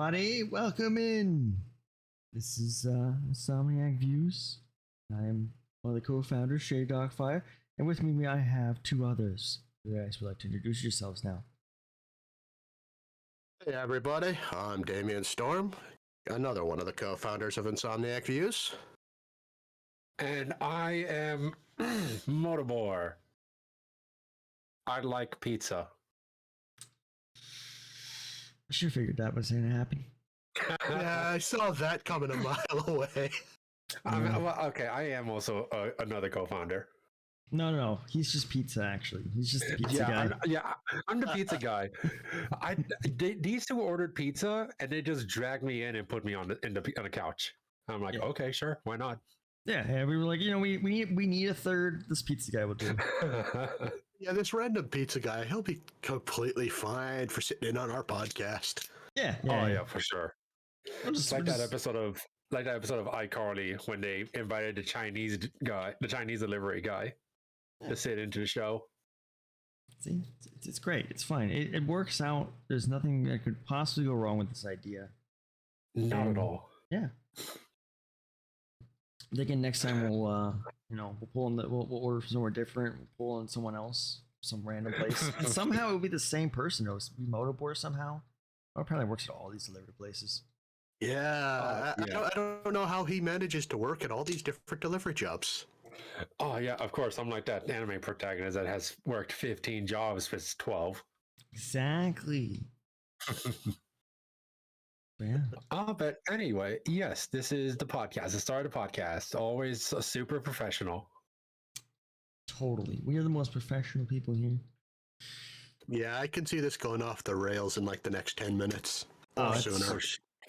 everybody. Welcome in. This is Insomniac Views. I am one of the co-founders, Shade Darkfire, and with me I have two others. You guys would like to introduce yourselves now. Hey everybody, I'm Damian Storm, another one of the co-founders of Insomniac Views. And I am Motabor. I like pizza. I should have figured that was going to happen. Yeah, I saw that coming a mile away. Okay, I am also another co-founder. No, he's just pizza. Actually, he's just the pizza guy. I'm the pizza guy. These two ordered pizza, and they just dragged me in and put me on the couch. I'm like, okay, sure, why not? Yeah, we were like, we need a third. This pizza guy will do. Yeah, this random pizza guy, he'll be completely fine for sitting in on our podcast. Yeah. Oh yeah, for sure. That episode of iCarly when they invited the Chinese delivery guy to sit into the show. See, it's great. It's fine. It works out. There's nothing that could possibly go wrong with this idea. Not at all. Yeah. I think next time we'll pull in we'll order somewhere different. We'll pull in someone else, some random place. And somehow it will be the same person. It'll be Motabor somehow. It probably works at all these delivery places. Yeah, I don't know how he manages to work at all these different delivery jobs. Oh yeah, of course. I'm like that anime protagonist that has worked 15 jobs for 12. Exactly. Yeah. But anyway, yes, this is the podcast. The start of the podcast. Always super professional. Totally. We are the most professional people here. Yeah, I can see this going off the rails in like the next 10 minutes or sooner.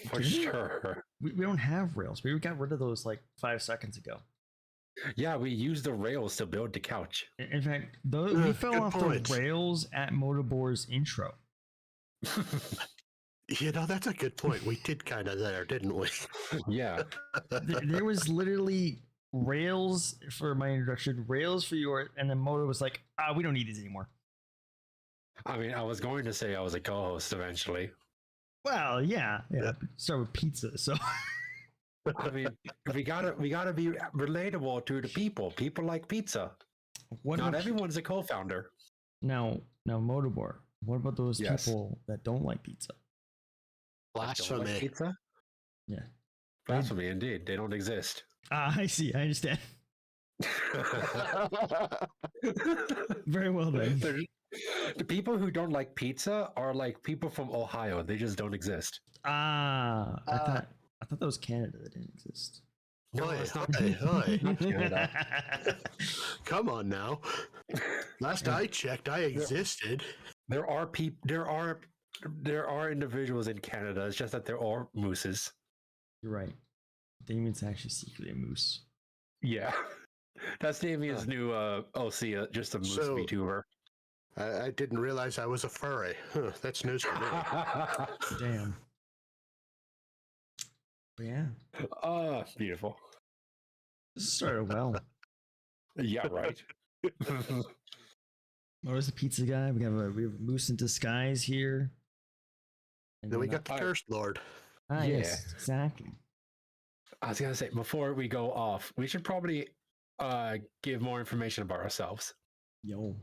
For sure. We don't have rails. We got rid of those like 5 seconds ago. Yeah, we used the rails to build the couch. In fact, we fell off the rails at Motabor's intro. That's a good point. We did kind of there, didn't we? Yeah. There was literally rails for my introduction, rails for yours, and then Moto was like, we don't need these anymore. I mean, I was going to say I was a co-host eventually. Well, yeah. Start with pizza, so... I mean, we gotta be relatable to the people. People like pizza. Not everyone's a co-founder. Now, Motabor, what about those people that don't like pizza? Blasphemy. Like pizza? Yeah. Blasphemy, indeed. They don't exist. I see. I understand. Very well then. The people who don't like pizza are like people from Ohio. They just don't exist. I thought that was Canada that didn't exist. No, it's not. Not Canada. Come on now. Last I checked, I existed. There are individuals in Canada. It's just that they're all mooses. You're right. Damien's actually secretly a moose. Yeah. That's Damien's new OC, just a moose VTuber. I didn't realize I was a furry. Huh, that's news for me. Damn. But yeah. Beautiful. This started well. Yeah, right. Where's the pizza guy? We have a moose in disguise here. And then we got the Cursed Lord. Yes, exactly. I was gonna say, before we go off, we should probably give more information about ourselves. Yo.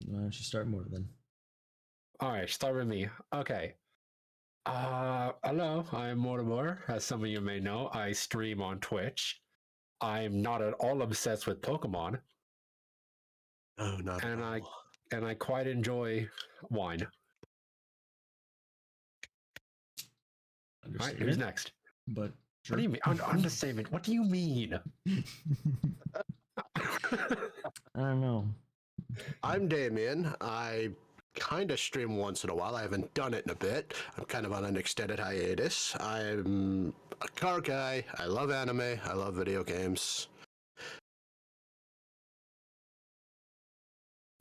Why don't you start more then? All right, start with me. Okay. Hello, I'm Motabor. As some of you may know, I stream on Twitch. I'm not at all obsessed with Pokemon. Oh, not and I quite enjoy wine. All right, who's next? But sure. What do you mean? Understatement. What do you mean? I don't know. I'm Damian. I kind of stream once in a while. I haven't done it in a bit. I'm kind of on an extended hiatus. I'm a car guy. I love anime. I love video games.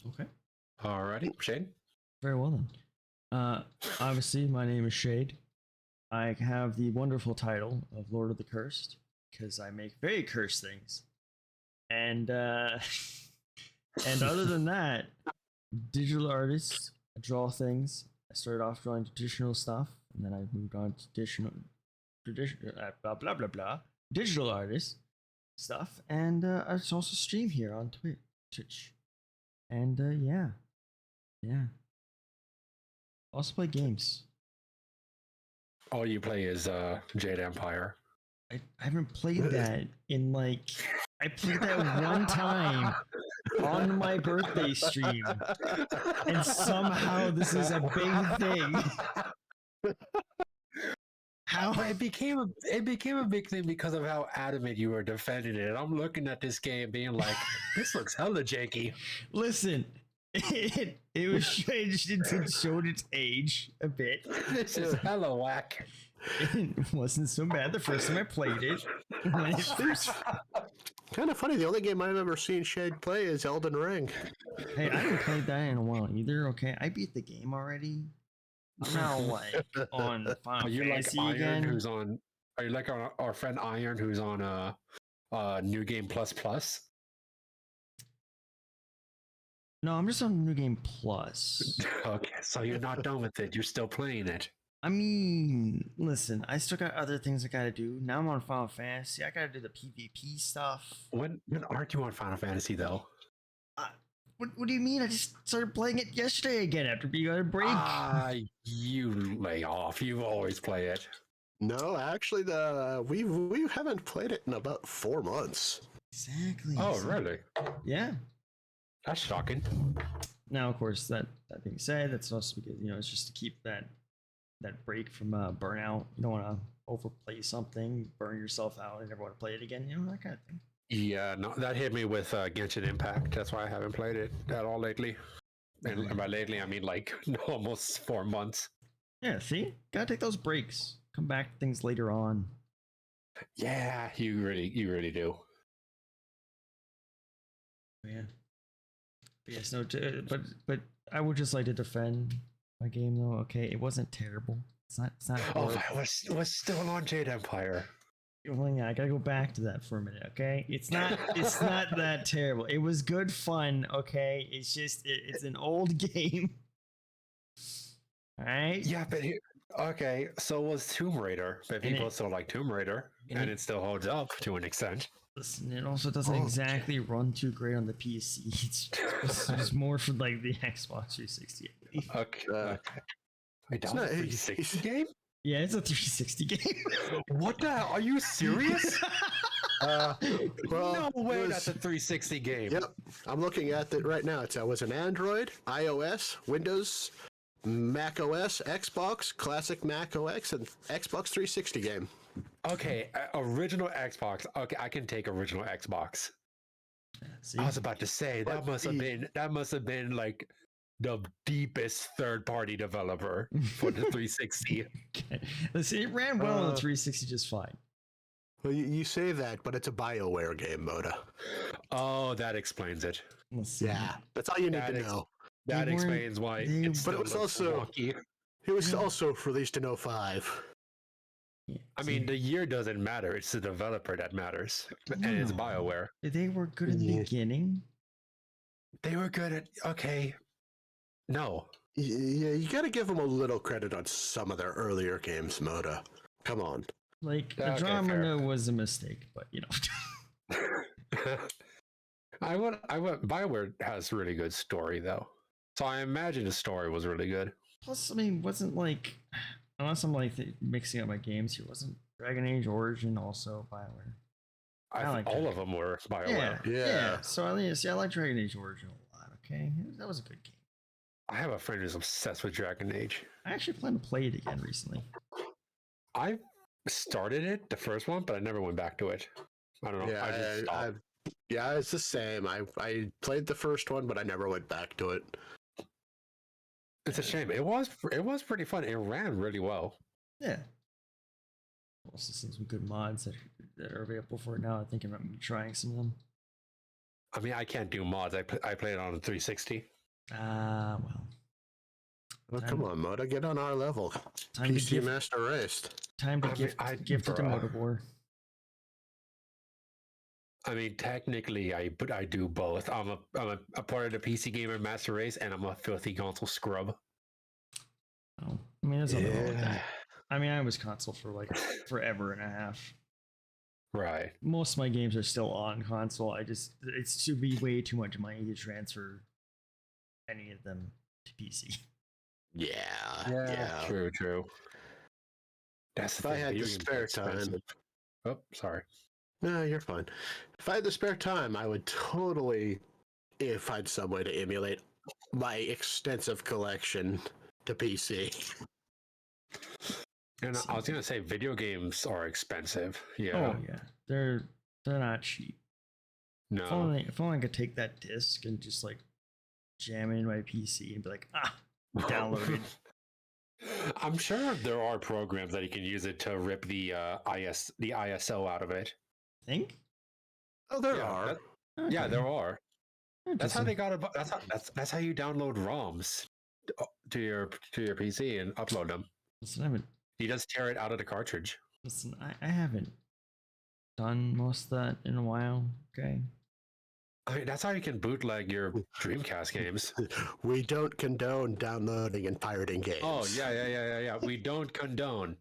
Okay. Alrighty, Shade. Very well then. Obviously, my name is Shade. I have the wonderful title of Lord of the Cursed because I make very cursed things. And and other than that, digital artist. I draw things. I started off drawing traditional stuff, and then I moved on to traditional blah blah blah blah digital artist stuff, and I also stream here on Twitch, and yeah. Also play games. All you play is Jade Empire. I haven't played that in like I played that one time on my birthday stream, and somehow this is a big thing. How It became a big thing because of how adamant you were defending it. I'm looking at this game being like, this looks hella janky. Listen, it was changed and showed its age a bit. This is hella whack. It wasn't so bad the first time I played it. When it first... Kind of funny. The only game I've ever seen Shade play is Elden Ring. Hey, I haven't played that in a while either. Okay, I beat the game already. I'm now like on Final Are you Fantasy like Iron, again. who's on? Are you like our friend Iron, who's on New Game Plus Plus? No, I'm just on New Game Plus. Okay, so you're not done with it. You're still playing it. I mean, listen, I still got other things I gotta do. Now I'm on Final Fantasy. I gotta do the PvP stuff. When aren't you on Final Fantasy though? What do you mean? I just started playing it yesterday again after being on a break. You lay off. You always play it. No, actually, we haven't played it in about 4 months. Exactly. Oh, really? Yeah. That's shocking. Now, of course, that being said, that's also because it's just to keep that break from burnout. You don't want to overplay something, burn yourself out, and never want to play it again. That kind of thing. Yeah, no, that hit me with Genshin Impact. That's why I haven't played it at all lately. And by lately, I mean like almost 4 months. Yeah, see? Gotta take those breaks. Come back to things later on. Yeah, you really do. Yeah. But yes, no, but I would just like to defend my game though. Okay, it wasn't terrible. It's not. Oh, I was still on Jade Empire. Well, yeah, I gotta go back to that for a minute. Okay, it's not that terrible. It was good fun. Okay, it's just it's an old game. All right. Yeah, but okay, so was Tomb Raider, but people still like Tomb Raider, and it still holds up to an extent. Listen, it also doesn't exactly run too great on the PC. It's more for like the Xbox 360. Okay. Wait, that was a 360 game? Yeah, it's a 360 game. What the hell? Are you serious? Well, no way that's a 360 game. Yep, I'm looking at it right now. It was an Android, iOS, Windows, Mac OS, Xbox, classic Mac OS, and Xbox 360 game. Okay, original Xbox. Okay, I can take original Xbox. See? I was about to say that must have been like the deepest third-party developer for the 360. Okay. Listen, it ran well on the 360 just fine. Well, you say that, but it's a BioWare game, Moda. Oh, that explains it. Yeah, that's all you need to know. That explains why. But it was also wonky. It was also released in 2005. Yeah, I mean, the year doesn't matter. It's the developer that matters, and it's BioWare. They were good in the beginning. They were good at No. Yeah, you got to give them a little credit on some of their earlier games, Moda. Come on. Like, Andromeda was a mistake, but BioWare has really good story though, so I imagine the story was really good. Plus, I mean, wasn't like, unless I'm like mixing up my games here, wasn't Dragon Age Origin also BioWare? I think all of them were BioWare. Yeah. So I like Dragon Age Origin a lot. Okay, that was a good game. I have a friend who's obsessed with Dragon Age. I actually plan to play it again recently. I started it, the first one, but I never went back to it. I don't know. Yeah, I just stopped. Yeah, it's the same. I played the first one, but I never went back to it. It's a shame. It was pretty fun. It ran really well. Yeah. Also seen some good mods that are available for it now. I think I'm trying some of them. I mean, I can't do mods. I played it on a 360. Well, come on, Moda, get on our level. Time PC to Master Race. Time to gift it to Motabor. I mean, technically, I do both. I'm a part of the PC Gamer Master Race, and I'm a filthy console scrub. Oh, I mean, there's nothing wrong with that. I mean, I was console for like forever and a half. Right. Most of my games are still on console. It's to be way too much money to transfer any of them to PC. Yeah. True. That's the If I thing. had the Video games are spare time. expensive. Oh, sorry. No, you're fine. If I had the spare time, I would totally find some way to emulate my extensive collection to PC. And I was gonna say, video games are expensive. Yeah. Oh yeah, they're not cheap. No. If only I could take that disc and just like jam it in my PC and be like, downloaded. I'm sure there are programs that you can use it to rip the ISO out of it. Think? Oh, there are. Yeah, there are. That's how Interesting. they got it. That's how you download ROMs to your PC and upload them. Listen, You just tear it out of the cartridge. I haven't done most of that in a while. Okay. I mean, that's how you can bootleg your Dreamcast games. We don't condone downloading and pirating games. Oh yeah. We don't condone.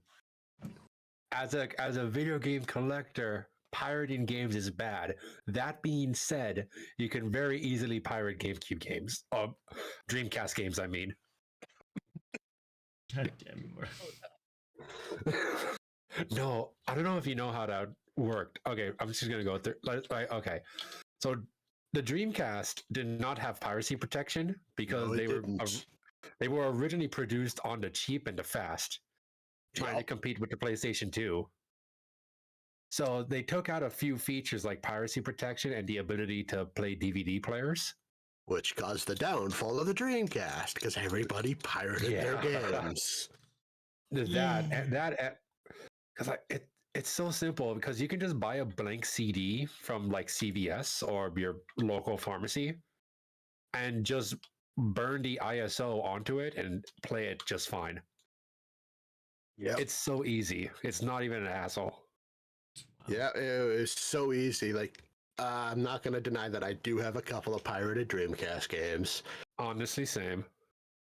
As a video game collector, pirating games is bad. That being said, you can very easily pirate GameCube games. Dreamcast games, I mean. God damn it. No, I don't know if you know how that worked. Okay, I'm just gonna go through. Okay, so the Dreamcast did not have piracy protection because they were originally produced on the cheap and the fast, trying to compete with the PlayStation 2. So they took out a few features like piracy protection and the ability to play DVD players, which caused the downfall of the Dreamcast because everybody pirated their games. Because it's so simple because you can just buy a blank CD from like CVS or your local pharmacy and just burn the ISO onto it and play it just fine. Yeah, it's so easy. It's not even an hassle. Yeah, it was so easy. Like, I'm not going to deny that I do have a couple of pirated Dreamcast games. Honestly, same.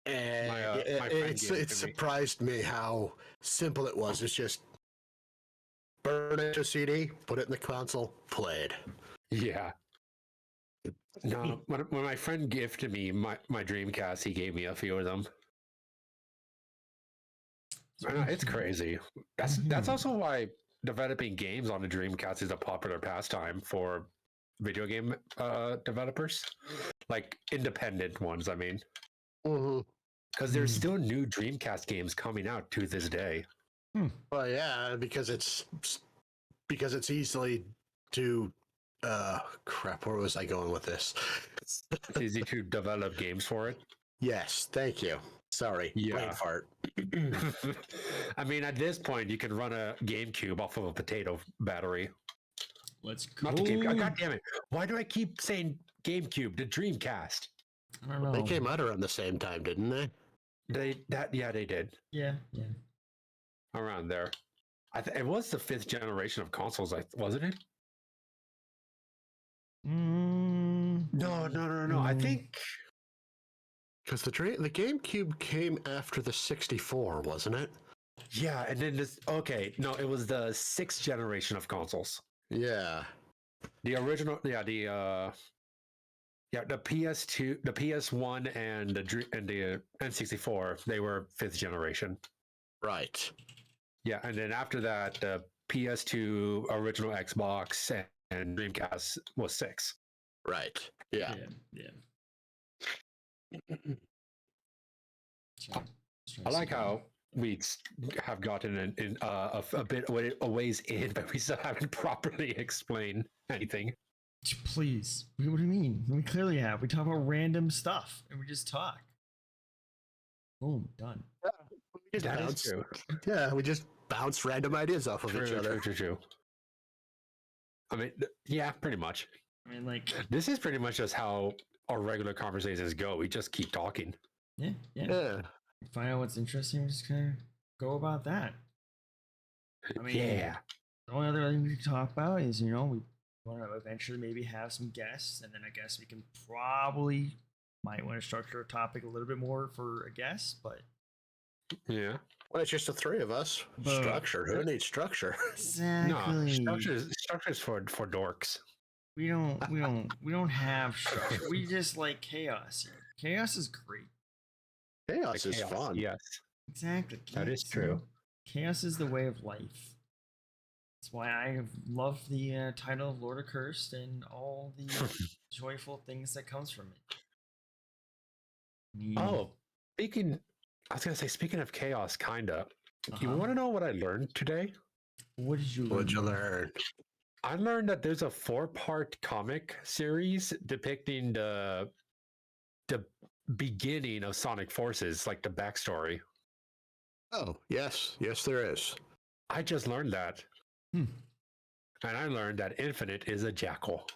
And it surprised me how simple it was. It's just burn it to CD, put it in the console, play it. Yeah. No, when my friend gifted me my Dreamcast, he gave me a few of them. It's crazy. That's also why developing games on the Dreamcast is a popular pastime for video game developers, like independent ones. I mean, because there's still new Dreamcast games coming out to this day. Well, yeah, because it's easily to crap. Where was I going with this? It's easy to develop games for it. Yes, thank you. Sorry, brain fart. I mean, at this point, you can run a GameCube off of a potato battery. Let's go. Not the GameCube. God damn it! Why do I keep saying GameCube? The Dreamcast. I don't know. They came out around the same time, didn't they? They did. Yeah. Around there. It was the 5th generation of consoles, wasn't it? No. I think because the GameCube came after the 64, wasn't it? Yeah, and then it was the 6th generation of consoles. Yeah. The original, the PS2, the PS1, and the N64, they were 5th generation. Right. Yeah, and then after that, the PS2, original Xbox, and Dreamcast was 6. Right. Yeah. I like how we have gotten in a bit a ways in, but we still haven't properly explained anything. Please, what do you mean? We clearly have. We talk about random stuff, and we just talk. Boom, done. That is true. Yeah, we just bounce random ideas off of each other. True. I mean, yeah, pretty much. I mean, like, this is pretty much just how our regular conversations go. We just keep talking. Yeah. Find out what's interesting. We just kind of go about that. I mean, the only other thing we can talk about is, we want to eventually maybe have some guests, and then I guess we can might want to structure a topic a little bit more for a guest, but yeah. Well, it's just the three of us. But- Structure. Who needs structure? Exactly. No, structure's for dorks. We don't have structure. We just like chaos here. Chaos is great. Chaos is Chaos, fun. Yes, Exactly. that is Chaos- true. Chaos is the way of life. That's why I love the title of Lord Accursed and all the joyful things that comes from it. Oh, speaking of chaos, kinda. You Uh-huh. want to know what I learned today? What did you What'd you learn? learn? I learned that there's a 4-part comic series depicting the beginning of Sonic Forces, like the backstory. Oh, yes. Yes, there is. I just learned that. Hmm. And I learned that Infinite is a jackal.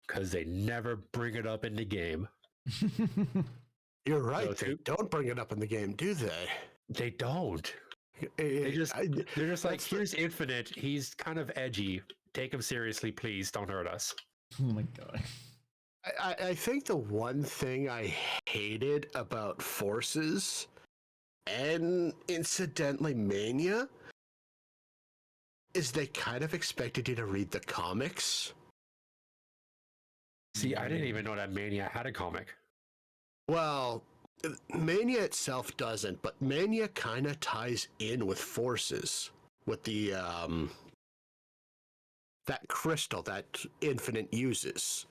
Because they never bring it up in the game. You're right. So They too- don't bring it up in the game, do they? They don't. They're They're just like, that's- here's Infinite. He's kind of edgy. Take him seriously, please. Don't hurt us. Oh my god. I think the one thing I hated about Forces and incidentally Mania is they kind of expected you to read the comics. See, I didn't even know that Mania had a comic. Well, Mania itself doesn't, but Mania kind of ties in with Forces, with the that crystal that Infinite uses.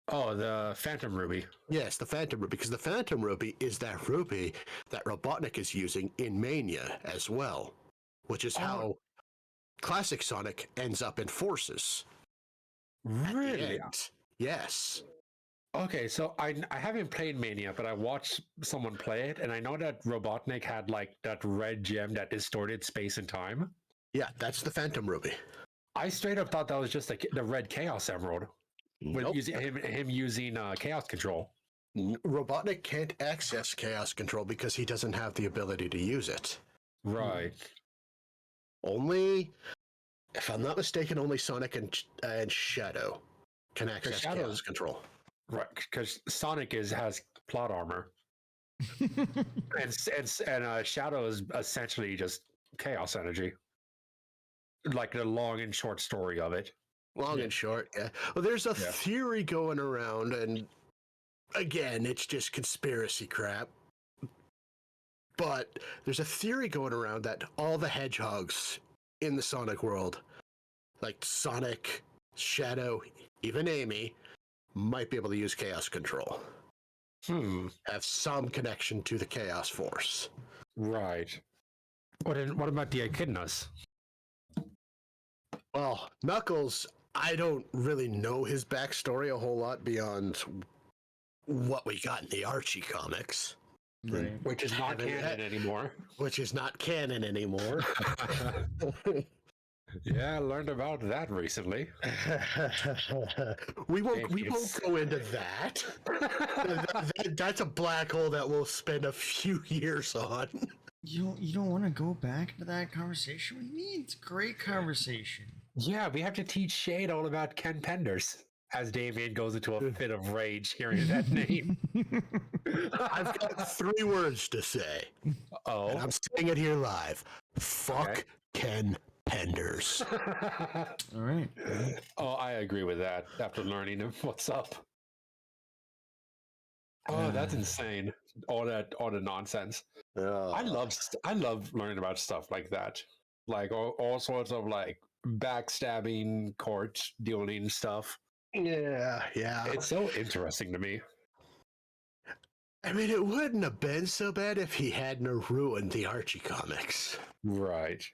Oh, the Phantom Ruby. Yes, the Phantom Ruby, because the Phantom Ruby is that ruby that Robotnik is using in Mania as well, which is how Classic Sonic ends up in Forces. at the Really? end. Yes. Okay, so I haven't played Mania, but I watched someone play it, and I know that Robotnik had like that red gem that distorted space and time. Yeah, that's the Phantom Ruby. I straight up thought that was just like the red Chaos Emerald with Nope. using him using Chaos Control. Robotnik can't access Chaos Control because he doesn't have the ability to use it. Right. Only, if I'm not mistaken, only Sonic and Shadow can access Shadow- Chaos Control. Right, because Sonic has plot armor, and Shadow is essentially just chaos energy, like the long and short story of it. Long and short, yeah. Well, there's a Yeah. theory going around, and again, it's just conspiracy crap. But there's a theory going around that all the hedgehogs in the Sonic world, like Sonic, Shadow, even Amy, might be able to use Chaos Control. Have some connection to the Chaos Force. Right. What about the Echidnas? Well, Knuckles, I don't really know his backstory a whole lot beyond what we got in the Archie comics, Right. Which is not Haven't canon had- anymore. which is not canon anymore. Yeah, I learned about that recently. we won't It's- go into that. That's a black hole that we'll spend a few years on. You don't want to go back to that conversation with me? It's a great conversation. Yeah, we have to teach Shade all about Ken Penders. As Damian goes into a fit of rage hearing that name. I've got 3 words to say, and Oh. I'm saying it here live. Fuck Okay. Ken Penders. All right. Oh, I agree with that after learning what's up. Oh, that's insane. All the nonsense. I love learning about stuff like that. Like all sorts of like backstabbing, court dueling stuff. Yeah. It's so interesting to me. I mean, it wouldn't have been so bad if he hadn't ruined the Archie comics. Right.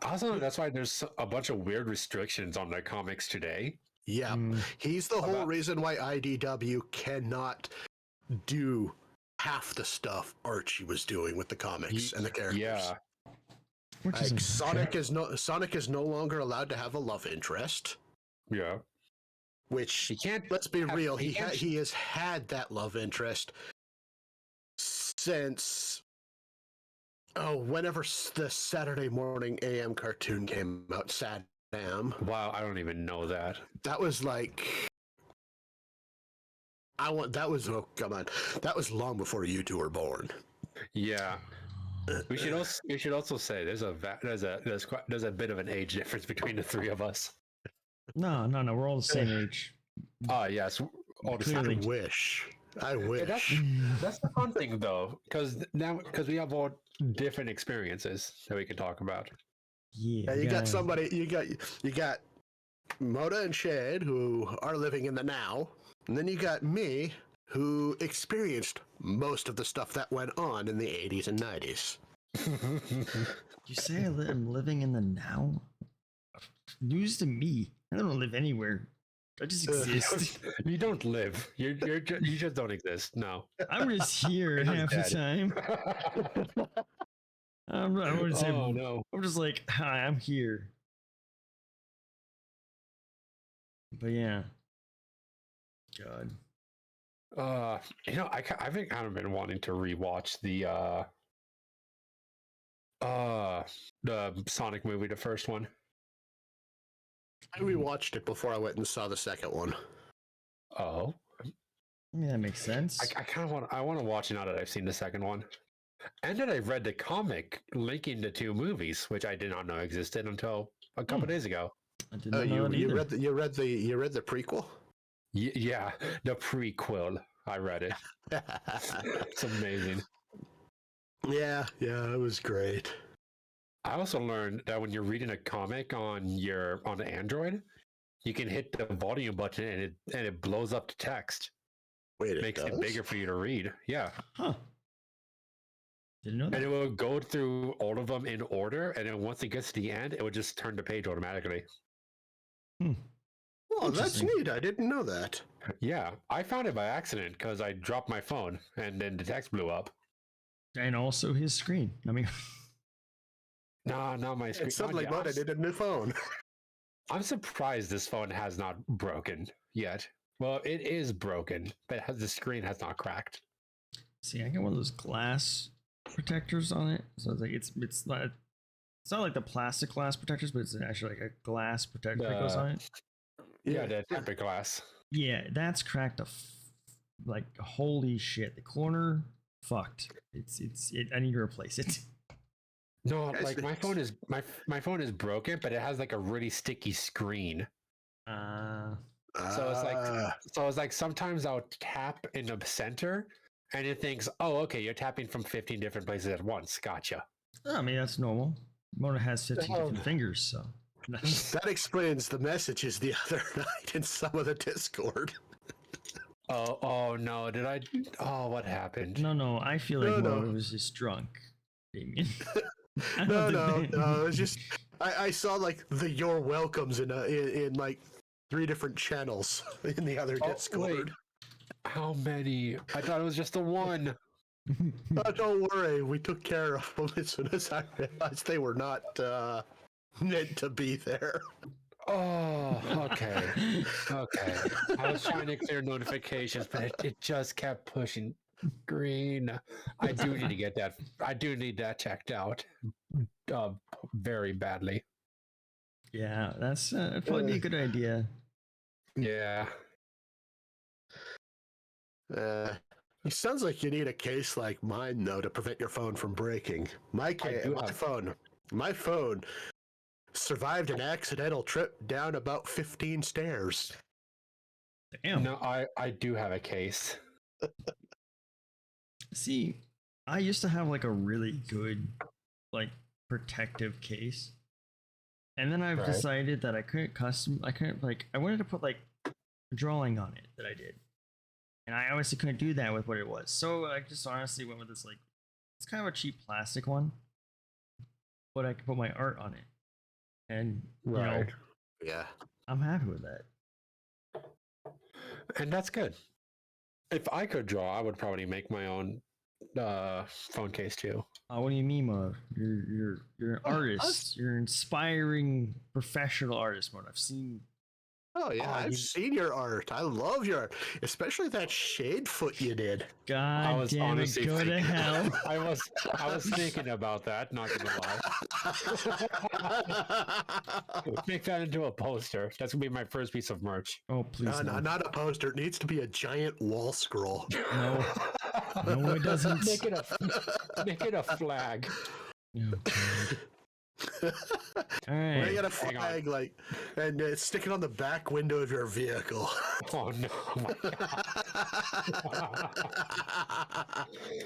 Also, that's why there's a bunch of weird restrictions on the comics today. Yeah, Mm, he's the whole About- reason why IDW cannot do half the stuff Archie was doing with the comics and the characters. Yeah. which is Like Sonic is no longer allowed to have a love interest, Yeah. which He can't. let's be have- real, he can't- he has had that love interest since whenever the Saturday morning AM cartoon came out, Sad-Am. Wow, I don't even know that. That was like that was long before you two were born. Yeah. We should also say there's a bit of an age difference between the three of us. No, we're all the same age. Oh yes, all the Clearly. I wish. That's the fun thing though, because we have all different experiences that we can talk about. Yeah, You got somebody. You got Mota and Shade who are living in the now, and then you got me who experienced most of the stuff that went on in the 80s and 90s. You say I'm living in the now? News to me. I don't live anywhere. I just exist. You don't live. You just don't exist. No. I'm just here half the time. I wouldn't say. Oh no. I'm just like, hi, I'm here. But yeah. God. I've been kind of been wanting to rewatch the Sonic movie, the first one. I rewatched it before I went and saw the second one. Oh. I mean, that makes sense. I kind of want to watch it now that I've seen the second one, and that I've read the comic linking the two movies, which I did not know existed until a couple days ago. I didn't know that either. You read the prequel? Yeah, the prequel. I read it. It's amazing. Yeah, it was great. I also learned that when you're reading a comic on the Android, you can hit the volume button and it blows up the text. Wait, makes it bigger for you to read. Yeah. Huh. Didn't know that. And it will go through all of them in order, and then once it gets to the end, it would just turn the page automatically. Oh, that's neat. I didn't know that. Yeah, I found it by accident because I dropped my phone and then the text blew up. And also his screen. I mean, no, not my screen. It's something like that. I did a new phone. I'm surprised this phone has not broken yet. Well, it is broken, but the screen has not cracked. See, I got one of those glass protectors on it, so it's like it's not like the plastic glass protectors, but it's actually like a glass protector that goes on it. Yeah, the tempered glass. Yeah, that's cracked. Like holy shit, the corner fucked. I need to replace it. No, like my phone is broken, but it has like a really sticky screen. So it's like sometimes I'll tap in the center and it thinks, oh, okay, you're tapping from 15 different places at once. Gotcha. I mean, that's normal. Mona has 15 different fingers, so. That explains the messages the other night in some of the Discord. Oh no, did I? Oh, what happened? No, I feel like Mona was just drunk, Damian. No, it's just I saw like the "You're welcomes" in like 3 different channels in the other Discord. Wait. How many? I thought it was just the one. Don't worry, we took care of them as soon as I realized they were not meant to be there. Oh, okay. I was trying to clear notifications, but it just kept pushing green. I do need to get that. I do need that checked out very badly. Yeah, that's probably a good idea. Yeah. It sounds like you need a case like mine, though, to prevent your phone from breaking. My phone survived an accidental trip down about 15 stairs. Damn. No, I do have a case. See, I used to have like a really good, like, protective case. And then I've decided that I wanted to put like a drawing on it that I did. And I obviously couldn't do that with what it was. So I just honestly went with this, like, it's kind of a cheap plastic one, but I could put my art on it. And, you know, yeah, I'm happy with that. And that's good. If I could draw, I would probably make my own phone case too. What do you mean, Mo? You're an artist. You're an inspiring professional artist, Mo. I've seen Oh yeah, Oh, I've seen your art. I love your art, especially that shade foot you did. God damn it, go to hell. I was thinking about that, not gonna lie. Make that into a poster. That's gonna be my first piece of merch. Oh, please no. Not a poster. It needs to be a giant wall scroll. No. No, it doesn't. Make it a flag. Okay. All Why right. you got a flag and stick it on the back window of your vehicle? Oh no!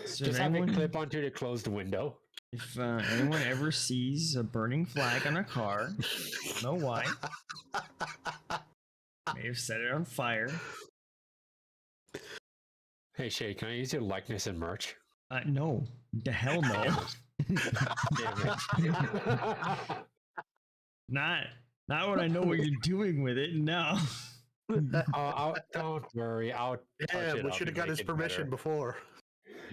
So Just have it clip onto the closed window. if anyone ever sees a burning flag on a car, know why. May have set it on fire. Hey Shay, can I use your likeness and merch? No. The hell no. Damn it. Not when I know what you're doing with it. No. Don't worry. I'll Damn, we should have got his permission before.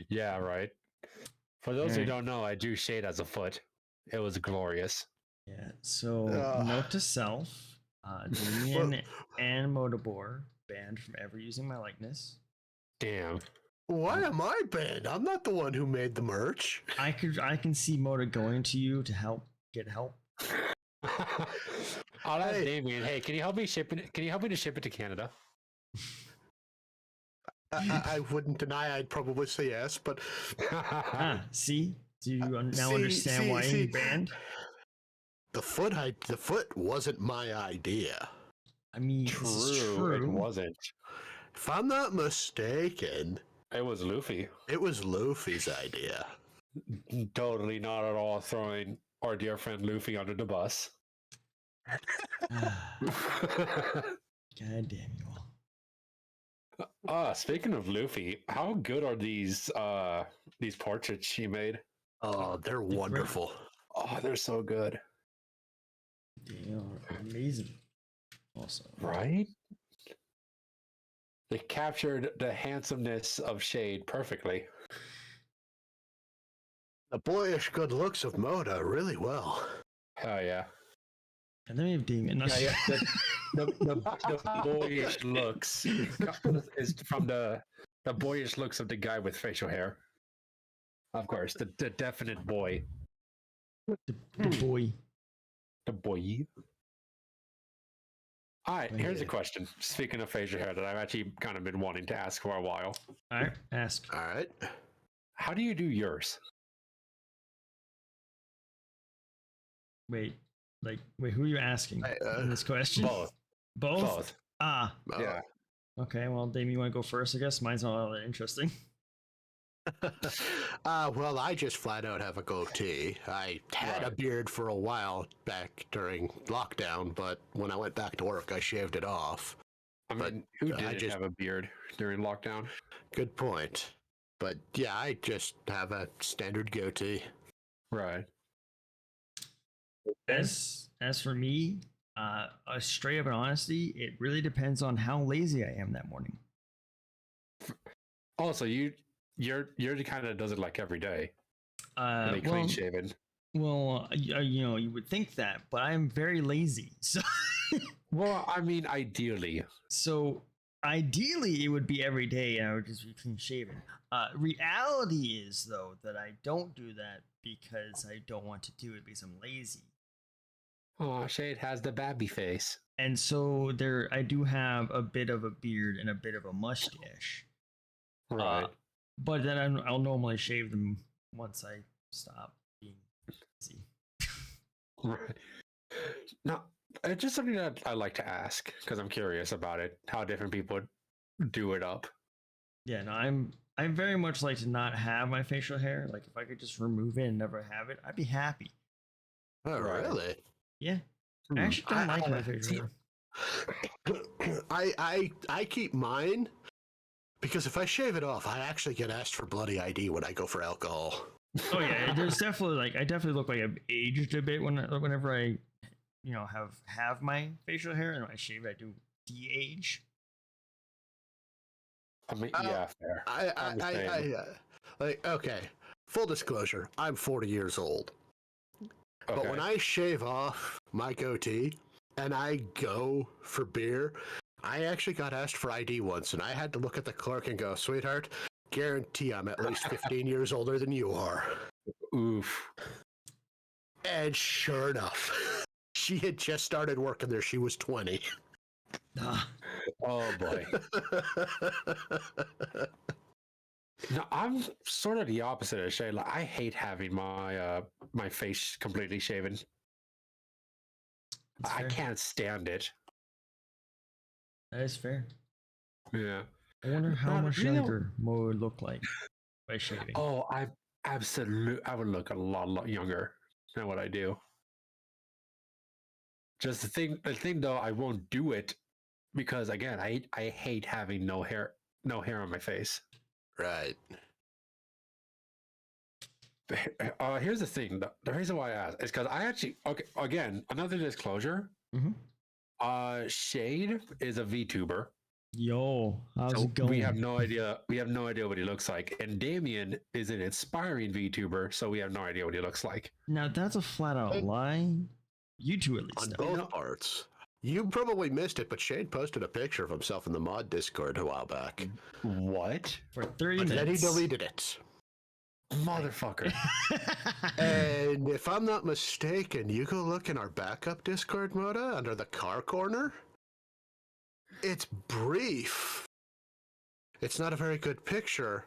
Yeah, right. For those who don't know, I drew Shade as a foot. It was glorious. Yeah. So note to self: Damian and Motabor banned from ever using my likeness. Damn. Why am I banned? I'm not the one who made the merch. I can see Mota going to you to get help. I'll ask Damian. Hey, can you help me ship it? Can you help me to ship it to Canada? I wouldn't deny. I'd probably say yes, but See, do you now understand why I'm banned? The foot wasn't my idea. I mean, True, this is true. it wasn't. If I'm not mistaken, It was Luffy. it was Luffy's idea. Totally not at all throwing our dear friend Luffy under the bus. God damn you all. Speaking of Luffy, how good are these portraits she made? Oh, they're wonderful. Oh, they're so good. They are amazing. Also, Right? They captured the handsomeness of Shade perfectly. The boyish good looks of Moda really well. Oh yeah. and then we have Damian. Yeah, the boyish looks is from the boyish looks of the guy with facial hair. Of course, the definite boy. the boy. The boy. All right, here's a Yeah. question. Speaking of facial hair that I've actually kind of been wanting to ask for a while. All right, ask. All right. How do you do yours? Wait, who are you asking in this question? Both. Both? Ah, Yeah. okay. Well, Damian, you want to go first? I guess mine's not all that interesting. Well, I just flat out have a goatee. I had a beard for a while back during lockdown, but when I went back to work, I shaved it off. I mean, who didn't have a beard during lockdown? Good point. But yeah, I just have a standard goatee. Right. As for me, straight up and honesty, it really depends on how lazy I am that morning. Also, you're the kind that does it like every day. Really Well, clean shaven. well, you would think that, but I'm very lazy. So, Well, I mean, ideally. so ideally, it would be every day, and I would just be clean shaven. Reality is though that I don't do that because I don't want to do it because I'm lazy. Oh, Shade has the babby face. And so I do have a bit of a beard and a bit of a mustache. Right. But then I'll normally shave them once I stop being lazy. Right. Now, it's just something that I like to ask because I'm curious about it, how different people do it up. Yeah, no, I very much like to not have my facial hair. Like if I could just remove it and never have it, I'd be happy. Oh, Right. really? Yeah. I actually don't like my facial hair. I keep mine because if I shave it off, I actually get asked for bloody ID when I go for alcohol. Oh yeah, there's definitely I definitely look like I've aged a bit whenever I have my facial hair, and when I shave it, I do de-age. I mean, yeah, fair. Okay. Full disclosure, I'm 40 years old. Okay. But when I shave off my goatee, and I go for beer, I actually got asked for ID once, and I had to look at the clerk and go, "Sweetheart, guarantee I'm at least 15 years older than you are." Oof. And sure enough, she had just started working there. She was 20. Oh boy. No, I'm sort of the opposite of Shay. Like, I hate having my my face completely shaven. I can't stand it. That is fair. Yeah. I wonder how Not much really. younger Mo would look like by shaving. Oh, I would look a lot younger than what I do. Just the thing though, I won't do it because again, I hate having no hair on my face. Right. Here's the thing. The reason why I asked is because I actually again, another disclosure. Shade is a VTuber. Yo, how's So it going? we have no idea. We have no idea what he looks like. And Damian is an inspiring VTuber, so we have no idea what he looks like. Now that's a flat out lie. You two at On least. both parts. You probably missed it, but Shade posted a picture of himself in the mod Discord a while back. What? For 30 But then he minutes. deleted it. Motherfucker. And if I'm not mistaken, you go look in our backup Discord, Moda, under the car corner. It's brief. It's not a very good picture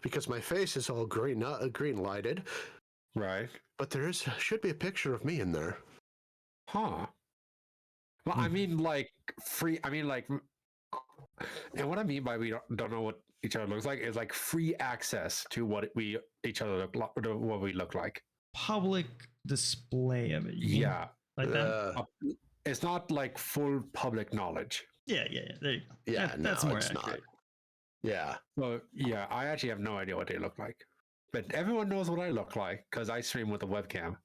because my face is all green lighted. Right. But there should be a picture of me in there. Huh. Well, I mean, like free. I mean, like, and what I mean by we don't know what each other looks like is like free access to what we each other look like, what we look like. Public display of it. You mean? Yeah. Like that. It's not like full public knowledge. Yeah. There you go. Yeah, That's no, more it's accurate. not. Yeah. So yeah, I actually have no idea what they look like, but everyone knows what I look like because I stream with a webcam.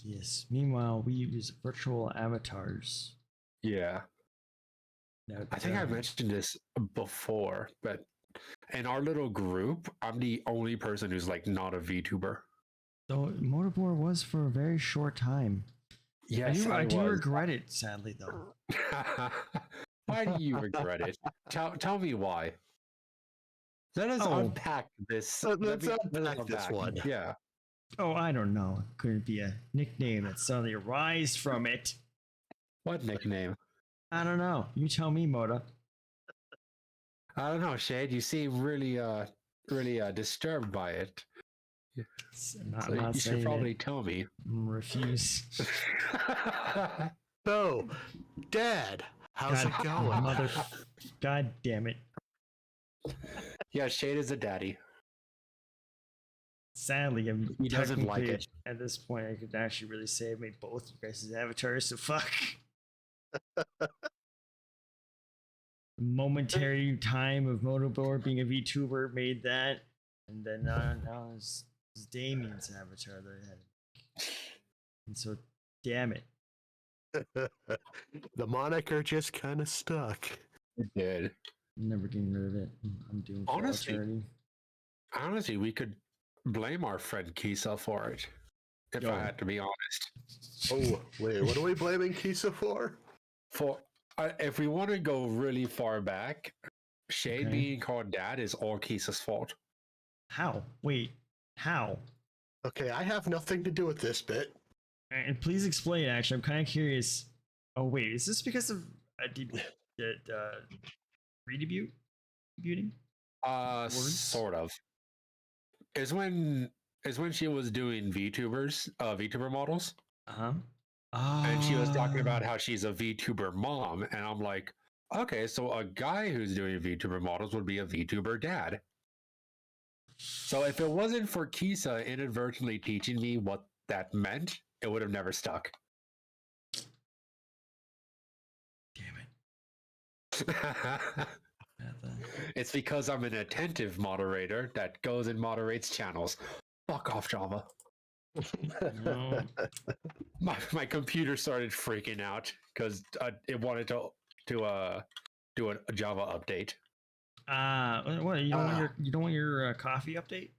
Yes. Meanwhile, we use virtual avatars. Yeah. That, I think I mentioned this before, but in our little group, I'm the only person who's like not a VTuber. So Motabor was for a very short time. Yes, I do was. regret it, sadly, though. Why do you regret it? Tell me why. Let us unpack this. Let's unpack this one. Yeah. Oh, I don't know. Could it be a nickname that suddenly arised from it? What nickname? I don't know. You tell me, Moda. I don't know, Shade. You seem really disturbed by it. You should probably tell me. Refuse. So, Dad, how's it going? God damn it. Yeah, Shade is a daddy. Sadly, he doesn't like it. At this point, I could actually really say I made both you guys' avatars, so fuck. Momentary time of Motabor being a VTuber made that, and then now it's Damian's avatar that I had. And so, damn it. The moniker just kind of stuck. It did. I'm never getting rid of it. I'm doing honestly, we could blame our friend Kisa for it. If I had to be honest. Oh, wait, what are we blaming Kisa for? If we want to go really far back, Shade being called Dad is all Kisa's fault. How? Wait, how? Okay, I have nothing to do with this bit. And please explain, actually. I'm kind of curious. Oh, wait, is this because of redebuting? Sort of. Is when she was doing VTuber models. Uh-huh. And she was talking about how she's a VTuber mom, and I'm like, okay, so a guy who's doing VTuber models would be a VTuber dad. So if it wasn't for Kisa inadvertently teaching me what that meant, it would have never stuck. Damn it. It's because I'm an attentive moderator that goes and moderates channels. Fuck off, Java. No. My computer started freaking out because it wanted to do a Java update. What? You don't want your coffee update?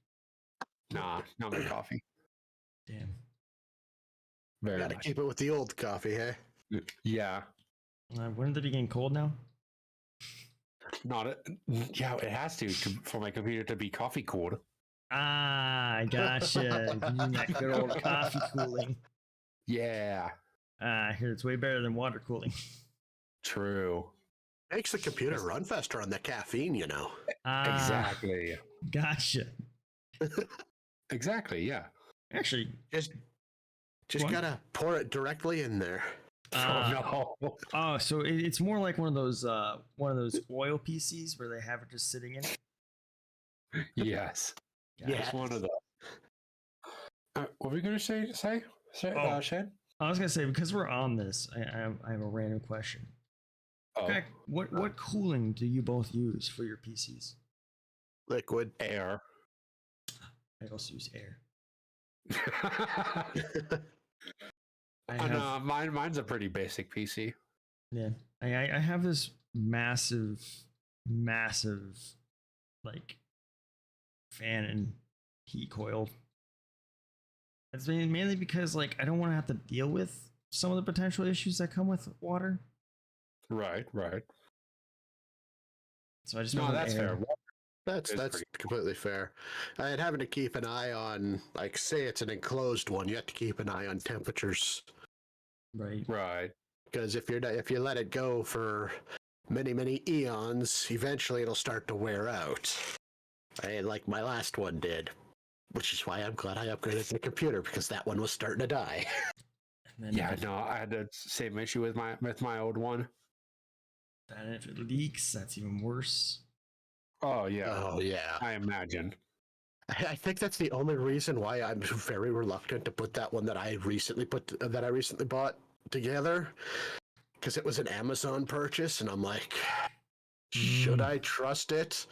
Nah, not my coffee. Damn. Very Gotta much. keep it with the old coffee, hey? Yeah, Wouldn't it be getting cold now? Yeah, it has to for my computer to be coffee cooled. Ah, I gotcha. You mean that good old coffee cooling. Yeah, I hear it's way better than water cooling. true. Makes the computer run faster on the caffeine, you know. Ah, Exactly. Gotcha. Exactly. Yeah. Actually, Just What? gotta pour it directly in there. Oh no. oh, so it's more like one of those oil PCs where they have it just sitting in it. Yes. Yeah. It's one of those. What were we going to say? Oh. Shane? I was gonna say, because we're on this, I have a random question. Oh, Okay, what cooling do you both use for your PCs? Liquid. air. I also use air. I And, have, mine's a pretty basic PC. yeah, I have this massive like fan and heat coil. It's mainly because like I don't want to have to deal with some of the potential issues that come with water. Right. So I just No, went with that's air. fair. That's It's that's pretty- completely fair. And having to keep an eye on, like, say it's an enclosed one, you have to keep an eye on temperatures, Right. because if you let it go for many eons, eventually it'll start to wear out. And like my last one did, which is why I'm glad I upgraded the computer, because that one was starting to die. And then Yeah, if it, no, I had the same issue with my old one. then if it leaks, that's even worse. Oh yeah, Oh yeah. I imagine. I think that's the only reason why I'm very reluctant to put that one that I recently bought together, because it was an Amazon purchase, and I'm like, should I trust it?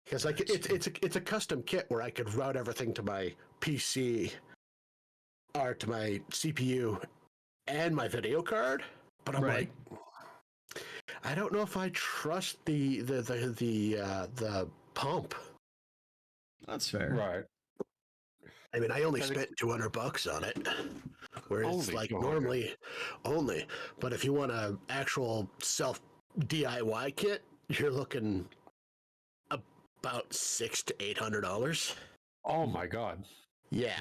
Because like it's a custom kit where I could route everything to my PC or to my CPU and my video card, but I'm Right. like, I don't know if I trust the pump. That's fair. Right. I mean, I only I think- spent $200 on it, whereas Only like 200. normally only. But if you want a actual self DIY kit, you're looking about $600 to $800. Oh my god. Yeah.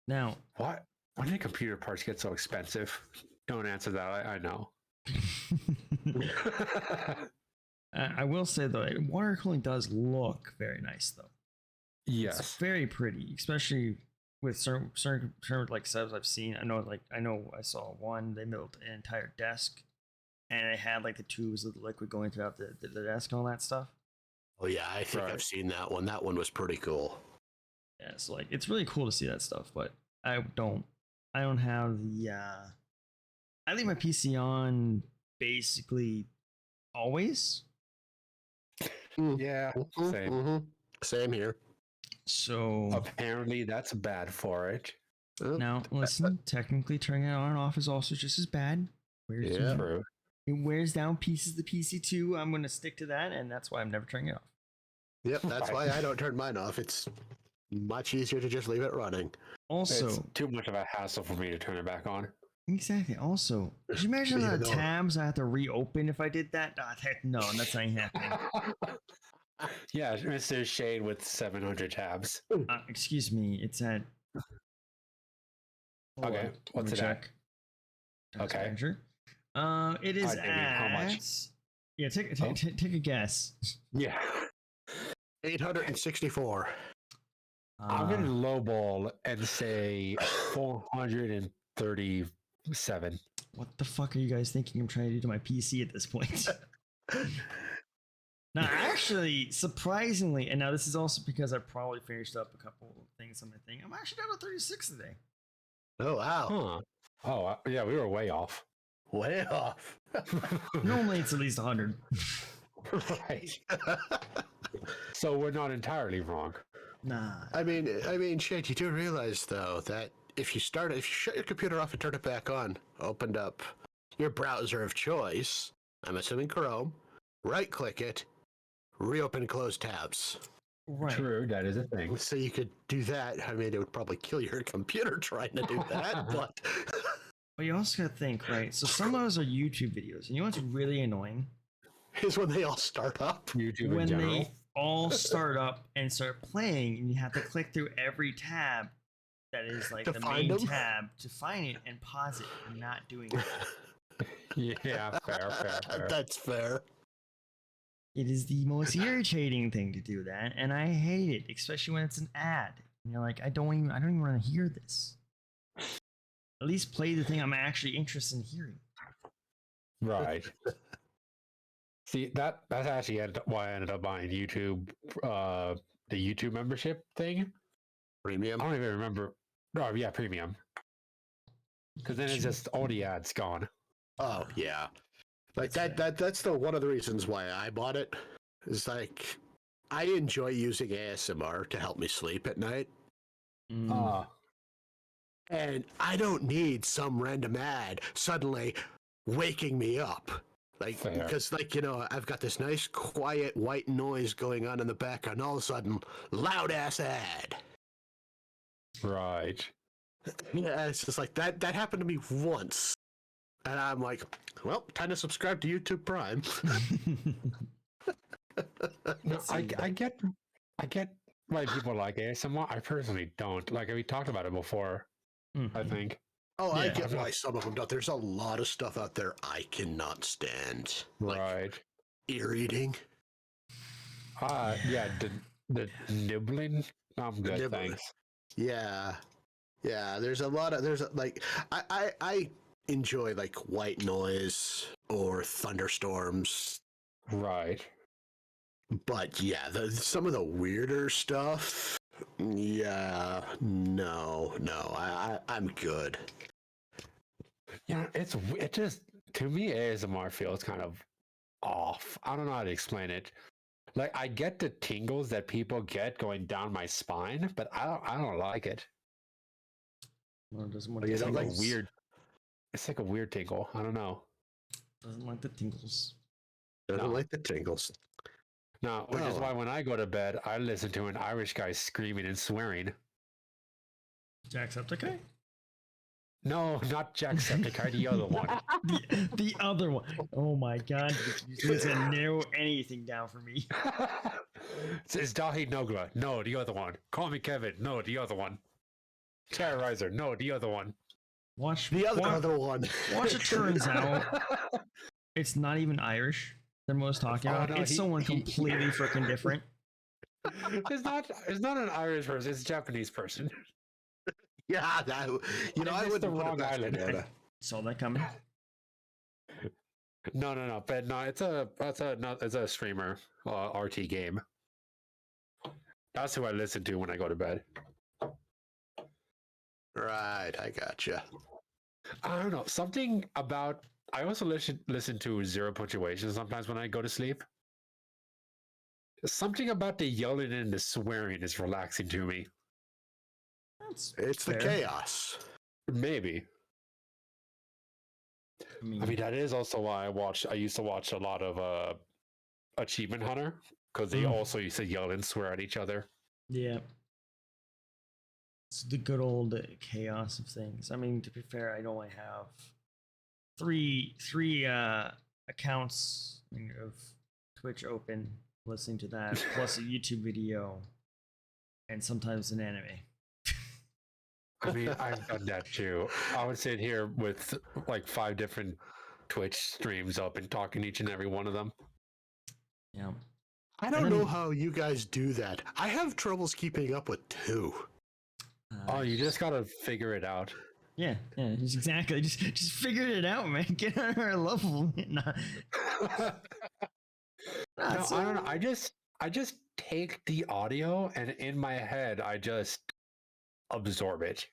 Now, What? When did computer parts get so expensive? Don't answer that. I know. I will say though, water cooling does look very nice though. It's Yes. very pretty, especially with certain like subs I've seen. I know I saw one. They built an entire desk, and it had like the tubes of the liquid going throughout the desk and all that stuff. Oh yeah, I think Right. I've seen that one. That one was pretty cool. Yeah, so like it's really cool to see that stuff. But I don't have the. I leave my PC on basically always. Yeah. Same. Mhm. Same here. So Apparently, that's bad for it. now listen, technically turning it on and off is also just as bad. Yeah. True. It wears down pieces of the PC too. I'm going to stick to that, and that's why I'm never turning it off. Yep, that's why I don't turn mine off. It's much easier to just leave it running. Also, It's too much of a hassle for me to turn it back on. exactly. Also, could you imagine Even the though- tabs I have to reopen if I did that? Heck no, that's not happening. Yeah, Mr. Shade with 700 tabs. Excuse me, it's at. Hold Okay, on, let what's me it at? check. Task Okay. manager. It is Alright, Damian, at. how much? Yeah, take Oh. take a guess. Yeah. 864. I'm going to Uh, lowball and say 437. what the fuck are you guys thinking I'm trying to do to my PC at this point? Now, actually, surprisingly, and now this is also because I probably finished up a couple of things on my thing. I'm actually down to 36 today. Oh wow. Huh. Oh, yeah, we were way off. Way off. Normally, it's at least 100. Right. So we're not entirely wrong. Nah. I mean, shit, you do realize though that if you shut your computer off and turn it back on, opened up your browser of choice, I'm assuming Chrome, right click it, reopen and close tabs. Right. True, that is a thing. So you could do that. I mean, it would probably kill your computer trying to do that, but But you also gotta think, right? So some of those are YouTube videos, and you know what's really annoying? Is when they all start up. YouTube in When general. they all start up and start playing, and you have to click through every tab that is like To the find main them? tab to find it and pause it. You're not doing it. Yeah, fair. That's fair. It is the most irritating thing to do that, and I hate it, especially when it's an ad. And you're like, I don't even want to hear this. At least play the thing I'm actually interested in hearing. Right. See, that's actually why I ended up buying YouTube, the YouTube membership thing. Premium. I don't even remember. Oh, yeah, premium. Because then it's just all the ads gone. Oh yeah. Like that's the one of the reasons why I bought it. Is like I enjoy using ASMR to help me sleep at night. Mm. And I don't need some random ad suddenly waking me up. Like, Fair. because, like, you know, I've got this nice, quiet, white noise going on in the background. All of a sudden, loud ass ad. Right. Yeah, it's just like that. That happened to me once. And I'm like, well, time to subscribe to YouTube Prime. No, I get why people like ASMR. I personally don't. Like, we talked about it before, I think. Oh, I Yeah. get why some of them don't. There's a lot of stuff out there I cannot stand. Like Right. ear eating. Yeah, the nibbling. I'm good, Nibbling. thanks. Yeah. Yeah, there's like I enjoy like white noise or thunderstorms, Right. but yeah, some of the weirder stuff. Yeah, no, I'm good. Yeah, it just, to me, ASMR feels kind of off. I don't know how to explain it. Like, I get the tingles that people get going down my spine, but I don't like it. Well, it doesn't want Oh, you the don't Like tingles. a weird. It's like a weird tingle. I don't know. Doesn't like the tingles. Doesn't No. like the tingles. No, which is No. why when I go to bed, I listen to an Irish guy screaming and swearing. Jacksepticeye? No, not Jacksepticeye, the other one. The other one. Oh my god, you just gonna narrow anything down for me. It's Dahi Nogra. No, the other one. Call me Kevin. No, the other one. Terrorizer. No, the other one. Watch The other one. Watch it turns out it's not even Irish. They're most talking Oh, Uh, about. no, It's someone completely freaking different. It's not an Irish person. It's a Japanese person. Yeah, that I missed would the wrong island. Saw that coming. No. But no, it's a streamer, RT game. That's who I listen to when I go to bed. Right, I gotcha. I don't know, something about. I also listen to Zero Punctuation sometimes when I go to sleep. Something about the yelling and the swearing is relaxing to me. It's the fair. chaos. Maybe. I mean, I mean, that is also why I used to watch a lot of Achievement Hunter, because they also used to yell and swear at each other. yeah. It's the good old chaos of things. I mean, to be fair, I only have three accounts of Twitch open, listening to that, plus a YouTube video, and sometimes an anime. I mean, I've done that too. I would sit here with like 5 different Twitch streams up and talking each and every one of them. Yeah. I don't know how you guys do that. I have troubles keeping up with 2. Oh, you just gotta figure it out. Yeah, just exactly. Just figured it out, man. Get on our level. No, I don't know. I just take the audio and in my head I just absorb it.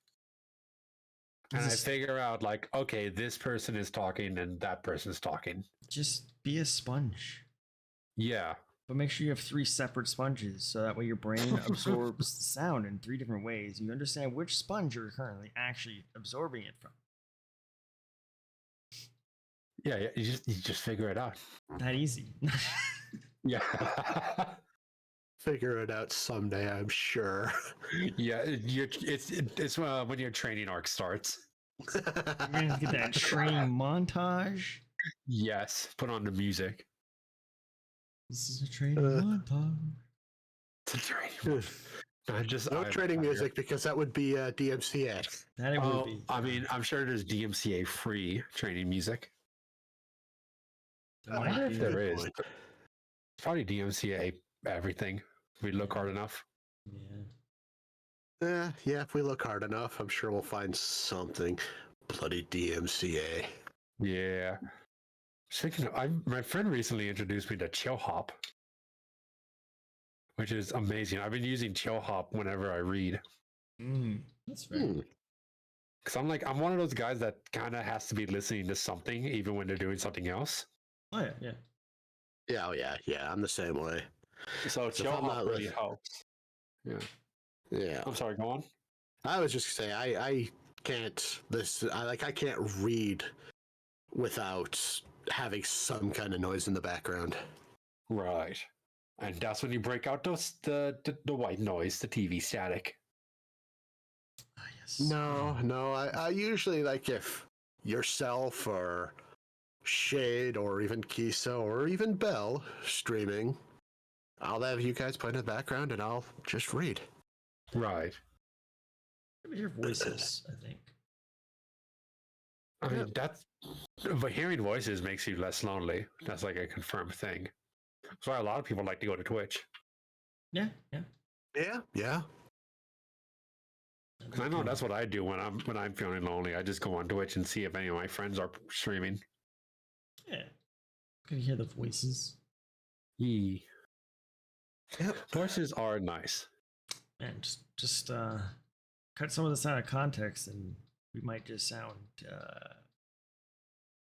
And I figure out like, okay, this person is talking and that person's talking. Just be a sponge. Yeah. But make sure you have 3 separate sponges so that way your brain absorbs the sound in 3 different ways. You understand which sponge you're currently actually absorbing it from. Yeah, you just figure it out. That easy. Yeah. Figure it out someday, I'm sure. Yeah, it's when your training arc starts. We're gonna get that training montage. Yes, put on the music. This is a training montage. It's a training. No training music because that would be DMCA. That it would be. I mean, I'm sure there's DMCA free training music. I wonder if there is. Probably DMCA everything. If we look hard enough. Yeah. Yeah, if we look hard enough, I'm sure we'll find something. Bloody DMCA. Yeah. Speaking of, my friend recently introduced me to Chill Hop, which is amazing. I've been using Chill Hop whenever I read. That's fair. Because I'm one of those guys that kind of has to be listening to something even when they're doing something else. Oh yeah. Yeah, oh yeah. I'm the same way. So Chill Hop really helps. Yeah. Yeah. I'm sorry, go on. I was just gonna say I can't I can't read without having some kind of noise in the background. Right. And that's when you break out the white noise, the TV static. Ah, yes. No. I usually like if yourself or Shade or even Kisa or even Bell streaming, I'll have you guys put in the background and I'll just read. Right. I hear voices, I think. I mean, but hearing voices makes you less lonely. That's like a confirmed thing. That's why a lot of people like to go to Twitch. Yeah. Yeah. I know that's what I do when I'm feeling lonely. I just go on Twitch and see if any of my friends are streaming. Yeah. Can hear the voices. Yep. Yep. Voices are nice. Man, just cut some of this out of context and we might just sound a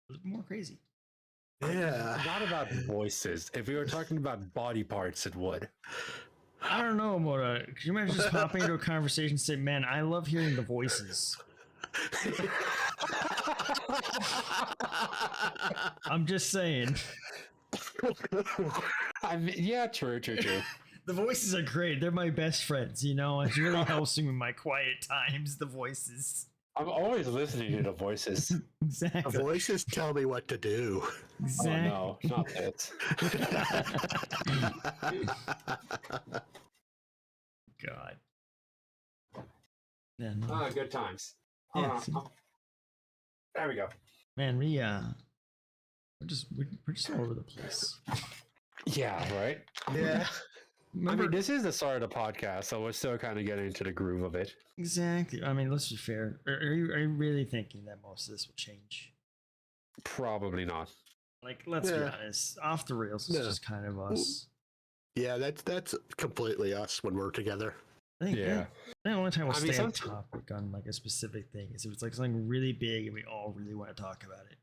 little more crazy. Yeah. Not about voices. If we were talking about body parts, it would. I don't know, Mota. Could you imagine just popping into a conversation and say, man, I love hearing the voices. I'm just saying. I mean, yeah, true. The voices are great. They're my best friends, you know? It really helps me with my quiet times, the voices. I'm always listening to the voices. Exactly. The voices tell me what to do. Exactly. Oh no, not that. God. Yeah, no. Ah, good times. Yeah, see? There we go. Man, we're just all over the place. Yeah, right. Yeah. Remember, I mean, this is the start of the podcast, so we're still kind of getting into the groove of it. exactly. I mean, let's be fair. Are you really thinking that most of this will change? Probably not. Like, let's be honest. Off the rails is just kind of us. Yeah, that's completely us when we're together. I think Yeah. the only time we'll stay on some- topic on like a specific thing is if it's like something really big and we all really want to talk about it.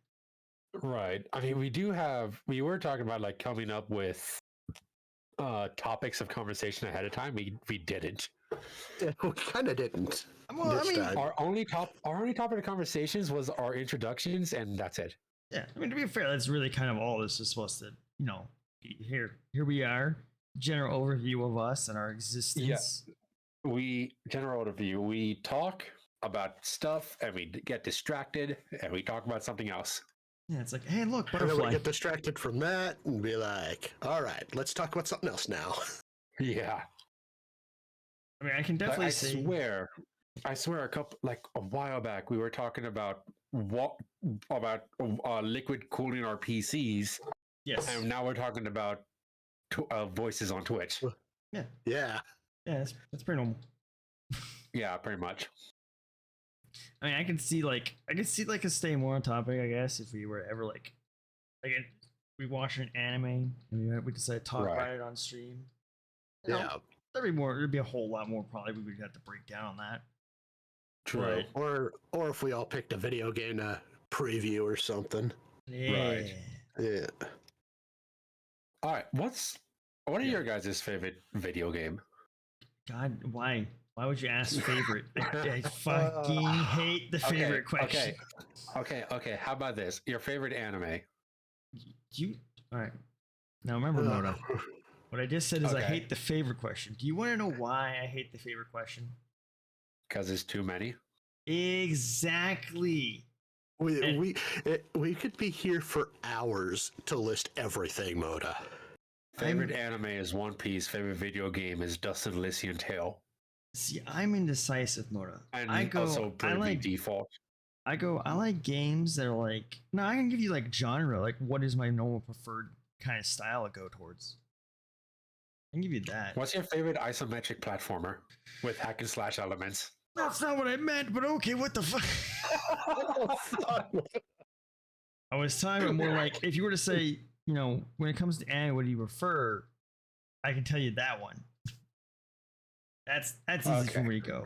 Right. I mean, we were talking about like coming up with topics of conversation ahead of time. We didn't. Yeah, we kind of didn't. Well, this time. Our only topic of conversations was our introductions, and that's it. Yeah, I mean, to be fair, that's really kind of all this is supposed to, here we are, general overview of us and our existence. General overview, we talk about stuff and we get distracted and we talk about something else. Yeah, it's like, hey, look, And then we butterfly. get distracted from that and be like, all right, let's talk about something else now. Yeah. I mean, I can definitely I say. I swear a while back we were talking about liquid cooling our PCs. Yes. And now we're talking about voices on Twitch. Yeah. Yeah. Yeah, that's pretty normal. Yeah, pretty much. I mean, I can see a stay more on topic, I guess, if we were ever like we watch an anime and we decide to talk about it on stream. You know, Yeah. there'd be a whole lot more probably we would have to break down on that. True. Right. Or if we all picked a video game to preview or something. Yeah. Right. Yeah. All right. What are your guys' favorite video game? God, why? Why would you ask favorite? I fucking hate the favorite question. Okay. How about this? Your favorite anime? All right. Now remember, Mona, what I just said is I hate the favorite question. Do you want to know why I hate the favorite question? Because there's too many. Exactly. We could be here for hours to list everything, Moda. Favorite anime is One Piece. Favorite video game is Dust and Elysian Tale. See, I'm indecisive, Moda. And I go, also Bravely Default. I like games that are like, no, I can give you like genre, like what is my normal preferred kind of style to go towards. I can give you that. What's your favorite isometric platformer with hack and slash elements? That's not what I meant, but okay, what the fuck? I was talking more like, if you were to say, you know, when it comes to anime, what do you prefer? I can tell you that one. That's easy for me to go.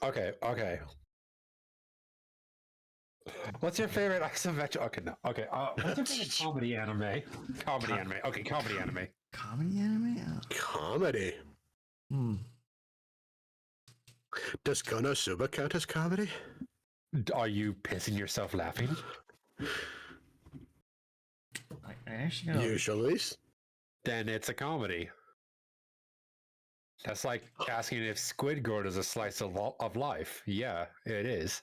Okay. What's your favorite isometric? Okay, no. Okay. What's your favorite comedy anime? Comedy anime. Okay, comedy anime. Comedy anime? Oh. Comedy. Does Konosuba count as comedy? Are you pissing yourself laughing? I actually gotta... Usually. Then it's a comedy. That's like asking if Squidward is a slice of life. Yeah, it is.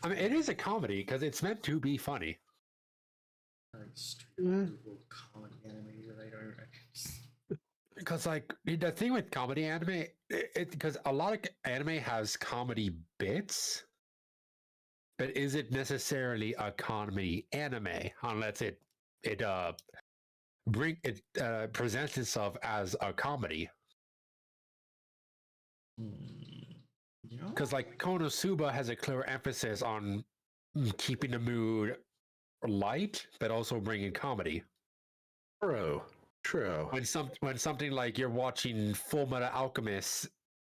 I mean, it is a comedy because it's meant to be funny. Comedy anime that I don't. Because like the thing with comedy anime, because a lot of anime has comedy bits, but is it necessarily a comedy anime unless it presents itself as a comedy? Because like Konosuba has a clear emphasis on keeping the mood light, but also bringing comedy. True. When something like you're watching Full Metal Alchemist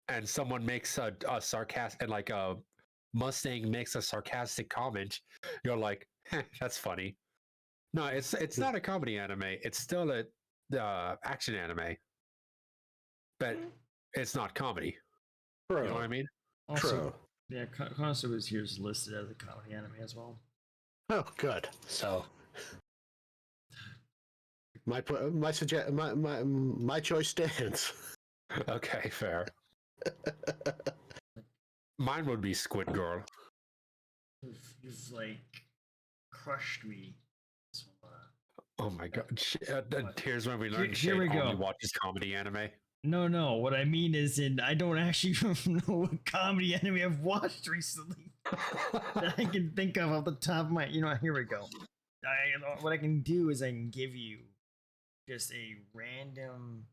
and someone makes a sarcastic, and like a Mustang makes a sarcastic comment, you're like, that's funny. No, it's not a comedy anime. It's still a action anime, but it's not comedy. True. You know what I mean? Also, True. Yeah, Konosuba is here listed as a comedy anime as well. Oh, good. So my choice stands. Okay, fair. Mine would be Squid Girl. You've like crushed me. Oh my god! Here's when we learn. Here we go. Only watches comedy anime. No. What I mean is, I don't actually know what comedy anime I've watched recently that I can think of off the top of my. You know, here we go. What I can do is I can give you just a random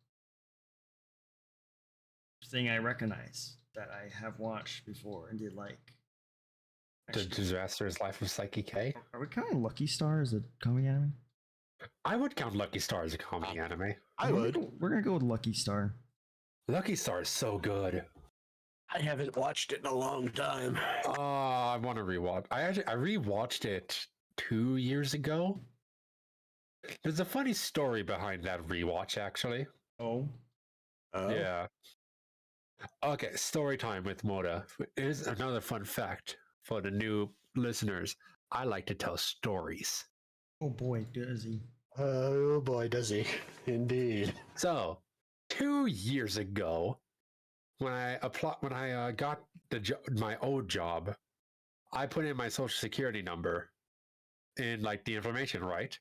thing I recognize that I have watched before and did like. The Disastrous Life of Psyche K. Are we counting Lucky Star as a comedy anime? I would count Lucky Star as a comedy anime. I would. We're gonna go with Lucky Star. Lucky Star is so good. I haven't watched it in a long time. I want to rewatch. I rewatched it 2 years ago. There's a funny story behind that rewatch, actually. Oh. Yeah. Okay, story time with Moda. Here's another fun fact for the new listeners. I like to tell stories. Oh boy, does he. Oh boy, does he. Indeed. So, 2 years ago, when I got my old job, I put in my social security number in like the information, right?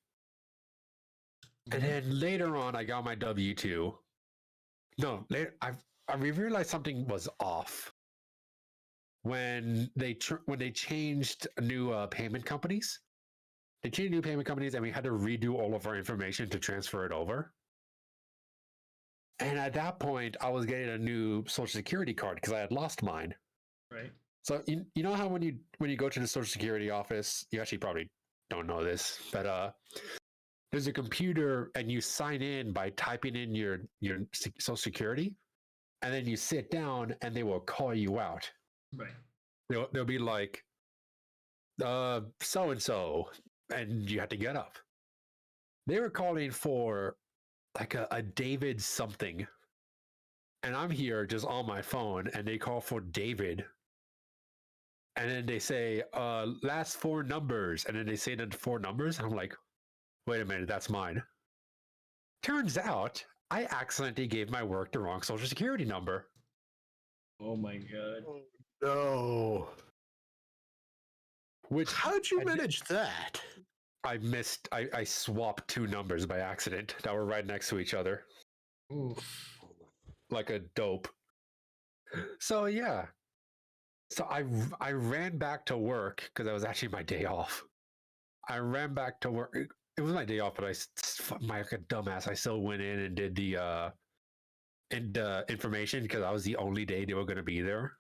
And then later on, I got my W-2. No, later, I realized something was off when they changed new payment companies. They changed new payment companies, and we had to redo all of our information to transfer it over. And at that point, I was getting a new social security card because I had lost mine. Right. So you know how when you go to the social security office, you actually probably don't know this, but there's a computer and you sign in by typing in your social security, and then you sit down and they will call you out. Right. They'll be like, so and so, and you have to get up. They were calling for like a David something, and I'm here just on my phone, and they call for David, and then they say last four numbers, and then they say the four numbers, and I'm like, wait a minute, that's mine. Turns out I accidentally gave my work the wrong social security number. Oh my god. Oh, no. Which How'd you manage that? I swapped two numbers by accident that were right next to each other, Oof. like a dope. So yeah. So I ran back to work because that was actually my day off. I ran back to work. It was my day off, but like a dumbass, I still went in and did the information because I was the only day they were going to be there.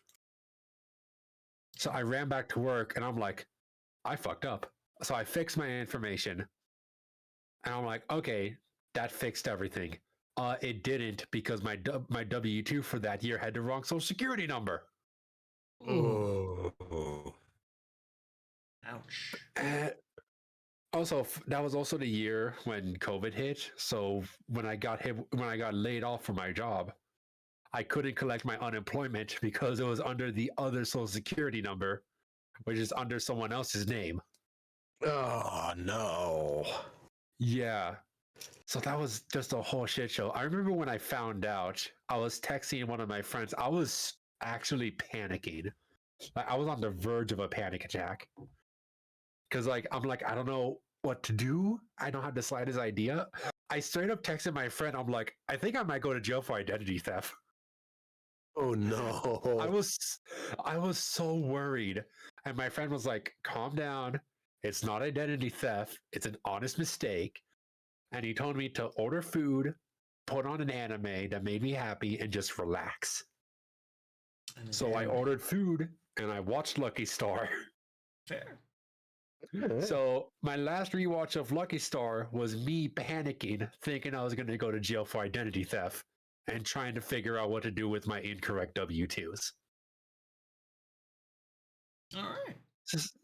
So I ran back to work and I'm like, I fucked up. So I fixed my information and I'm like, okay, that fixed everything. It didn't because my W-2 for that year had the wrong social security number. Ooh. Oh. Ouch. Also, that was also the year when COVID hit. So when I got laid off from my job, I couldn't collect my unemployment because it was under the other social security number, which is under someone else's name. Oh, no. Yeah. So that was just a whole shit show. I remember when I found out, I was texting one of my friends. I was actually panicking. Like, I was on the verge of a panic attack. Because I'm like, I don't know what to do. I don't have the slightest idea. I straight up texted my friend. I'm like, I think I might go to jail for identity theft. Oh, no. I was so worried. And my friend was like, calm down. It's not identity theft. It's an honest mistake. And he told me to order food, put on an anime that made me happy, and just relax. So I ordered food and I watched Lucky Star. Fair. So my last rewatch of Lucky Star was me panicking, thinking I was going to go to jail for identity theft and trying to figure out what to do with my incorrect W-2s. All right.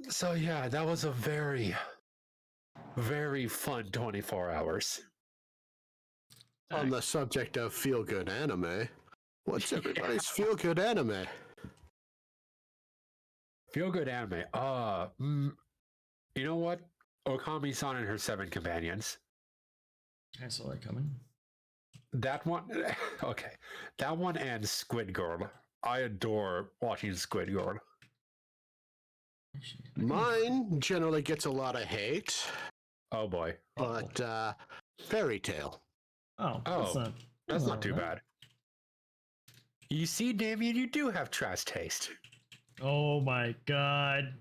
So yeah, that was a very, very fun 24 hours. On the subject of feel-good anime, what's everybody's feel-good anime? Feel good anime. You know what? Okami-san and her 7 companions. I saw that coming. That one, okay. That one and Squid Girl. I adore watching Squid Girl. Mine generally gets a lot of hate, Oh boy. but Fairy Tale. That's not too bad. You see, Damian, you do have trash taste. Oh my god.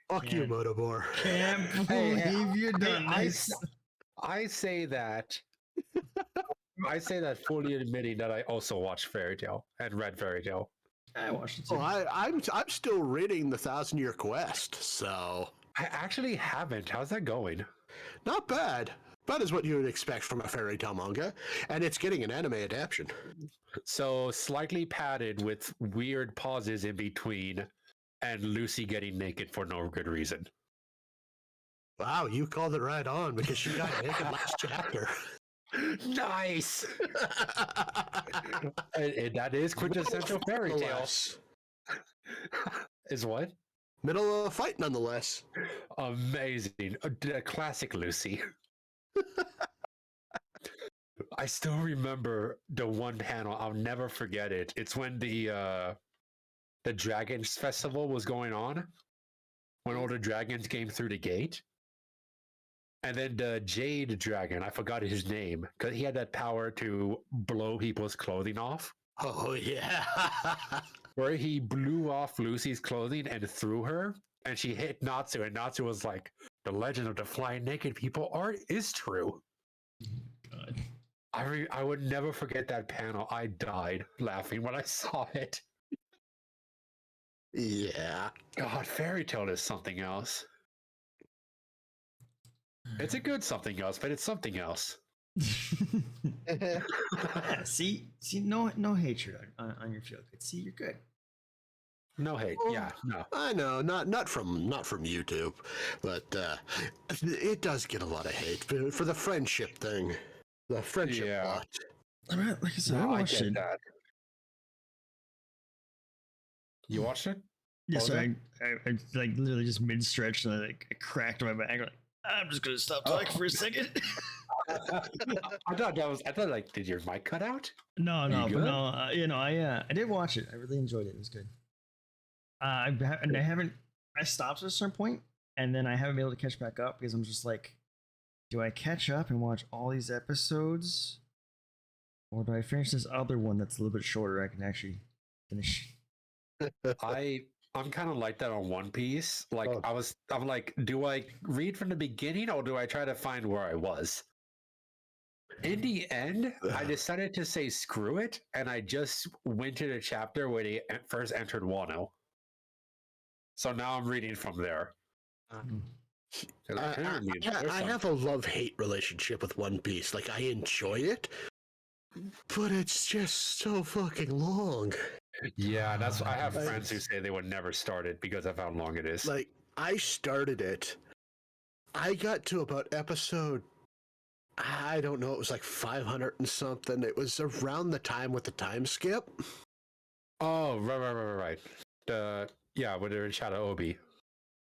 Fuck you, Motabor. Can't believe you're done this. I say that. I say that fully admitting that I also watched Fairy Tale and read Fairy Tale. I watched it too. Well, I'm still reading the 1,000-Year Quest, so I actually haven't. How's that going? not bad. About as what you would expect from a fairy tale manga, and it's getting an anime adaptation. So slightly padded with weird pauses in between, and Lucy getting naked for no good reason. Wow, you called it right on because she got naked last chapter. Nice. And that is quintessential fairy tale. Nonetheless. Is what? Middle of a fight, nonetheless. Amazing. A classic Lucy. I still remember the one panel. I'll never forget it. It's when the Dragons Festival was going on, when all the dragons came through the gate. And then the Jade Dragon, I forgot his name, because he had that power to blow people's clothing off. Oh, yeah. Where he blew off Lucy's clothing and threw her, and she hit Natsu, and Natsu was like, the legend of the flying naked people art is true. God. I would never forget that panel. I died laughing when I saw it. Yeah. God, Fairy Tale is something else. It's a good something else, but it's something else. Yeah, see, no hatred on your feel good. See, you're good. No hate. Well, Yeah, no. I know, not from YouTube, but it does get a lot of hate for the friendship thing, the friendship plot. I mean, like I said, I No, I watched get it. that. You watched it? Yeah, What was so I like literally just mid stretch and I cracked my back. Like, I'm just gonna stop talking for a second. I thought like, did your mic cut out? No, You no, but good? no. I did watch it. I really enjoyed it. It was good. And I haven't. I stopped at a certain point, and then I haven't been able to catch back up because I'm just like, do I catch up and watch all these episodes, or do I finish this other one that's a little bit shorter? I can actually finish. I'm kind of like that on One Piece. Like Oh. I'm like, do I read from the beginning or do I try to find where I was? In the end, I decided to say screw it, and I just went to the chapter where they first entered Wano. So now I'm reading from there. 'Cause I have a love-hate relationship with One Piece. Like, I enjoy it, but it's just so fucking long. Yeah, I have Like- friends who say they would never start it because of how long it is. Like, I started it. I got to about episode, I don't know, it was like 500 and something. It was around the time with the time skip. Oh, right. Yeah, when they're in Shadow Obi.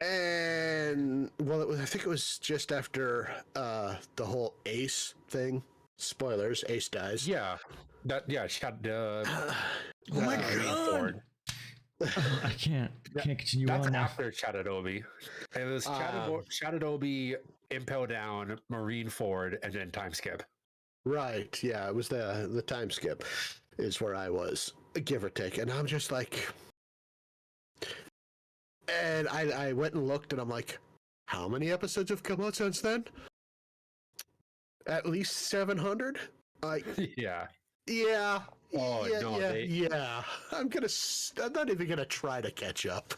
And, well, I think it was just after the whole Ace thing. Spoilers, Ace dies. Yeah, Shadow. Oh my god! I can't continue That's on now. after Chattanobi. It was Chattanobi, Impel Down, Marineford, and then time skip. Right, yeah, it was the time skip is where I was, give or take. And I'm just like, and I went and looked and I'm like, how many episodes have come out since then? At least 700? Like, Yeah. yeah. Oh, yeah, no, yeah. I'm not even gonna try to catch up.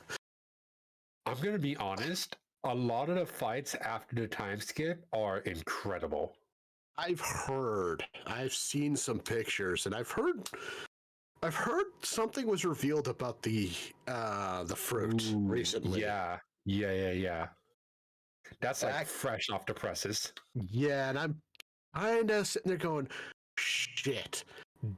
I'm gonna be honest. A lot of the fights after the time skip are incredible. I've seen some pictures, and I've heard something was revealed about the fruit Ooh, recently. Yeah. That's like fresh off the presses. Yeah, and I'm kind of sitting there going, shit,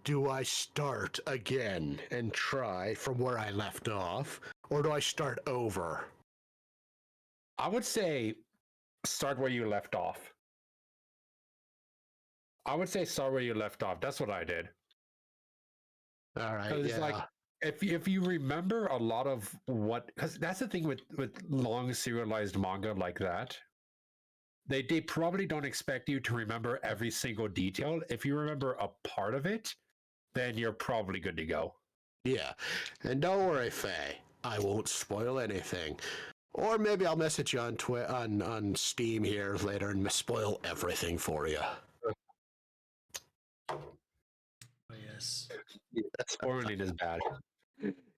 do I start again and try from where I left off, or do I start over? I would say start where you left off. That's what I did. All right, Because yeah. like if you remember a lot of what, because that's the thing with long serialized manga like that, they probably don't expect you to remember every single detail. If you remember a part of it, then you're probably good to go. Yeah, and don't worry, Faye, I won't spoil anything. Or maybe I'll message you on Steam here later and spoil everything for you. Oh, yes. Spoiling is bad.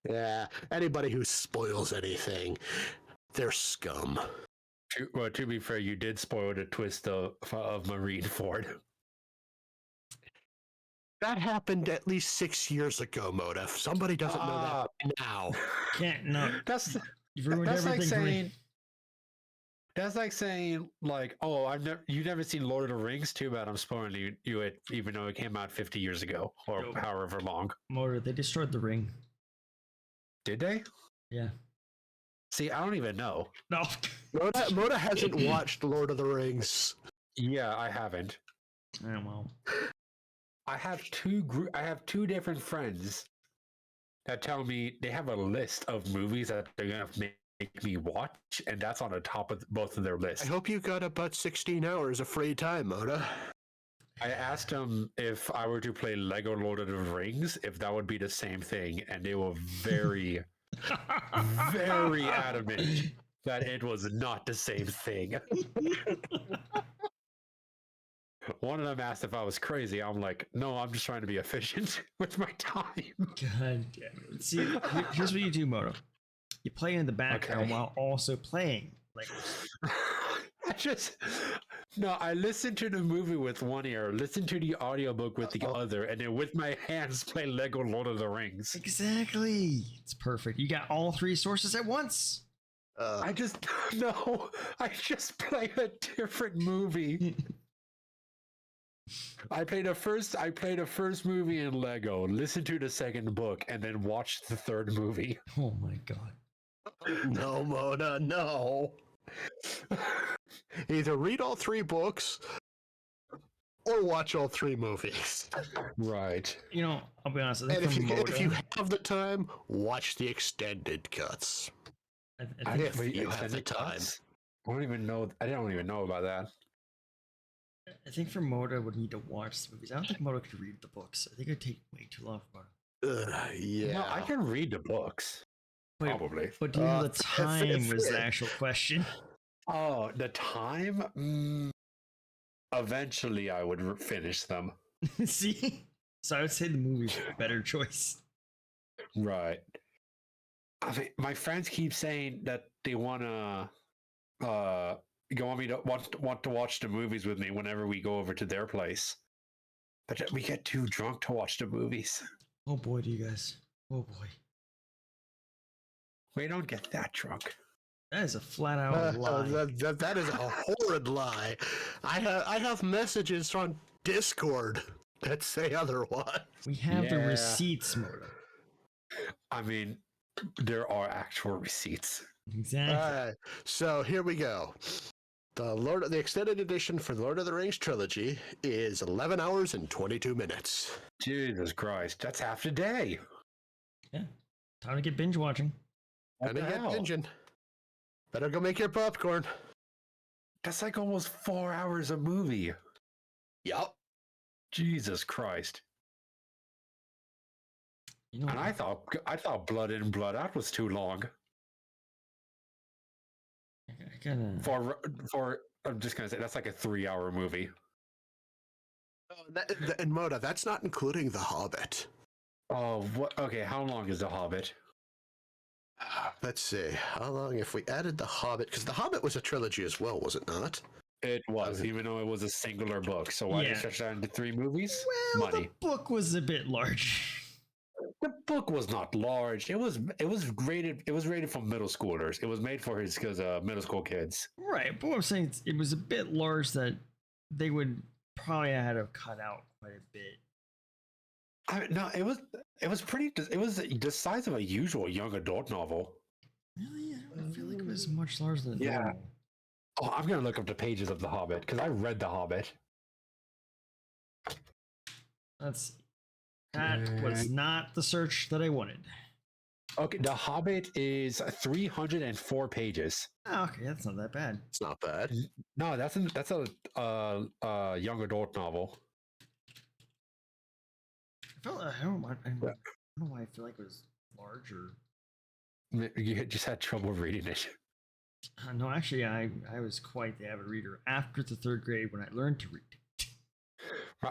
Yeah, anybody who spoils anything, they're scum. To be fair, you did spoil the twist of Marineford. That happened at least 6 years ago, Moda. If somebody doesn't know that now. Can't no. You've ruined That's everything like for me. saying. That's like saying, like, oh, you've never seen Lord of the Rings. Too bad, I'm spoiling you it, even though it came out 50 years ago or Nope. however long. Motor, they destroyed the ring. Did they? Yeah. See, I don't even know. No. Moda hasn't watched Lord of the Rings. Yeah, I haven't. Oh, well. I have two different friends that tell me they have a list of movies that they're gonna make me watch, and that's on the top of both of their lists. I hope you got about 16 hours of free time, Moda. I asked them if I were to play Lego Lord of the Rings, if that would be the same thing, and they were very, very adamant that it was not the same thing. One of them asked if I was crazy. I'm like, no, I'm just trying to be efficient with my time. God damn it. See, here's what you do, Moto. You play in the background Okay. while also playing. Like, I listen to the movie with one ear, listen to the audiobook with the other, and then with my hands play Lego Lord of the Rings. exactly. It's perfect. You got all three sources at once. I just play a different movie. I played the first movie in Lego, listened to the second book, and then watched the third movie. Oh my god. No, Moda, no. Either read all 3 books or watch all 3 movies. Right. You know, I'll be honest. I And think if you have the time, watch the extended cuts. I think If you have the time. I don't even know. I don't even know about that. I think for Moda would need to watch the movies. I don't think Moda could read the books. I think it'd take way too long for Moda. Yeah. No, I can read the books. Wait, Probably. But do you have the time was the actual question. Oh, the time? Eventually, I would finish them. See? So I would say the movie's a better choice. Right. I mean, my friends keep saying that they want to want to watch the movies with me whenever we go over to their place, but we get too drunk to watch the movies. Oh boy, do you guys. Oh boy. We don't get that drunk. That is a flat out lie. That is a horrid lie. I have messages on Discord that say otherwise. We have the receipts, Moda. I mean, there are actual receipts. Exactly. So here we go. The extended edition for the Lord of the Rings trilogy is 11 hours and 22 minutes. Jesus Christ, that's half the day. Yeah. Time to get binge watching. What the hell? Engine. Better go make your popcorn. That's like almost 4 hours a movie. Yup. Jesus Christ. You know, And I thought Blood In, Blood Out was too long. I gotta... For I'm just gonna say that's like a 3-hour movie. And Moda, that's not including The Hobbit. Oh, what? Okay, how long is The Hobbit? Let's see. How long if we added The Hobbit? Because The Hobbit was a trilogy as well, was it not? It was, even though it was a singular book. So why did you stretch that into 3 movies? Well, Money. the book was a bit large. The book was not large. It was rated. It was rated for middle schoolers. It was made for his middle school kids. Right, but what I'm saying is it was a bit large that they would probably have had to cut out quite a bit. No, it was pretty. It was the size of a usual young adult novel. Really, I don't feel like it was much larger than Yeah. normal. Oh, I'm gonna look up the pages of The Hobbit because I read The Hobbit. That was not the search that I wanted. Okay, The Hobbit is 304 pages. Oh, okay, that's not that bad. It's not bad. No, that's a young adult novel. I don't know why I feel like it was larger. You just had trouble reading it. No, actually, I was quite the avid reader after the 3rd grade when I learned to read.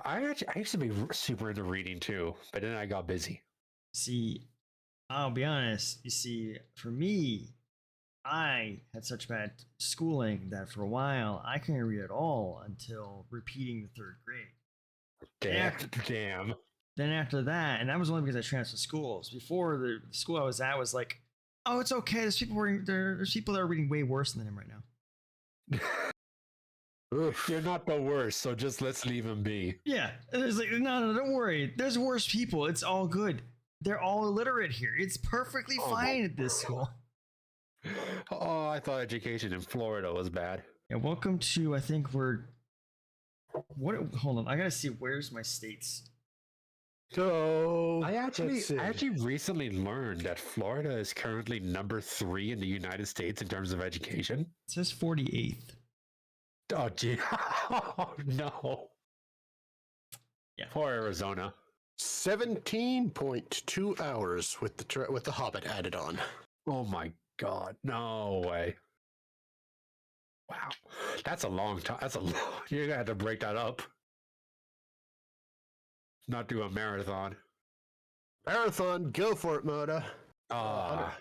I used to be super into reading too, but then I got busy. See, I'll be honest. You see, for me, I had such bad schooling that for a while I couldn't read at all until repeating the 3rd grade. Damn. Then after that, and that was only because I transferred schools. Before the school I was at was like, oh, it's okay. There's people that are reading way worse than him right now. You're not the worst, so just let's leave him be. Yeah, and it's like, no, don't worry. There's worse people. It's all good. They're all illiterate here. It's perfectly fine at this school. Oh, I thought education in Florida was bad. Yeah, welcome to. I think we're. What? Hold on. I gotta see. Where's my states? So I actually recently learned that Florida is currently number 3 in the United States in terms of education. It says 48th. Oh, gee. Oh, no. Yeah. Poor Arizona. 17.2 hours with the Hobbit added on. Oh my God. No way. Wow. That's a long time. You're going to have to break that up. Not do a marathon. Marathon, go for it, Moda. I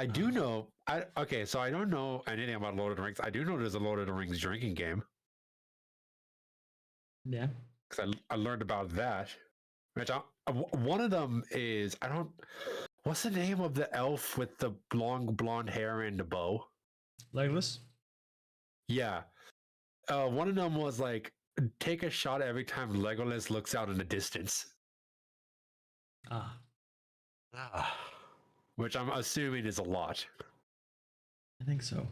do know. Okay, so I don't know anything about Lord of the Rings. I do know there's a Lord of the Rings drinking game. Yeah. Because I learned about that. Which one of them is what's the name of the elf with the long blonde hair and the bow? Legolas. Yeah. One of them was like, take a shot every time Legolas looks out in the distance. Which I'm assuming is a lot. I think so.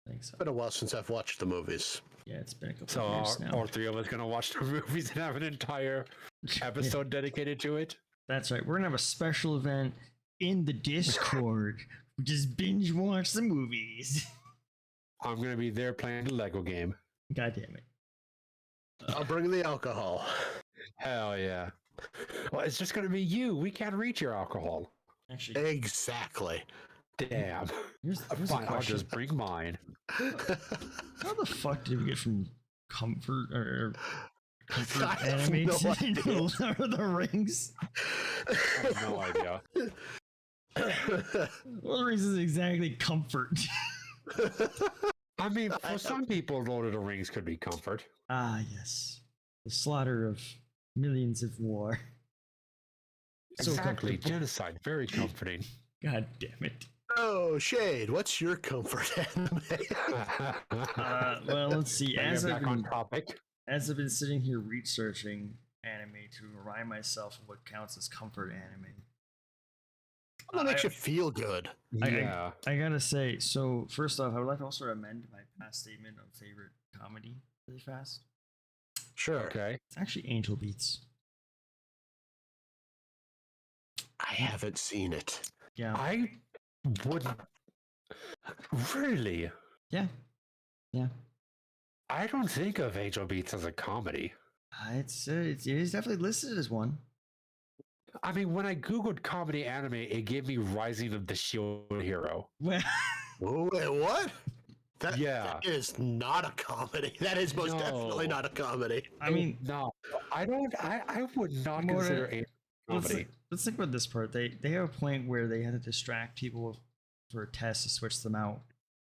I think so. Been a while since I've watched the movies. Yeah, it's been a couple So of years are now. all three of us gonna watch the movies and have an entire episode dedicated to it? That's right. We're gonna have a special event in the Discord. We just binge watch the movies. I'm gonna be there playing the Lego game. God damn it. I'll bring the alcohol. Hell yeah. Well, it's just gonna be you. We can't reach your alcohol. Actually, Exactly. Damn. here's a Fine, I'll question. just bring mine. How the fuck did we get from comfort or comfort I have anime no to idea. Oh, Lord of the Rings? I have no idea. Well, the reason is exactly comfort. I mean, for some people, Lord of the Rings could be comfort. Ah, yes. The slaughter of millions of war. So Exactly. comfortable. Genocide. Very comforting. God damn it. Oh, Shade, what's your comfort anime? Well, let's see. Bring it back on topic. As I've been sitting here researching anime to remind myself of what counts as comfort anime, What makes you feel good? Yeah. I gotta say, so first off, I would like to also amend my past statement of favorite comedy really fast. Sure. Okay. It's actually Angel Beats. I haven't seen it. Yeah. I wouldn't. Really? Yeah. Yeah. I don't think of Angel Beats as a comedy. It is definitely listed as one. I mean, when I Googled comedy anime, it gave me Rising of the Shield Hero. Well, Whoa, wait, what? That, Yeah. that is not a comedy. That is most definitely No. not a comedy. I mean, No, I don't. I would not More consider than- it comedy. let's think about this part. They have a point where they had to distract people for a test to switch them out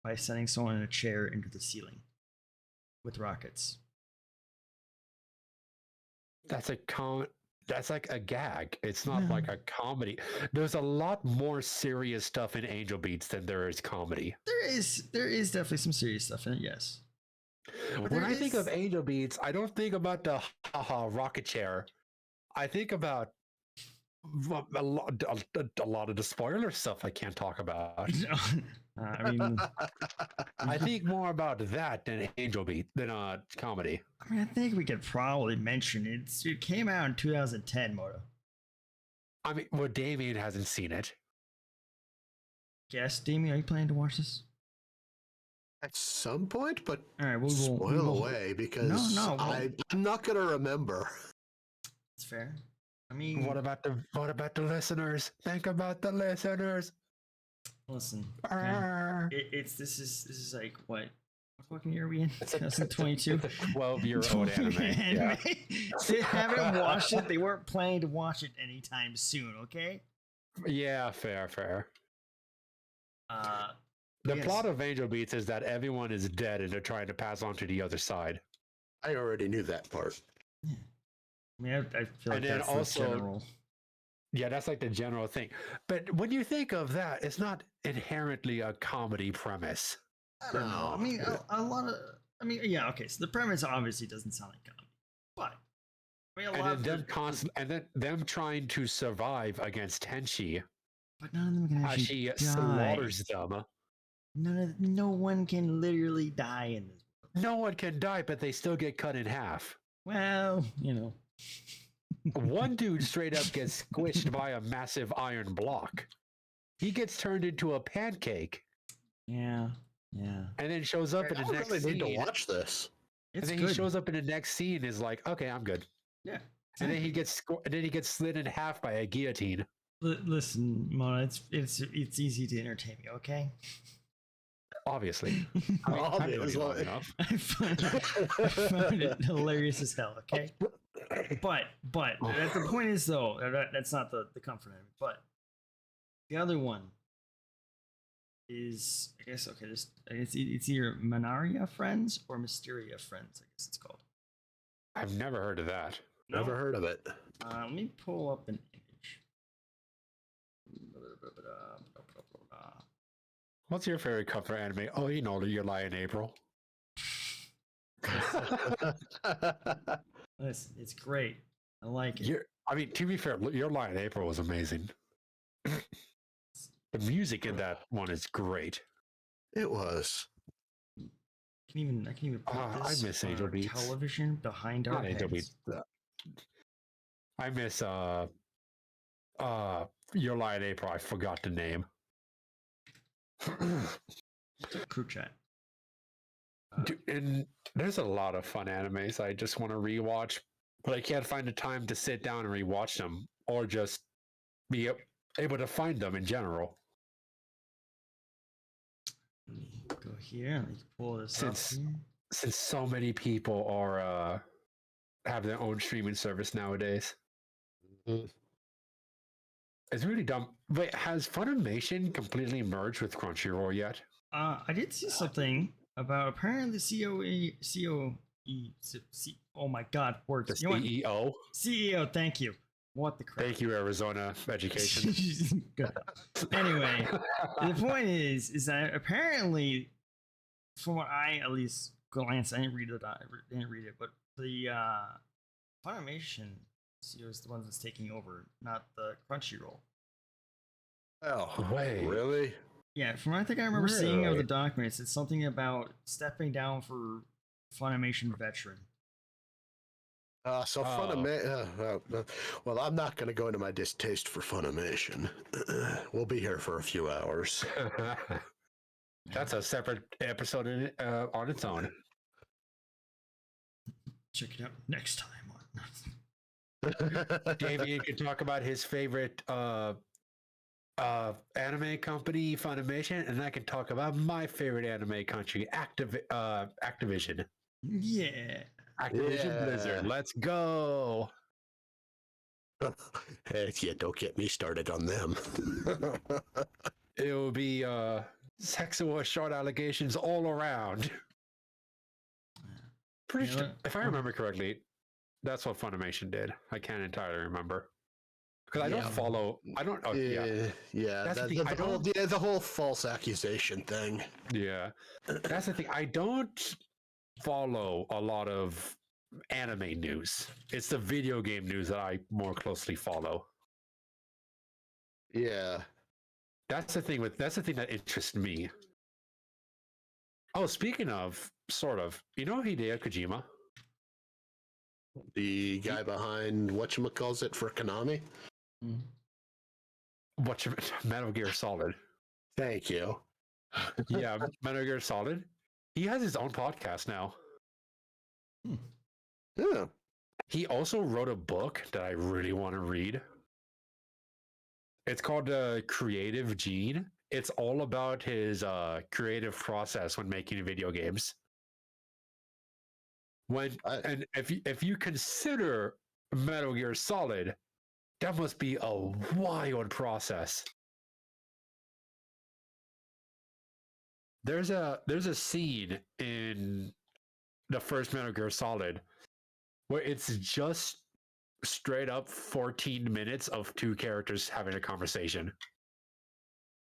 by sending someone in a chair into the ceiling with rockets. That's That's like a gag. It's not Yeah. like a comedy. There's a lot more serious stuff in Angel Beats than there is comedy. There is definitely some serious stuff in it. Yes. But When there I think is- of Angel Beats, I don't think about the haha rocket chair. I think about a lot of the spoiler stuff I can't talk about. I mean, I think more about that than Angel Beat than comedy. I think we could probably mention it. It came out in 2010, Moto. I mean, well, Damian hasn't seen it. Yes, Damien, are you planning to watch this? At some point, but All right, we will. spoil away because No, I'm not going to remember. It's fair. I mean, What about the listeners? Think about the listeners. listen. Arr. This is like what fucking year are we in? It's a 2022. 12-year-old anime. Yeah. They haven't watched it. They weren't planning to watch it anytime soon. Okay. Yeah, fair. The Yes. plot of Angel Beats is that everyone is dead and they're trying to pass on to the other side. I already knew that part. I mean, I feel like And then that's also- the general. Yeah, that's like the general thing. But when you think of that, it's not inherently a comedy premise. I don't know. I mean, a lot of. I mean, yeah. Okay. So the premise obviously doesn't sound like comedy, but I mean, a lot And then of and then them trying to survive against Tenchi but none of them can as actually she die. slaughters them. No one can literally die in this. No one can die, but they still get cut in half. Well, you know. One dude straight up gets squished by a massive iron block. He gets turned into a pancake Yeah. and then shows up in I the don't next really need to scene. watch this. And It's then good. he shows up in the next scene and is like, okay, I'm good. Yeah. And then he gets slid in half by a guillotine. Listen, Mona, it's easy to entertain me, okay? Obviously. I mean, I've known you long Obviously. enough. I found it hilarious as hell, okay? But the point is though, that's not the comfort anime. But the other one is, I guess, okay, it's either Manaria Friends or Mysteria Friends, I guess it's called. I've never heard of that. Never heard of it. Let me pull up an image. What's your favorite comfort anime? Oh, you know, Your Lie in April. Listen, it's great. I like it. I mean, to be fair, Your Lie in April was amazing. The music in that one is great. It was. I can even put I this miss on Angel our Beats. television behind our Not Angel heads. Beats. I miss Your Lie in April. I forgot the name. Crew chat. Dude, and there's a lot of fun animes I just want to rewatch, but I can't find the time to sit down and rewatch them, or just be able to find them in general. Go here. Let me pull this up here. Since so many people are have their own streaming service nowadays. Mhm. It's really dumb. Wait, has Funimation completely merged with Crunchyroll yet? I did see something about apparently oh my god, words. The CEO? CEO, thank you. What the crap? Thank you, Arizona Education. Good. Anyway, the point is that apparently, from what I at least glanced, I didn't read it, but the Funimation CEO is the one that's taking over, not the Crunchyroll. Oh, Wait. really? Yeah, from what I think I remember seeing of the Really? documents, it's something about stepping down for Funimation veteran. Well, I'm not going to go into my distaste for Funimation. We'll be here for a few hours. That's a separate episode on its own. Check it out next time. Damian can talk about his favorite anime company, Funimation, and I can talk about my favorite anime country, Activision. Yeah. Activision Blizzard. Let's go. Heck yeah, don't get me started on them. It will be sexual assault allegations all around. Pretty sure, if I remember correctly, that's what Funimation did. I can't entirely remember. Because I don't follow. I don't. Oh, yeah. That's the whole false accusation thing. Yeah. That's the thing. I don't follow a lot of anime news. It's the video game news that I more closely follow. Yeah. That's the thing that interests me. Oh, speaking of, sort of, you know Hideo Kojima? The guy behind whatchamacallit for Konami? Metal Gear Solid. Thank you. Yeah, Metal Gear Solid. He has his own podcast now. Yeah. He also wrote a book that I really want to read. It's called Creative Gene. It's all about his creative process when making video games. And if you consider Metal Gear Solid, that must be a wild process. There's a scene in the first Metal Gear Solid where it's just straight up 14 minutes of two characters having a conversation.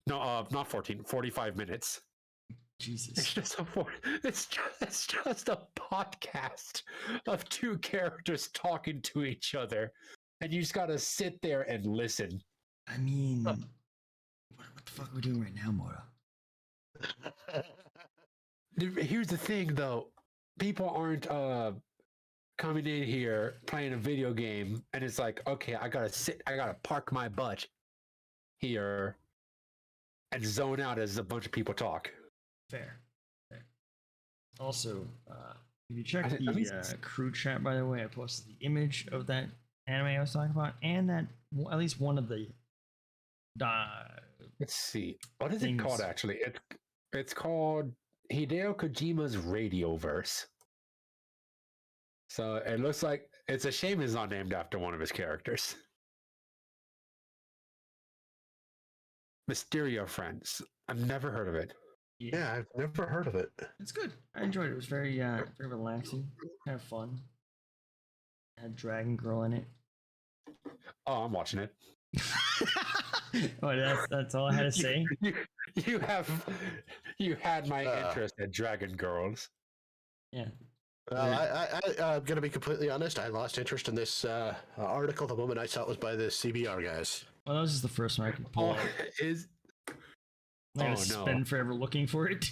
No, not 14, 45 minutes. Jesus. It's just a podcast of two characters talking to each other, and you just gotta sit there and listen. I mean, what the fuck are we doing right now, Mora? Here's the thing, though. People aren't coming in here playing a video game, and it's like, okay, I gotta park my butt here and zone out as a bunch of people talk. Fair. Also, if you check the crew chat, by the way, I posted the image of that anime I was talking about, and that at least one of the. Let's see, what is it called? Actually, it's called Hideo Kojima's Radioverse. So it looks like it's a shame it's not named after one of his characters. Mysterio Friends. I've never heard of it. Yeah, I've never heard of it. It's good. I enjoyed it. It was very relaxing, kind of fun. Had Dragon Girl in it. Oh, I'm watching it. Oh, that's all I had to say. You had my interest at Dragon Girls. Yeah. I'm going to be completely honest. I lost interest in this article the moment I saw it was by the CBR guys. Well, that was just the first one I could pull. I'm gonna spend forever looking for it.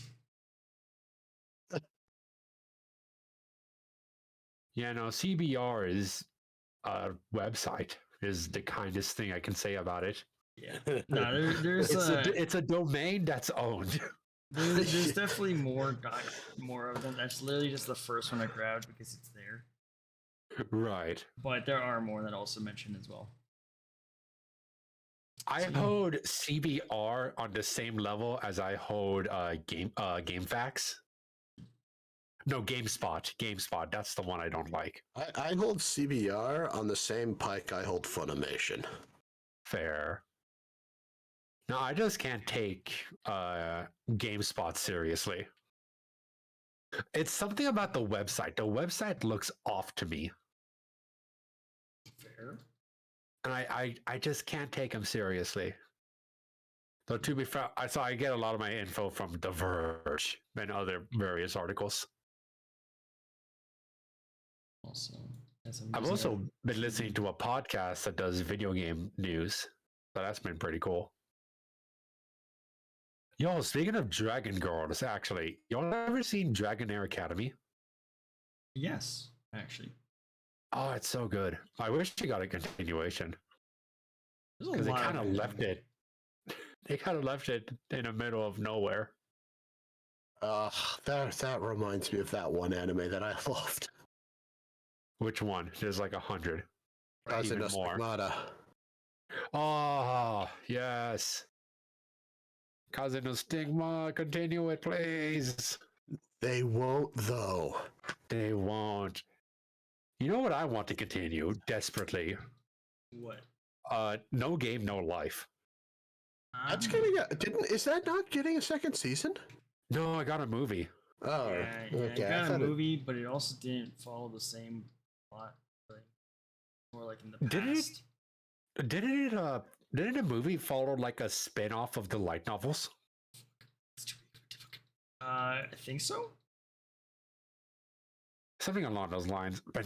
Yeah, no, CBR is a website. Is the kindest thing I can say about it. Yeah. No, there's It's a domain that's owned. there's definitely more of them. That's literally just the first one I grabbed because it's there. Right. But there are more that also mentioned as well. I hold CBR on the same level as I hold GameFAQs. No, GameSpot. GameSpot. That's the one I don't like. I hold CBR on the same pike I hold Funimation. Fair. No, I just can't take GameSpot seriously. It's something about the website. The website looks off to me. Fair. And I just can't take them seriously. So to be fair, I get a lot of my info from The Verge and other various articles. Also, I've also been listening to a podcast that does video game news. So that's been pretty cool. Yo, speaking of Dragon Girls, actually, y'all ever seen Dragonair Academy? Yes, actually. Oh, it's so good. I wish they got a continuation. Because they kind of left it. They kind of left it in the middle of nowhere. That reminds me of that one anime that I loved. Which one? There's like 100. Even more. Oh, yes. Cousin of Stigma, continue it, please. They won't, though. They won't. You know what I want to continue desperately? What? No Game, No Life. That's getting is that not getting a second season? No, I got a movie. Oh, yeah, okay. I got a movie, but it also didn't follow the same plot. More like in the past. Didn't a movie follow like a spin-off of the light novels? I think so. Something along those lines. But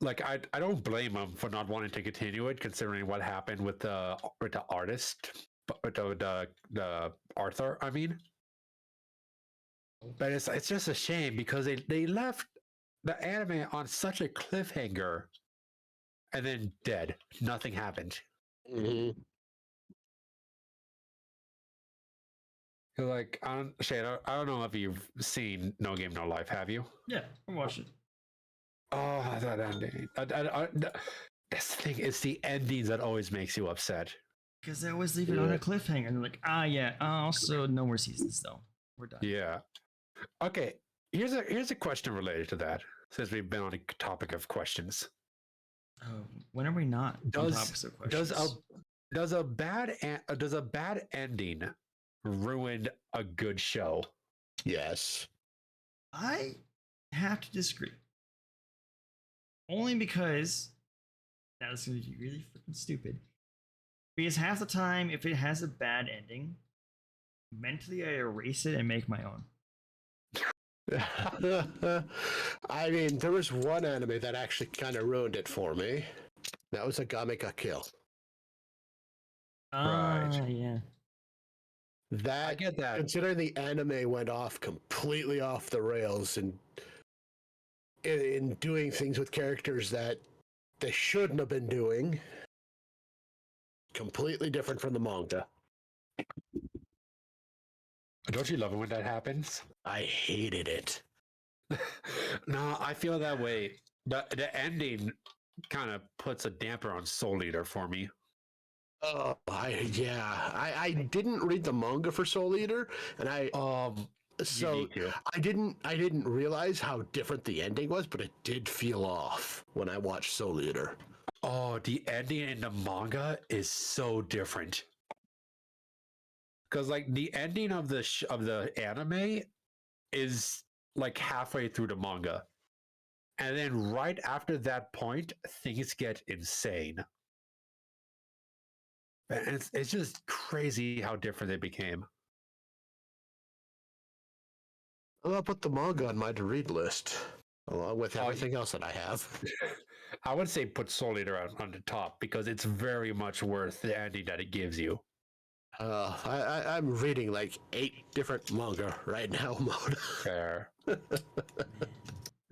like I don't blame them for not wanting to continue it, considering what happened with the artist, with the Arthur. I mean, but it's just a shame because they left the anime on such a cliffhanger, and then dead. Nothing happened. Mm-hmm. Like, Shade, I don't know if you've seen No Game No Life. Have you? Yeah, I watched it. Oh, that ending. That's the thing. It's the endings that always makes you upset. Because they always leave it on a cliffhanger. And they're like, yeah. Also, no more seasons though. We're done. Yeah. Okay. Here's a question related to that. Since we've been on a topic of questions. When are we not on topics of questions? Does a bad ending ruin a good show? Yes. I have to disagree. Only because that's going to be really freaking stupid. Because half the time, if it has a bad ending, mentally I erase it and make my own. I mean, there was one anime that actually kind of ruined it for me. That was Agame ga Kill. Right. Yeah. I get that. Considering the anime went off completely off the rails and in doing things with characters that they shouldn't have been doing, completely different from the manga. Don't you love it when that happens? I hated it. No, I feel that way. The ending kind of puts a damper on Soul Eater for me. Oh, I didn't read the manga for Soul Eater, and I didn't realize how different the ending was, but it did feel off when I watched Soul Eater. Oh, the ending in the manga is so different. Because like the ending of the anime is like halfway through the manga, and then right after that point, things get insane. And it's just crazy how different they became. Well, I'll put the manga on my to-read list, along with everything else that I have. I would say put Soul Eater on the top, because it's very much worth the ending that it gives you. I'm reading like 8 different manga right now, Mode. Fair.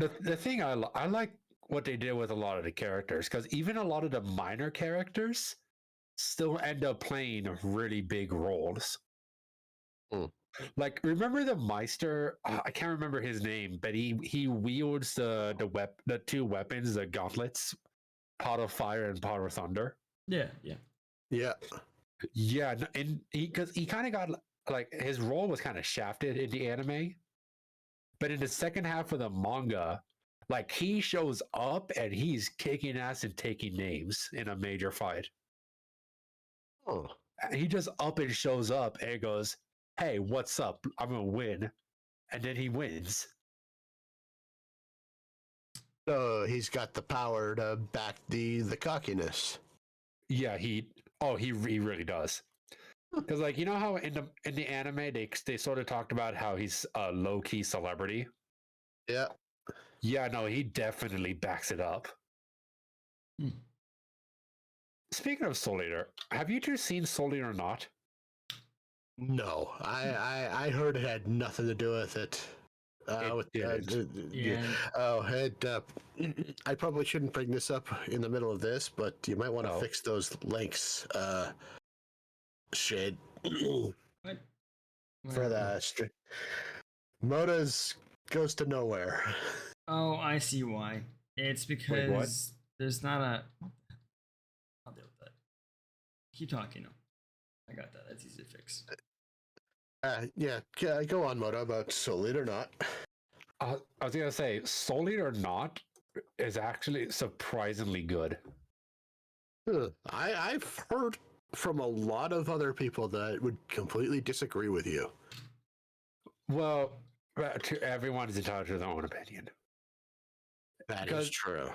the thing I like what they did with a lot of the characters, because even a lot of the minor characters still end up playing really big roles. Like, remember the Meister? I can't remember his name, but he wields the two weapons, the gauntlets, Pot of Fire and Pot of Thunder. Yeah. And because he kind of got like his role was kind of shafted in the anime, but in the second half of the manga, like he shows up and he's kicking ass and taking names in a major fight. Oh. He just up and shows up and goes, "Hey, what's up? I'm gonna win," and then he wins. So he's got the power to back the cockiness. Yeah, he really does. Because like, you know how in the anime they sort of talked about how he's a low key celebrity. Yeah, no, he definitely backs it up. Speaking of Soul Eater, have you two seen Soul Eater or not? No, I heard it had nothing to do with it. I probably shouldn't bring this up in the middle of this, but you might want to fix those links, Shade. What? For the Mota's goes to nowhere. Oh, I see why. It's because there's not a. I'll deal with that. Keep talking. No, I got that. That's easy to fix. Go on, Mota, about Soul Eater or not. I was gonna say Soul Eater or not is actually surprisingly good. I've heard from a lot of other people that would completely disagree with you. Well, everyone is entitled to their own opinion. That is true.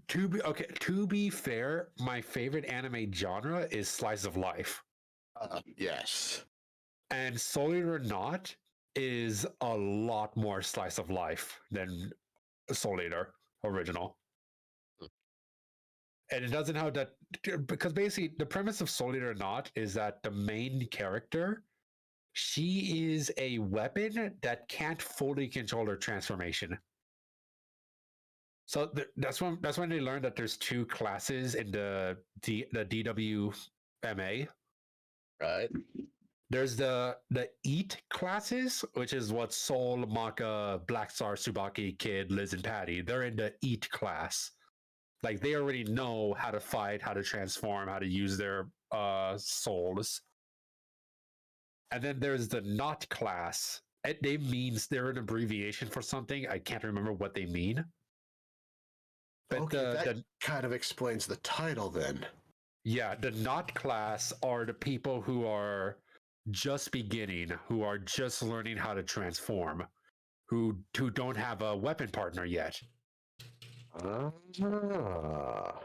To be fair, my favorite anime genre is slice of life. Yes. And Soul Eater or not is a lot more slice of life than Soul Eater original. And it doesn't have that, because basically the premise of Soul Eater or not is that the main character, she is a weapon that can't fully control her transformation. So that's when they learned that there's two classes in the DWMA. Right. There's the Eat classes, which is what Soul, Maka, Black Star, Tsubaki, Kid, Liz, and Patty. They're in the Eat class. Like, they already know how to fight, how to transform, how to use their souls. And then there's the Not class. They're an abbreviation for something. I can't remember what they mean. But that kind of explains the title then. Yeah, the Not class are the people who are just beginning, who are just learning how to transform, who don't have a weapon partner yet.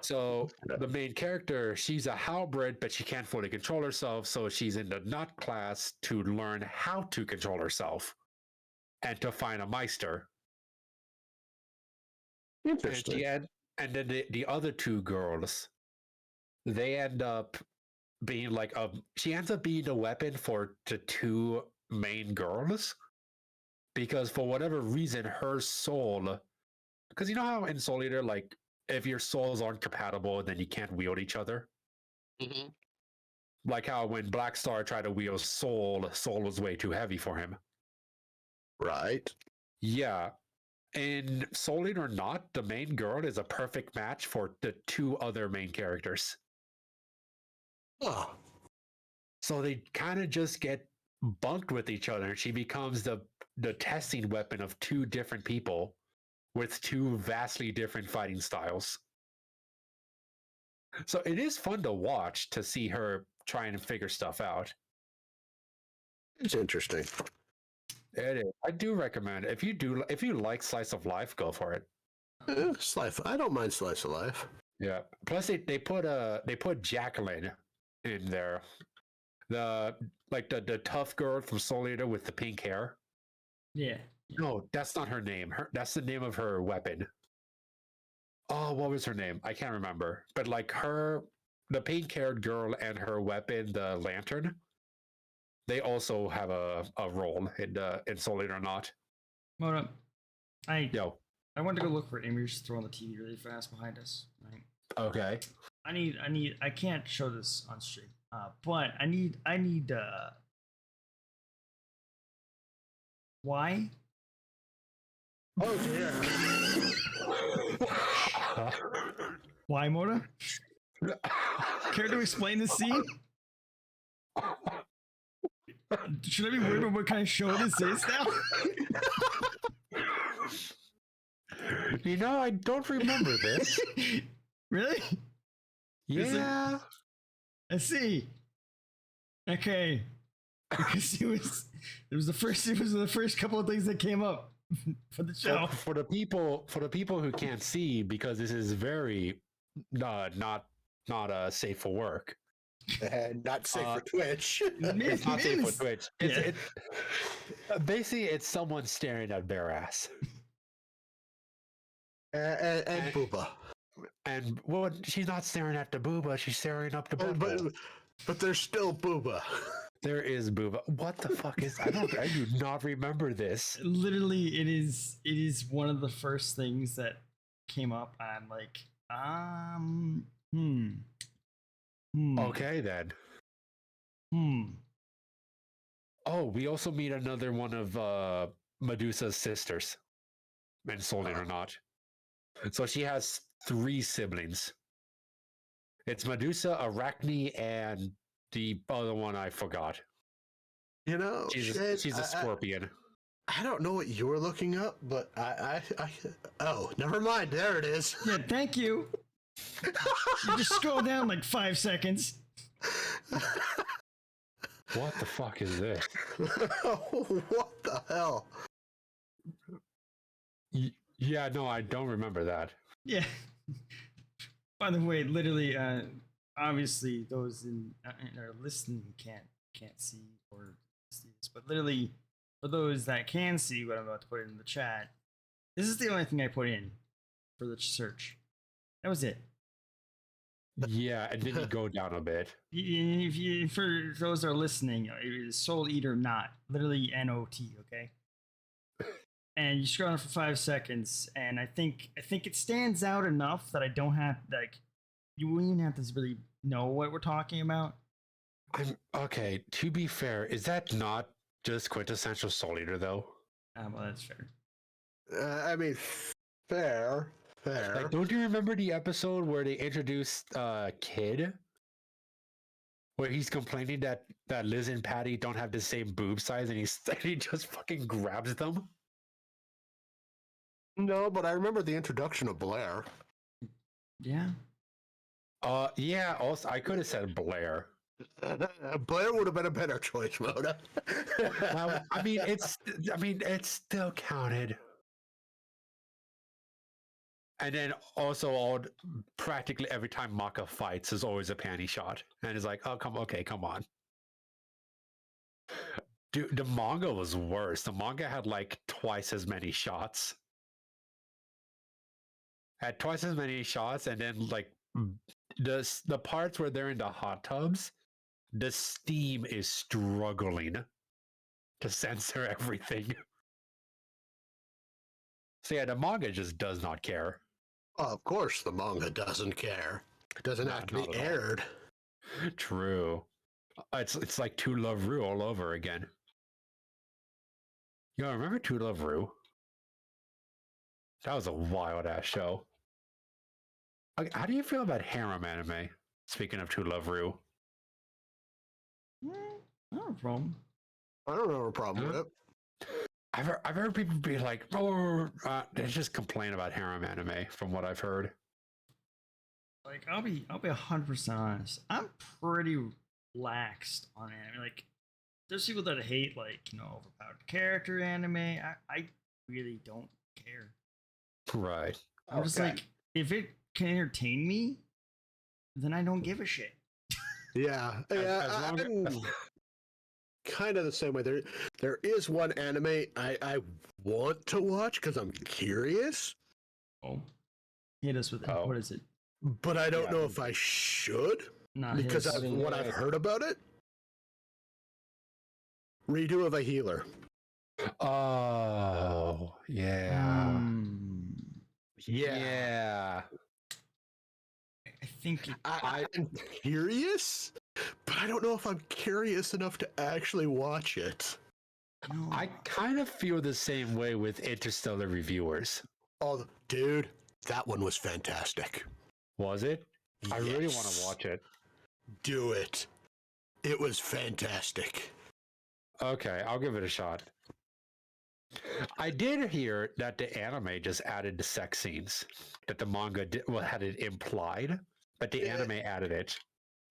So the main character, she's a hybrid, but she can't fully control herself, so she's in the Not class to learn how to control herself and to find a Meister. Interesting. And then the other two girls, they end up being like she ends up being a weapon for the two main girls, because for whatever reason her soul, because you know how in Soul Eater, like, if your souls aren't compatible, then you can't wield each other. Mm-hmm. Like how when Black Star tried to wield Soul was way too heavy for him. Right. Yeah. In Soul Eater or not, the main girl is a perfect match for the two other main characters. Oh. So they kind of just get bunked with each other. She becomes the testing weapon of two different people with two vastly different fighting styles. So it is fun to watch, to see her trying to figure stuff out. It's interesting. It is. I do recommend it. If you like slice of life, go for it. Slice. I don't mind slice of life. Yeah. Plus they put Jacqueline in there. The tough girl from Soul Eater with the pink hair. Yeah. No, that's not her name. That's the name of her weapon. Oh, what was her name? I can't remember. But like the pink-haired girl and her weapon, the lantern, they also have a role in Soul Eater or not. Mona, I I went to go look for Image, throw on the TV really fast behind us. Right. Okay. I can't show this on stream. But I need. Why? Oh dear. Why, Mota? Care to explain the scene? Should I be worried about what kind of show this is now? You know, I don't remember this. Really? Yeah. I see. Okay. Because it was the first couple of things that came up for the show. For the people who can't see, because this is very not safe for work. And not safe for Twitch. It's not safe for Twitch. Basically, it's someone staring at bare ass. And Booba. And well, she's not staring at the booba. She's staring up the booba. But there's still Booba. There is booba. What the fuck is? I do not remember this. Literally, it is one of the first things that came up. I'm like, Okay then. Oh, we also meet another one of Medusa's sisters, Mensolid or not. So she has 3 siblings. It's Medusa, Arachne, and the other one I forgot. You know, she's a scorpion. I don't know what you were looking up, but I oh, never mind. There it is. Yeah, thank you. You just scroll down like 5 seconds. What the fuck is this? What the hell? Yeah, no, I don't remember that. Yeah. By the way, literally, obviously, those in our listening can't see or see this, but literally, for those that can see what I'm about to put in the chat, this is the only thing I put in for the search. That was it. Yeah, and then you go down a bit. For those that are listening, it is Soul Eater Not, literally NOT, okay? And you scroll on for 5 seconds, and I think it stands out enough that I don't have, like, you wouldn't even have to really know what we're talking about. Okay, to be fair, is that not just quintessential Soul Eater, though? Well, that's fair. I mean, fair. Like, don't you remember the episode where they introduced Kid? Where he's complaining that Liz and Patty don't have the same boob size, and he just fucking grabs them? No, but I remember the introduction of Blair. Yeah. Yeah, also, I could have said Blair. Blair would have been a better choice, Mona. I mean, it's still counted. And then also, practically every time Maka fights, there's always a panty shot, and it's like, oh, come on. Dude, the manga was worse. The manga had like twice as many shots. Had twice as many shots, and then like the parts where they're in the hot tubs, the steam is struggling to censor everything. So yeah, the manga just does not care. Of course, the manga doesn't care. It doesn't have to be aired. True. It's like To Love Ru all over again. Yo, remember To Love Ru? That was a wild ass show. How do you feel about harem anime? Speaking of To Love Ru. I don't have a problem. I don't have a problem with it. I've heard people be like, oh, they just complain about harem anime from what I've heard. Like, I'll be 100% honest. I'm pretty laxed on anime. Like, there's people that hate, like, overpowered character anime. I really don't care. Right. I'm just like, if it can entertain me, then I don't give a shit. Yeah. I'm kind of the same way. There is one anime I want to watch because I'm curious. Oh. Hit us with it. What is it? But I don't know if I should. Because of what I've heard about it. Redo of a healer. Oh, yeah. Yeah. I think I'm curious, but I don't know if I'm curious enough to actually watch it. no. I kind of feel the same way with Interstellar Reviewers. Oh, dude, that one was fantastic. Was it? I really want Yes. to watch it. Do it. It was fantastic. Okay, I'll give it a shot. I did hear that the anime just added the sex scenes that the manga had it implied, but the anime added it.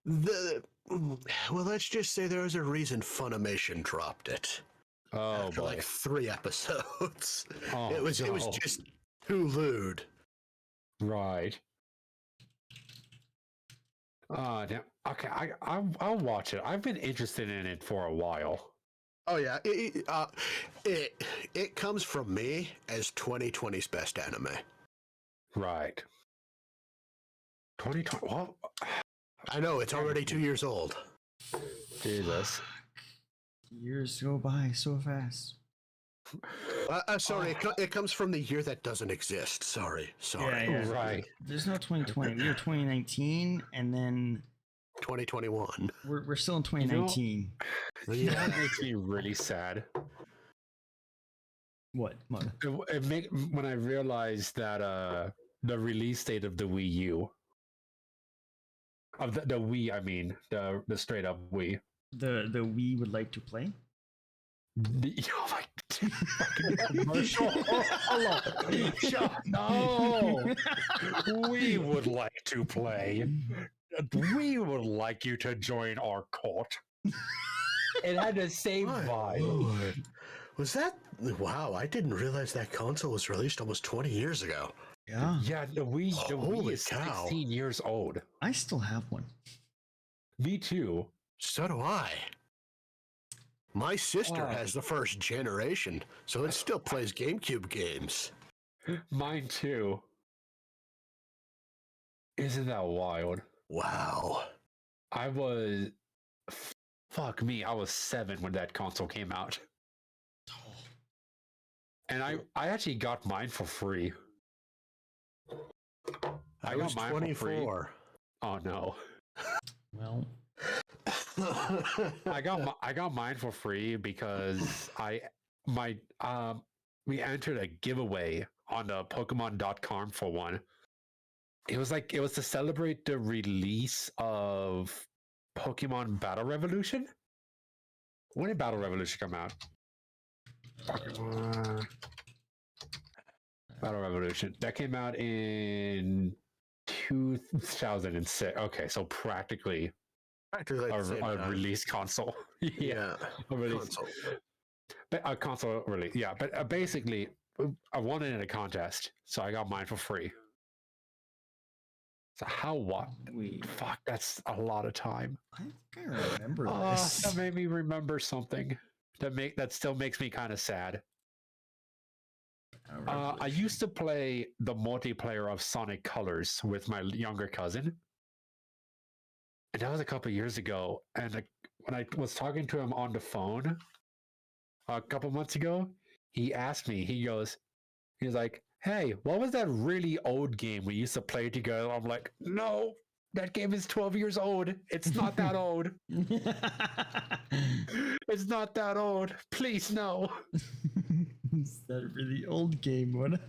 Well, let's just say there was a reason Funimation dropped it. Oh After boy! like 3 episodes. Oh, it was no. just too lewd. Right. Damn. Okay, I'll watch it. I've been interested in it for a while. Oh yeah, it comes from me as 2020's best anime. Right. 2020. Well, I know it's already 2 years old. Jesus. Years go by so fast. Sorry, it comes from the year that doesn't exist. Sorry. Yeah. Right. There's no 2020. We were 2019, and then 2021. we're still in 2019. That makes me really sad. What? When I realized that the release date of the Wii U, of the Wii, I mean the straight up Wii. The Wii would like to play. Oh my commercial. No, we would like to play. We would like you to join our cult. It had the same vibe. Lord. Was that? Wow, I didn't realize that console was released almost 20 years ago. Yeah. Yeah, the Wii Holy is cow. 16 years old. I still have one. Me too. So do I. My sister has the first generation, so it still plays GameCube games. Mine too. Isn't that wild? Wow. I was... Fuck me, I was 7 when that console came out. And I actually got mine for free. I was 24. Oh no. Well, I got mine for free because we entered a giveaway on the Pokemon.com for one. It was to celebrate the release of Pokemon Battle Revolution. When did Battle Revolution come out? Pokemon Battle Revolution. That came out in 2006. Okay, so practically a release console. Yeah. A release Console. But a console release. Yeah, but basically, I won it in a contest, so I got mine for free. So what? Fuck, that's a lot of time. I think I remember this. That made me remember something. That still makes me kind of sad. I used to play the multiplayer of Sonic Colors with my younger cousin. And that was a couple years ago. And when I was talking to him on the phone a couple months ago, he asked me, he's like, hey, what was that really old game we used to play together? I'm like, no, that game is 12 years old. It's not that old. It's not that old. Please, no. Is that a really old game? What?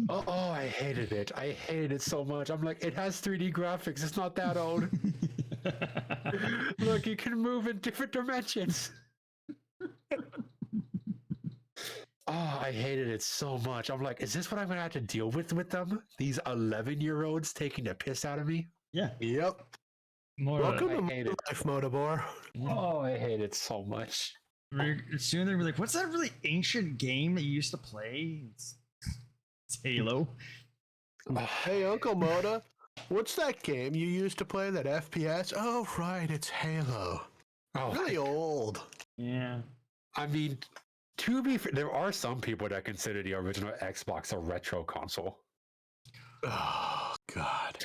Oh, I hated it. I hated it so much. I'm like, it has 3D graphics. It's not that old. Look, you can move in different dimensions. Oh, I hated it so much. I'm like, is this what I'm going to have to deal with them? These 11-year-olds taking the piss out of me? Yeah. Yep. Welcome to my life, Motabor. Oh, I hate it so much. Soon they'll be like, what's that really ancient game that you used to play? It's Halo. Hey, Uncle Moda, what's that game you used to play, that FPS? Oh, right, it's Halo. Oh, Really old. Yeah. I mean, to be fair, there are some people that consider the original Xbox a retro console. Oh, God.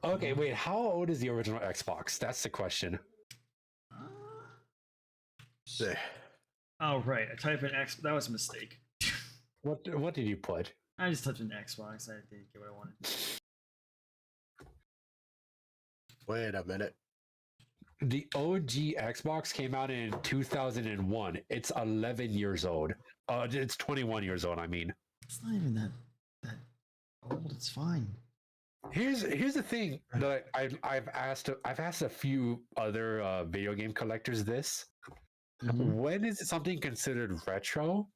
Okay, wait, how old is the original Xbox? That's the question. There. Oh, right. I typed in X. That was a mistake. What did you put? I just typed in Xbox. I didn't get what I wanted. Wait a minute. The OG Xbox came out in 2001. It's 11 years old. It's 21 years old, I mean. It's not even that old. It's fine. Here's the thing that I've asked a few other video game collectors this. Mhm. When is something considered retro?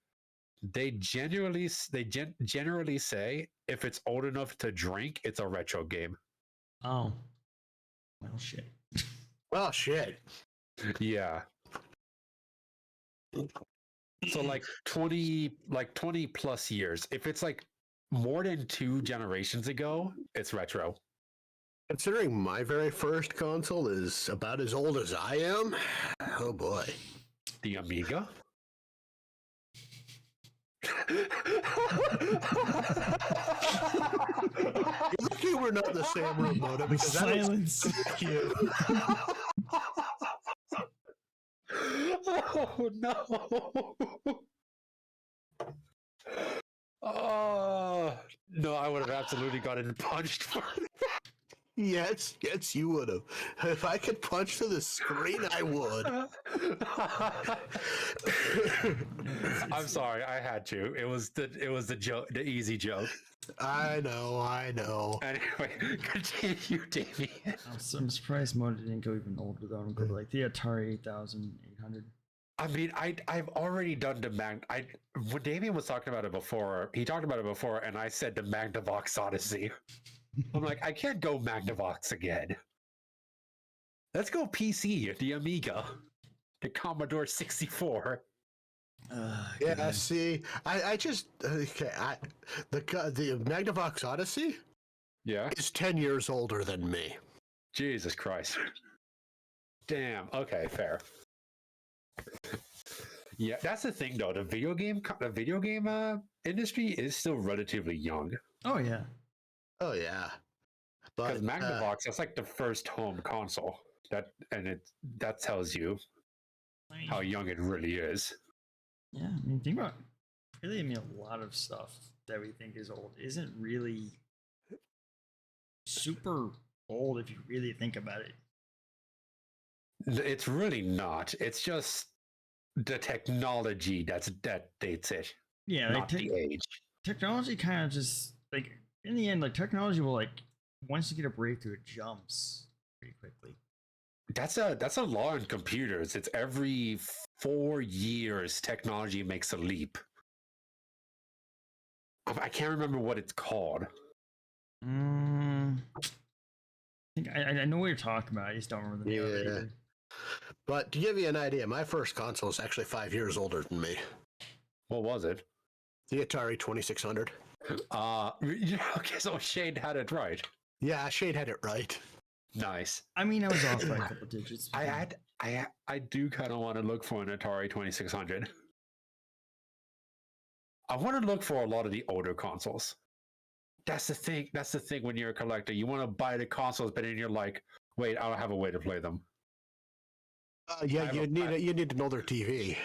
They generally say if it's old enough to drink, it's a retro game. Oh. Well, shit. Well, shit. Yeah. So like 20 plus years. If it's like more than 2 generations ago, it's retro. Considering my very first console is about as old as I am, oh boy. The Amiga? You're lucky we're not in the same room, Mota, because Silence. that was cute. Oh no! Oh no! I would have absolutely gotten punched for that. Yes, you would have. If I could punch through the screen, I would. I'm sorry, I had to. It was the joke, the easy joke. I know. Anyway, continue, Damian. I'm surprised Moda didn't go even older though. Go to like the Atari 8800. I mean, I've already done the when Damian was talking about it before, he talked about it before, and I said the Magnavox Odyssey. I'm like, I can't go Magnavox again. Let's go PC, the Amiga, the Commodore 64. Yeah, God. see, I just okay. The Magnavox Odyssey Yeah. is 10 years older than me. Jesus Christ. Damn. Okay, fair. Yeah, that's the thing though. The video game industry is still relatively young. Oh yeah. Oh yeah, Because but Magnavox, that's like the first home console. That tells you I mean, how young it really is. yeah. I mean, think about really. I mean, a lot of stuff that we think is old isn't really super old if you really think about it. It's really not. It's just the technology that dates it, Yeah, not the age. technology kind of just like in the end, like technology will like once you get a breakthrough, it jumps pretty quickly. That's a law in computers. It's every 4 years technology makes a leap. I can't remember what it's called. I think I know what you're talking about. I just don't remember the name of it Yeah. either. But to give you an idea, my first console is actually 5 years older than me. What was it? The Atari 2600. Okay, so Shade had it right. Yeah, Shade had it right. Nice. I mean, I was off by a couple digits. I do kind of want to look for an Atari 2600. I want to look for a lot of the older consoles. That's the thing. That's the thing when you're a collector. You want to buy the consoles, but then you're like, wait, I don't have a way to play them. Yeah, you need an older TV.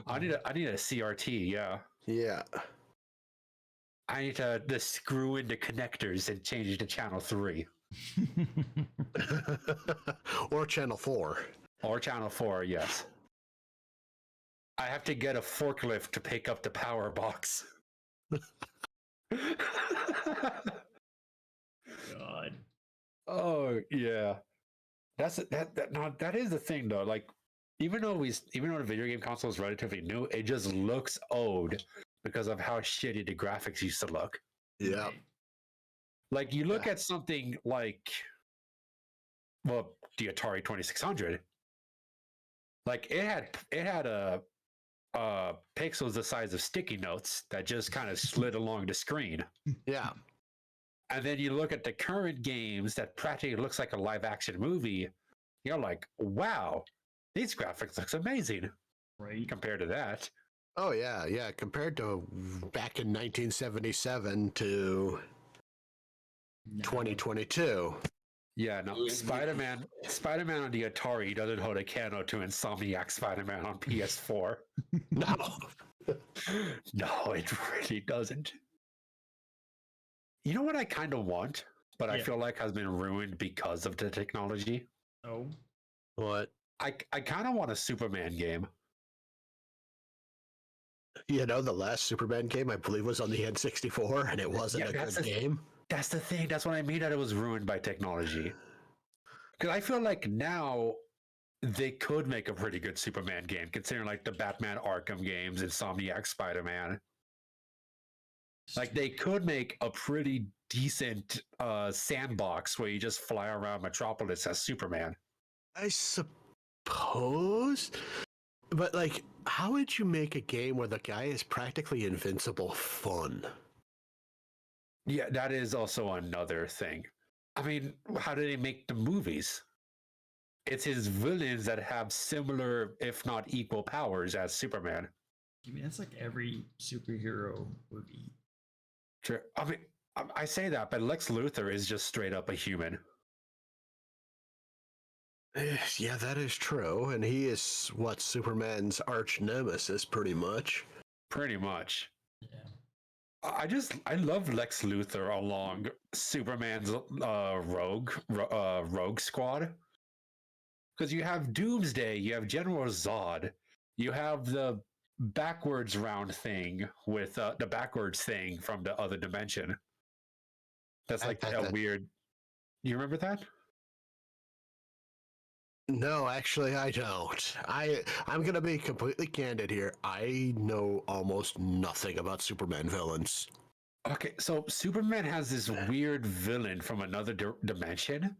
I need a CRT. Yeah. Yeah. I need to screw in the connectors and change it to channel 3 Or channel 4. or channel 4. Yes. I have to get a forklift to pick up the power box. God. Oh yeah, that is the thing though. Like, even though the video game console is relatively new, it just looks old because of how shitty the graphics used to look. Yeah. Like, you look at something like, well, the Atari 2600. Like, it had a pixels the size of sticky notes that just kind of slid along the screen. Yeah. And then you look at the current games that practically looks like a live action movie. You're like, wow, these graphics looks amazing. Right. Compared to that. Oh yeah, yeah. Compared to back in 1977 to No. 2022. Yeah, no. Spider-Man on the Atari doesn't hold a candle to Insomniac Spider-Man on PS4. No. No, it really doesn't. You know what I kind of want, but I Yeah. feel like has been ruined because of the technology. Oh, What? I kind of want a Superman game. You know, the last Superman game, I believe, was on the N64, and it wasn't Yeah, a that's good the- game. That's the thing. That's what I mean that it was ruined by technology. Because I feel like now they could make a pretty good Superman game, considering like the Batman Arkham games, Insomniac Spider-Man. Like they could make a pretty decent sandbox where you just fly around Metropolis as Superman. I suppose. But, like, how would you make a game where the guy is practically invincible fun? Yeah, that is also another thing. I mean, how do they make the movies? It's his villains that have similar, if not equal, powers as Superman. I mean that's like every superhero movie. Sure. I mean, I say that, but Lex Luthor is just straight up a human. Yeah, that is true. And he is what Superman's arch nemesis, pretty much. Pretty much. Yeah. I love Lex Luthor along Superman's rogue squad. Because you have Doomsday, you have General Zod, you have the backwards round thing with the backwards thing from the other dimension. That's like a weird. You remember that? No, actually, I don't. I'm gonna be completely candid here. I know almost nothing about Superman villains. Okay, so Superman has this weird villain from another dimension,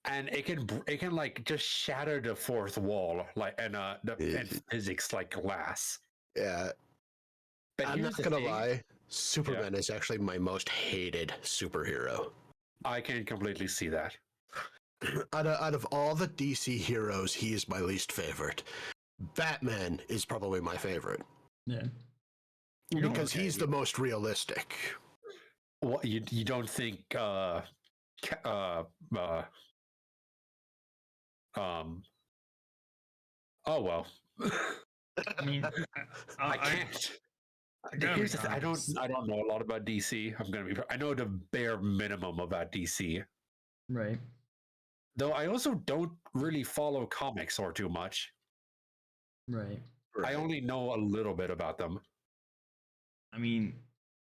and it can like just shatter the fourth wall, like and physics like glass. Yeah, But I'm here's not the gonna thing, lie. Superman is actually my most hated superhero. I can completely see that. Out of all the DC heroes, he is my least favorite. Batman is probably my favorite Yeah. because he's the most realistic. What you don't think? Oh well. I mean, I can't. Here's the thing. I don't know a lot about DC. I know the bare minimum about DC. Right. Though I also don't really follow comics or too much. Right. I only know a little bit about them. I mean,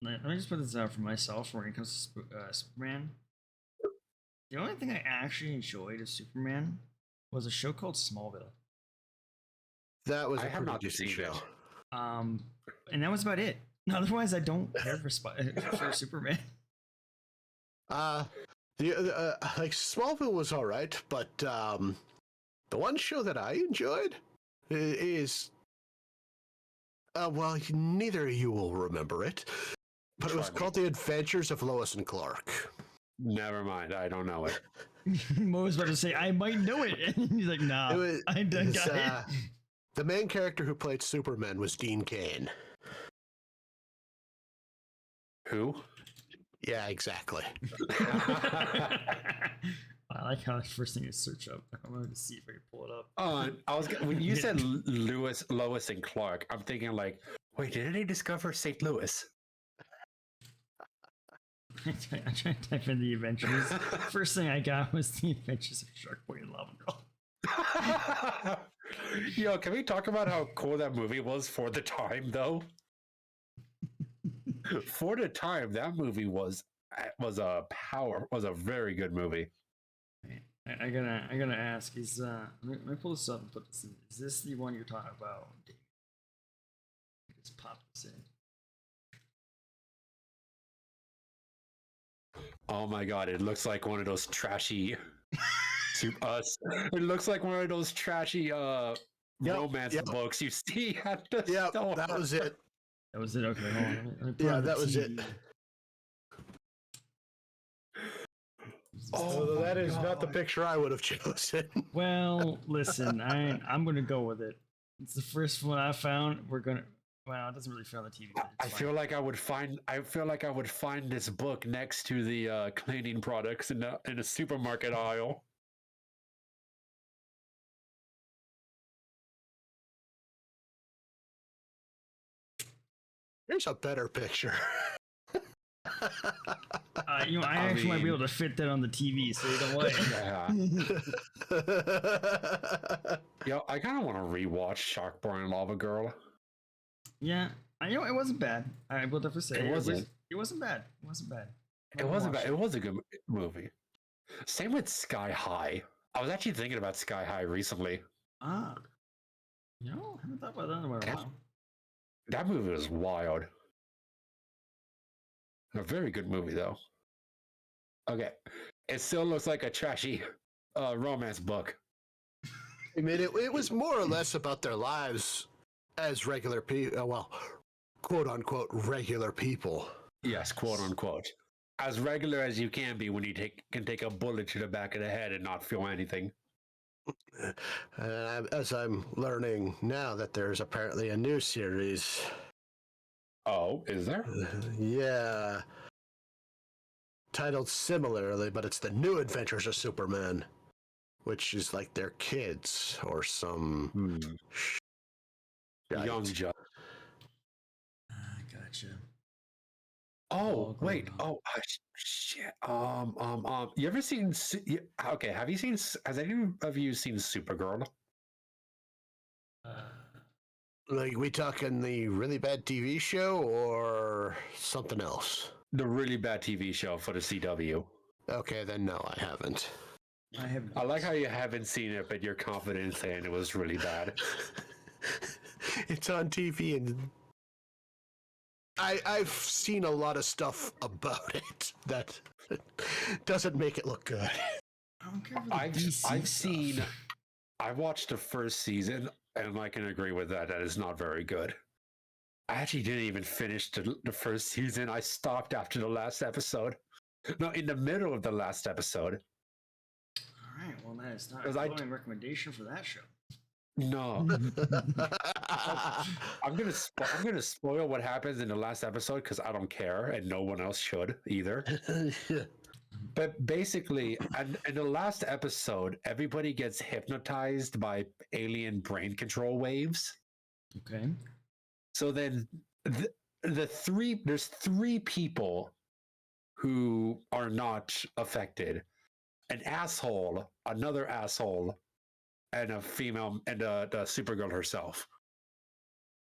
let me just put this out for myself when it comes to Superman. The only thing I actually enjoyed of Superman was a show called Smallville. That was I a have pretty not decent seen show. it. And that was about it. Otherwise, I don't care for for Superman. Like Smallville was all right, but the one show that I enjoyed is well, neither of you will remember it, but it was called The Adventures of Lois and Clark. Never mind. I don't know it. Mo was about to say, I might know it. And he's like, nah, I done got it. The main character who played Superman was Dean Cain. Who? Yeah, exactly. I like how the first thing is search up. I wanted to see if I could pull it up. When you said Lois and Clark, I'm thinking like, wait, didn't they discover St. Louis? I tried to type in the Adventures. First thing I got was the Adventures of Shark Boy and Lava Girl. Yo, can we talk about how cool that movie was for the time, though? For the time, that movie was a very good movie. I gotta ask. Let me pull this up and put this in. Is this the one you're talking about? Just pop this in. Oh my god! It looks like one of those trashy. It looks like one of those trashy romance books you see at the store. That was it. That was it. Okay, hold on. Let me put Yeah, on the that was it. TV. Oh, that is not the picture I would have chosen. Well, listen, I'm gonna go with it. It's the first one I found. Well, it doesn't really fit on the TV. I feel like I would find this book next to the cleaning products in a supermarket aisle. Here's a better picture. I actually might be able to fit that on the TV. So you know what? Yeah. I kind of want to rewatch Sharkboy and Lava Girl. Yeah, it wasn't bad. I will definitely say It wasn't. It wasn't bad. It wasn't bad. It wasn't bad. It was a good movie. Same with Sky High. I was actually thinking about Sky High recently. I haven't thought about that in a while. That movie was wild. A very good movie, though. Okay. It still looks like a trashy romance book. I mean, it was more or less about their lives as regular people. Well, quote unquote, regular people. Yes, quote unquote. As regular as you can be when you can take a bullet to the back of the head and not feel anything. As I'm learning now that there's apparently a new series. Oh, is there? Yeah. Titled similarly, but it's The New Adventures of Superman, which is like their kids or some young Joe. Gotcha. Oh, wait. Oh, shit. You ever seen? Okay, have you seen? Has any of you seen Supergirl? Like, we talking the really bad TV show or something else? The really bad TV show for the CW. Okay, then no, I haven't. I like how you haven't seen it, but you're confident in saying it was really bad. It's on TV, and I've seen a lot of stuff about it that doesn't make it look good. I don't care for the DC I've stuff. seen. I watched the first season, and I can agree with that. That is not very good. I actually didn't even finish the first season. I stopped after the last episode. No, in the middle of the last episode. All right, well, that is not a glowing recommendation for that show. No. I'm gonna spoil what happens in the last episode because I don't care, and no one else should either. But basically, in the last episode, everybody gets hypnotized by alien brain control waves. Okay. So then there's three people who are not affected. An asshole, another asshole, and a female, and the Supergirl herself.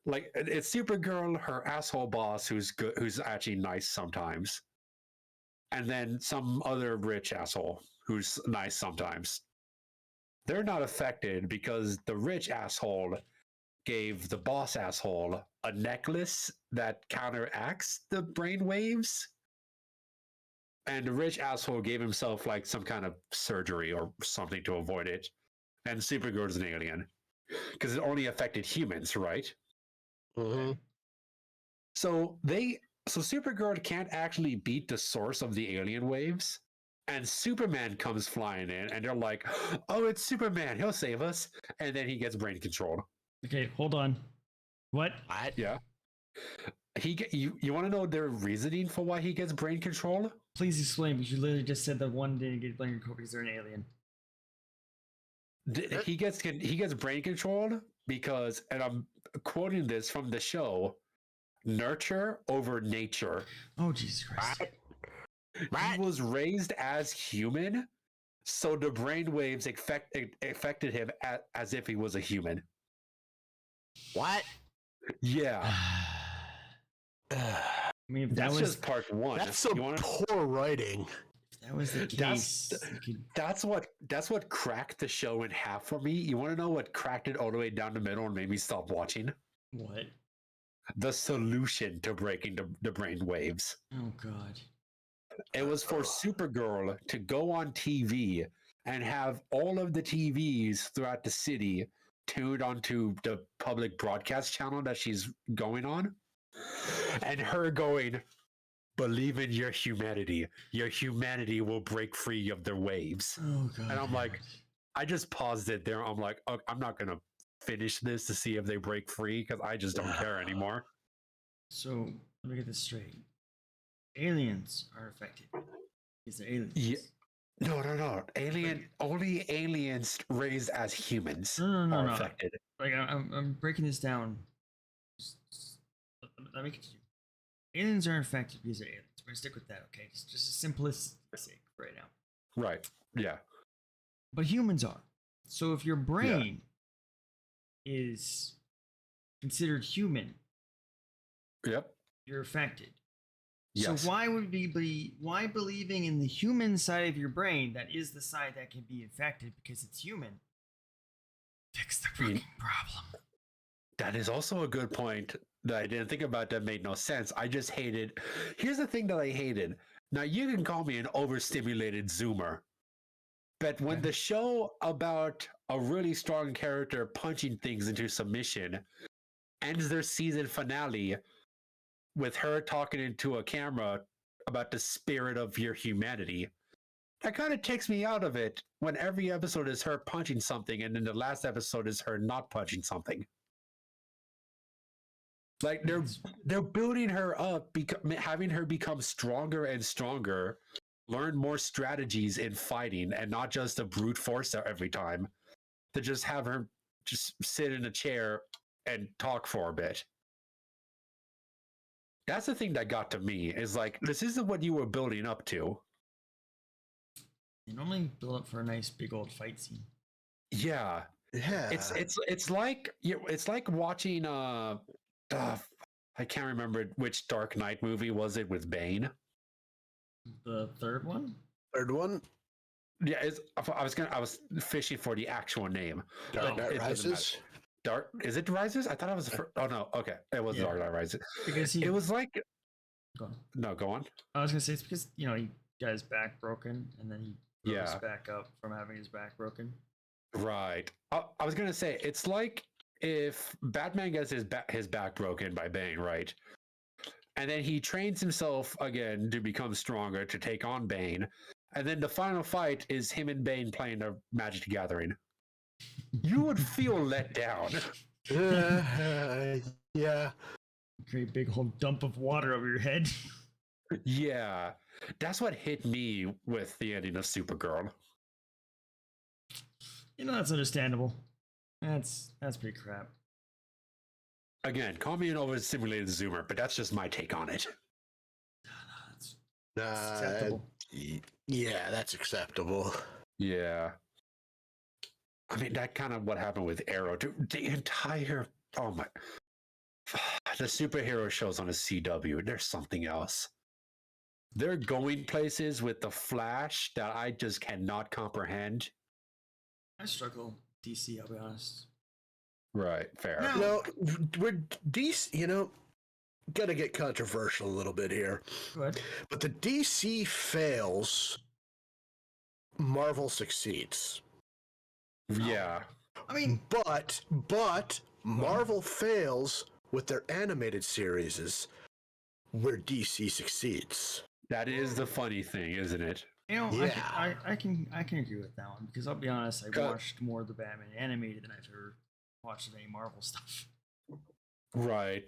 Like, it's Supergirl, her asshole boss, who's good, who's actually nice sometimes, and then some other rich asshole who's nice sometimes. They're not affected because the rich asshole gave the boss asshole a necklace that counteracts the brain waves. And the rich asshole gave himself like some kind of surgery or something to avoid it. And Supergirl's an alien. Because it only affected humans, right? Mm-hmm. So Supergirl can't actually beat the source of the alien waves. And Superman comes flying in and they're like, oh, it's Superman, he'll save us. And then he gets brain controlled. Okay, hold on. What? Yeah. You want to know their reasoning for why he gets brain controlled? Please explain, because you literally just said that one didn't get brain control because they're an alien. He gets brain controlled because, and I'm quoting this from the show, nurture over nature. Oh, Jesus Christ. He was raised as human, so the brain waves affected him as if he was a human. What? Yeah. I mean, if That's that was just part one. That's some poor writing. If that was the case, that's what cracked the show in half for me. You want to know what cracked it all the way down the middle and made me stop watching? What? The solution to breaking the brain waves. Oh God. It was for Supergirl to go on TV and have all of the TVs throughout the city tuned onto the public broadcast channel that she's going on. And her going, believe in your humanity. Your humanity will break free of their waves. Oh God. And I'm like, I just paused it there. I'm like, oh, I'm not going to finish this to see if they break free because I just don't care anymore. So let me get this straight. Aliens are affected. These are aliens. Yeah. No. Only aliens raised as humans No. affected. Like I'm breaking this down. Let me continue. Aliens are infected because of aliens. We're gonna stick with that, okay? Just a simplistic right now. Right. Yeah. But humans are. So if your brain is considered human, Yep. you're affected. Yes. So why believing in the human side of your brain that is the side that can be infected because it's human? Fix the fucking problem. That is also a good point that I didn't think about that made no sense. I just hated. Here's the thing that I hated. Now you can call me an overstimulated zoomer, but when the show about a really strong character punching things into submission ends their season finale with her talking into a camera about the spirit of your humanity, that kind of takes me out of it when every episode is her punching something and then the last episode is her not punching something. Like they're building her up, having her become stronger and stronger, learn more strategies in fighting, and not just a brute force every time. To just have her just sit in a chair and talk for a bit. That's the thing that got to me. Is like, this isn't what you were building up to. You normally build up for a nice big old fight scene. Yeah. Yeah. It's like watching I can't remember which Dark Knight movie was it with Bane. The third one? Third one? Yeah, I was fishing for the actual name. Dark Knight Rises? Is it Rises? I thought it was the first. Oh no, okay. It was Dark Knight Rises. Because it was like go on. No, go on. I was gonna say it's because he got his back broken and then he rose back up from having his back broken. Right. I was gonna say it's like if Batman gets his back broken by Bane, right? And then he trains himself again to become stronger to take on Bane. And then the final fight is him and Bane playing a Magic the Gathering. You would feel let down. Yeah. Create a big whole dump of water over your head. Yeah. That's what hit me with the ending of Supergirl. That's understandable. That's pretty crap. Again, call me an overstimulated zoomer, but that's just my take on it. That's acceptable. Yeah, that's acceptable. Yeah. I mean, that kind of what happened with Arrow. The entire, the superhero shows on the CW, there's something else. They're going places with the Flash that I just cannot comprehend. I struggle DC, I'll be honest. Right, fair. We're DC, gotta get controversial a little bit here. Go ahead. But the DC fails, Marvel succeeds. Yeah. I mean, but Marvel fails with their animated series, where DC succeeds. That is the funny thing, isn't it? I can agree with that one because I'll be honest, I watched more of the Batman animated than I've ever watched any Marvel stuff. Right.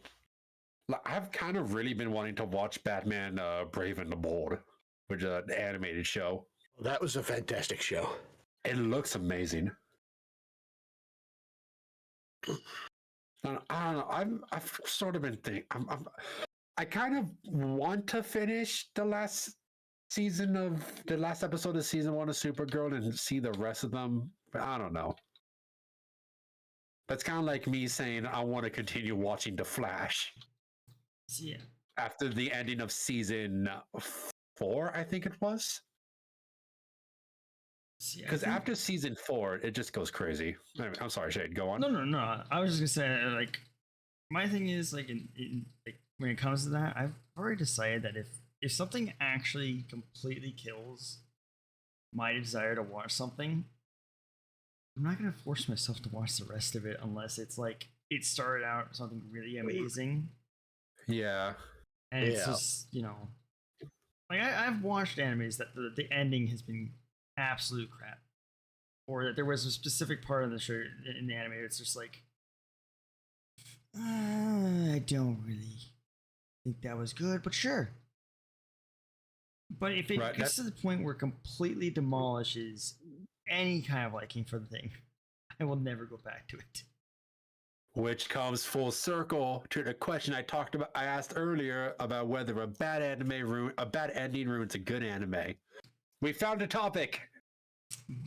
I've kind of really been wanting to watch Batman Brave and the Bold, which is an animated show. That was a fantastic show. It looks amazing. I don't know. I've sort of been thinking. I kind of want to finish the last episode of season 1 of Supergirl and see the rest of them. But I don't know. That's kind of like me saying I want to continue watching The Flash. Yeah. After the ending of season 4, I think it was. Because after season 4, it just goes crazy. I'm sorry, Shade. Go on. No. I was just gonna say, my thing is, when it comes to that, I've already decided that if something actually completely kills my desire to watch something, I'm not gonna force myself to watch the rest of it unless it's it started out something really amazing. Yeah. And it's just, I've watched animes that the ending has been absolute crap, or that there was a specific part of the show in the anime it's just I don't really think that was good, but sure. But if it gets to the point where it completely demolishes any kind of liking for the thing, I will never go back to it. which comes full circle to the question I asked earlier about whether a bad ending ruins a good anime. We found a topic.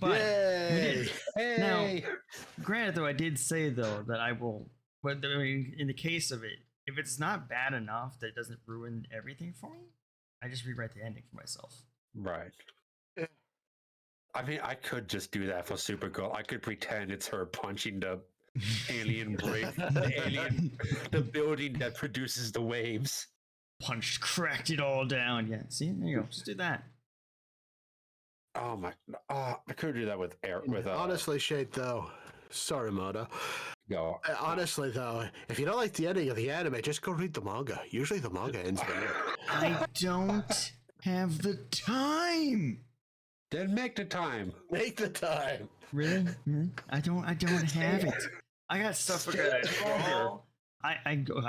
But Yay! Hey. Now, granted, though, I did say though that I will. But I mean, in the case of it, if it's not bad enough that it doesn't ruin everything for me, I just rewrite the ending for myself. Right. Yeah. I mean, I could just do that for Supergirl. I could pretend it's her punching the alien break, the building that produces the waves. Punched, cracked it all down. Yeah, see, there you go. Just do that. Oh my! I could do that with air. With honestly, Shade though. Sorry, Moda. Go. Honestly, though, if you don't like the ending of the anime, just go read the manga. Usually, the manga ends better. I don't have the time. Then make the time. Make the time. Really? I don't have it. I got stuff I gotta draw. I go.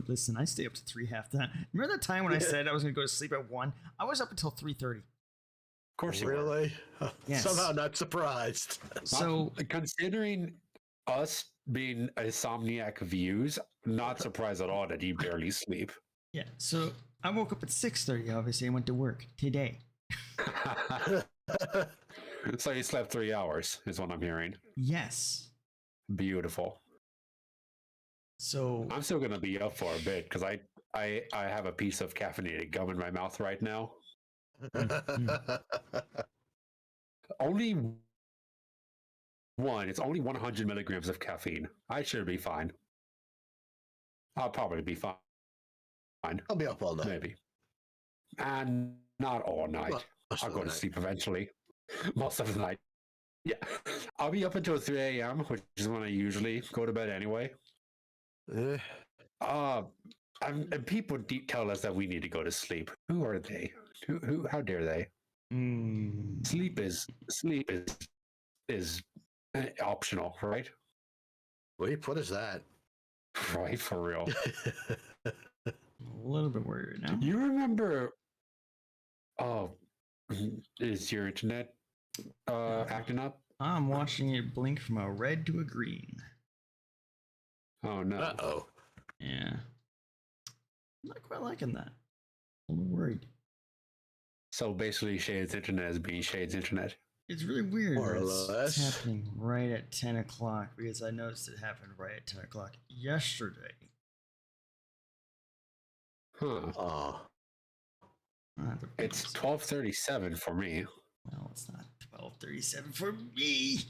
Listen, I stay up to 3 half the time. Remember that time when I said I was gonna go to sleep at 1? I was up until 3:30. Of course you really? Yes. Somehow not surprised. So considering us being Insomniac Views, not surprised at all that you barely sleep. yeah. So I woke up at 6:30. Obviously, I went to work today. So you slept 3 hours, is what I'm hearing. Yes. Beautiful. So I'm still gonna be up for a bit because I have a piece of caffeinated gum in my mouth right now. Only one. It's only 100 milligrams of caffeine. I should be fine. I'll probably be fine. I'll be up all night. Maybe. And not all night. I'll go to sleep eventually. Most of the night. Yeah. I'll be up until 3 a.m., which is when I usually go to bed anyway. And people tell us that we need to go to sleep. Who are they? Who? How dare they? Sleep is optional, right? Wait, what is that? Right, for real. a little bit worried right now. You remember? Oh, is your internet acting up? I'm watching it blink from a red to a green. Oh no! Uh-oh. Yeah. I'm not quite liking that. I'm a little worried. So basically, Shade's internet is being Shade's internet. It's really weird. More or It's less. happening right at 10 o'clock because I noticed it happened right at 10 o'clock yesterday. Huh. Oh. It's 12:37 for me. No, it's not 12:37 for me.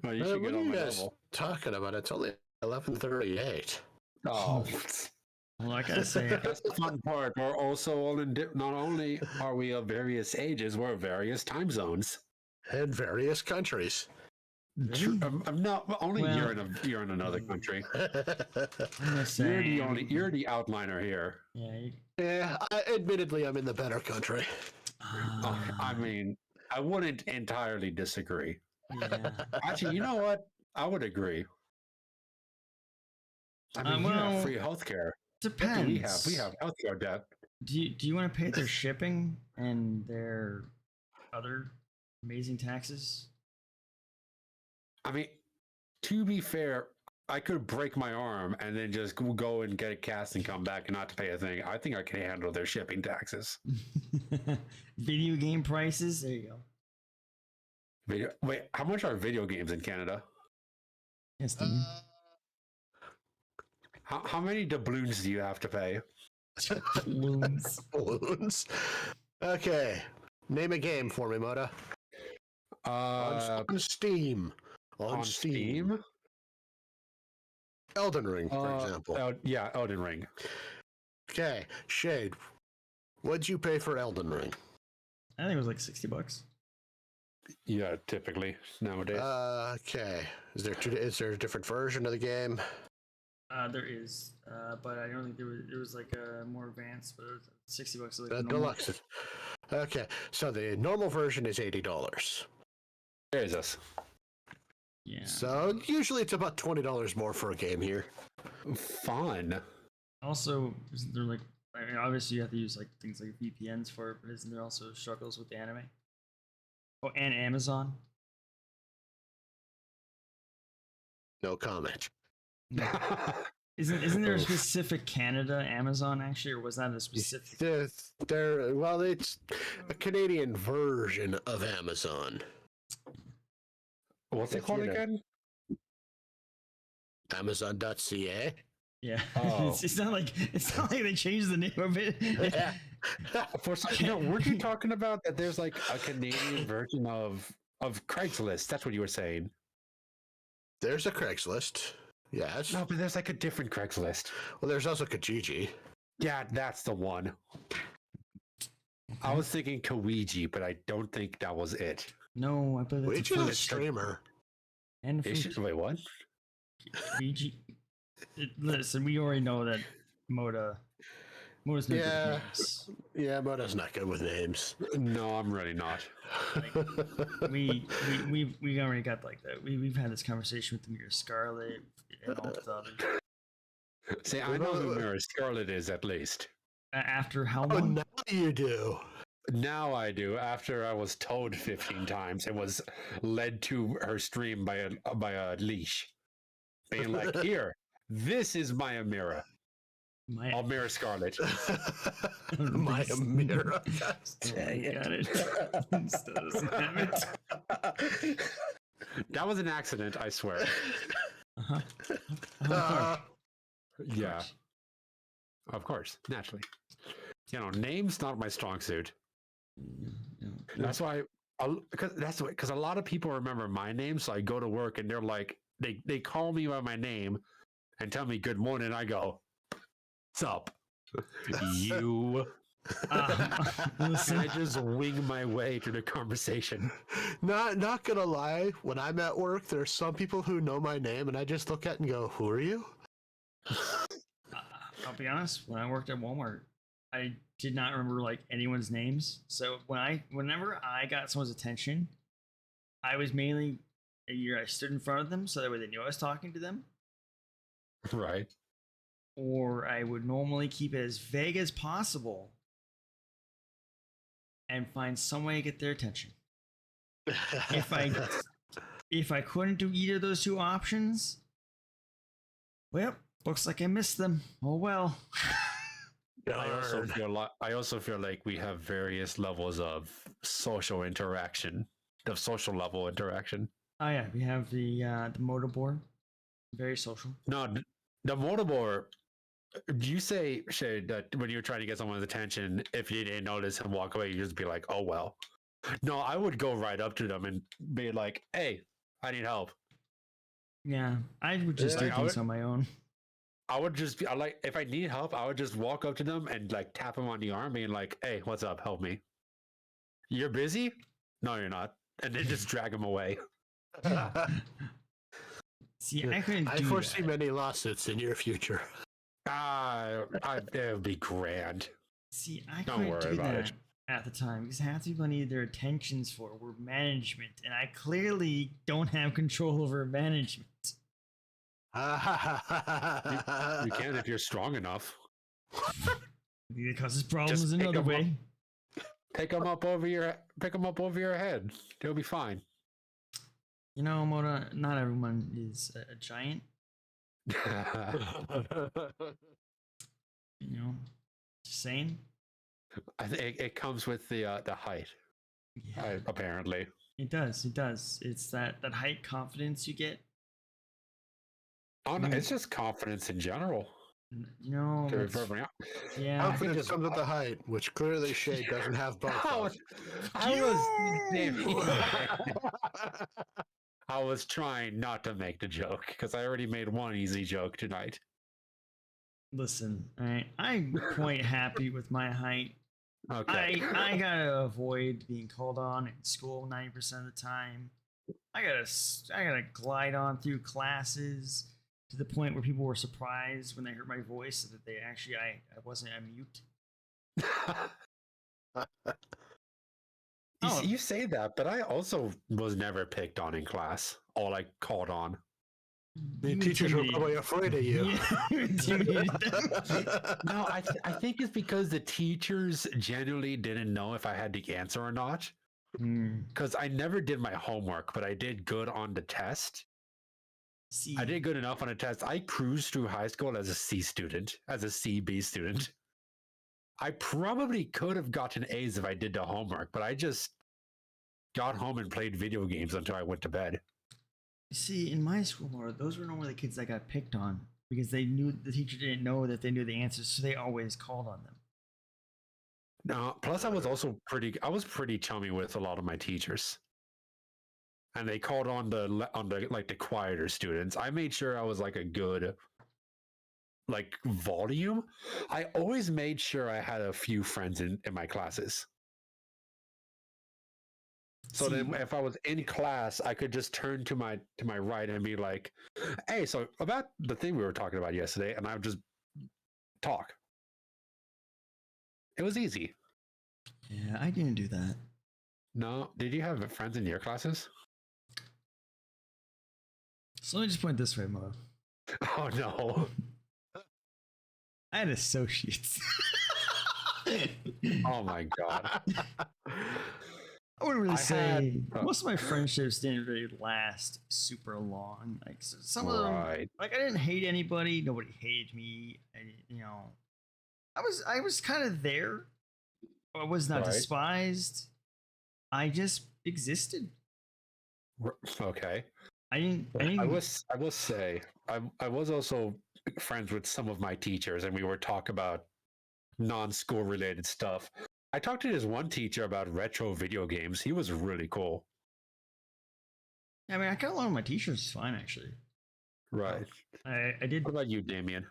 Well, you What should get are on you my guys level. talking about? It's only 11:38. Oh, Like I say, that's the fun part. We're also all in. Not only are we of various ages, we're of various time zones. In various countries. really? I'm not only Well- you're in another country. I'm gonna say, You're the outliner here. Yeah. Yeah, admittedly, I'm in the better country. I mean, I wouldn't entirely disagree. yeah. Actually, you know what? I would agree. I mean, you well, have free healthcare. Depends. We have healthcare debt. Do you want to pay their shipping and their other amazing taxes? I mean, to be fair, I could break my arm and then just go and get a cast and come back and not to pay a thing. I think I can handle their shipping taxes. Video game prices? There you go. Wait, how much are video games in Canada? Yes, Dean. How many doubloons do you have to pay? Balloons. Balloons. Okay. Name a game for me, Moda. On Steam. On Steam. Elden Ring, for example. Yeah, Elden Ring. Okay. Shade. What'd you pay for Elden Ring? I think it was like $60. Yeah, typically nowadays. Okay. Is there a different version of the game? There is, but I don't think there was like a more advanced, but it was $60. Like The normal. deluxe. Okay. So the normal version is $80. There is this. Yeah. So usually it's about $20 more for a game here. Fun. Also, isn't there like, I mean, obviously you have to use like things like VPNs for it, but isn't there also struggles with the anime? Oh, and Amazon. No comment. Isn't there a specific Canada Amazon actually, or was that a specific? Well, it's a Canadian version of Amazon. What's it called again? Amazon.ca. Yeah, Oh. it's not like they changed the name of it. Yeah. For some, weren't you talking about that? There's like a Canadian version of Craigslist. That's what you were saying. There's a Craigslist. Yes. No, but there's like a different Craigslist. Well, there's also Kijiji. Yeah, that's the one. I was thinking Kawiji, but I don't think that was it. No, I believe it's Kiwiji's a streamer. And Wait, what? Kijiji. Listen, we already know that Mota's not good with names. Yeah, Mota's not good with names. No, I'm really not. Like, we already got like that. We've had this conversation with Amir Scarlet and all the others. See, I know who Mira Scarlet is at least. After how Oh, long? now you do. Now I do. After I was told 15 times and was led to her stream by a leash, being like, "Here, this is my Amira, Amira Scarlet." My Amira. Got it. Still doesn't have it. That was an accident, I swear. Yeah, of course, naturally. You know, names not my strong suit. That's why, because a lot of people remember my name. So I go to work and they're like, they call me by my name and tell me good morning. I go, "What's up, you?" And I just wing my way through the conversation. Not gonna lie, when I'm at work, there's some people who know my name, and I just look at it and go, "Who are you?" I'll be honest. When I worked at Walmart, I did not remember like anyone's names. So whenever I got someone's attention, I was mainly I stood in front of them so that way they knew I was talking to them. Right. Or I would normally keep it as vague as possible and find some way to get their attention. If I couldn't do either of those two options, well, looks like I missed them. Oh well. I also feel like we have various levels of social interaction, of social level interaction. Oh yeah, we have the Motabor, very social. No, the Motabor. Do you say, Shade, that when you're trying to get someone's attention, if you didn't notice and walk away, you just be like, "Oh well"? No, I would go right up to them and be like, "Hey, I need help." Yeah, I would just do things on my own. I would just be like, if I need help, I would just walk up to them and like tap them on the arm, being like, "Hey, what's up? Help me." "You're busy?" "No, you're not," and then just drag them away. See, I couldn't. I foresee many lawsuits in your future. It would be grand. See, I Don't couldn't worry do about that it. at the time because half the people I needed their attentions for were management, and I clearly don't have control over management. You can if you're strong enough. It causes problems Just another way. Pick them up over your head. They'll be fine. You know, Mona, not everyone is a giant. You know, just saying. I think it comes with the height. Yeah, Apparently. it does. It does. It's that height confidence you get. Oh no, it's just confidence in general. You know, To be perfectly honest. yeah. Confidence comes with the height, which clearly Shade doesn't have both of. I was trying not to make the joke because I already made one easy joke tonight. Listen, all right, I'm quite happy with my height. Okay. I gotta avoid being called on in school 90% of the time. I gotta glide on through classes to the point where people were surprised when they heard my voice that they actually I wasn't a mute. You say that, but I also was never picked on in class or like called on. The teachers were probably afraid of you. You intimidated them. No, I think it's because the teachers genuinely didn't know if I had the answer or not. Because I never did my homework, but I did good on the test. C. I did good enough on a test. I cruised through high school as a C student, as a CB student. I probably could have gotten A's if I did the homework, but I just got home and played video games until I went to bed. See, in my school, Laura, those were normally the kids that got picked on because they knew the teacher didn't know that they knew the answers, so they always called on them. No, plus I was also pretty chummy with a lot of my teachers. And they called on the like the quieter students. I made sure I was like a good like volume. I always made sure I had a few friends in my classes. So then if I was in class, I could just turn to my right and be like, hey, so about the thing we were talking about yesterday, and I would just talk. It was easy. Yeah, I didn't do that. No, did you have friends in your classes? So let me just point this way, Mo. Oh no. I had associates. Oh my god. I wouldn't really say most of my friendships didn't really last super long. Like some of them, like I didn't hate anybody. Nobody hated me. I was kind of there. I was not despised. I just existed. Okay. I will say I was also friends with some of my teachers, and we would talk about non-school related stuff. I talked to this one teacher about retro video games. He was really cool. I mean, I got along with my teachers fine, actually. Right. I did. What about you, Damian?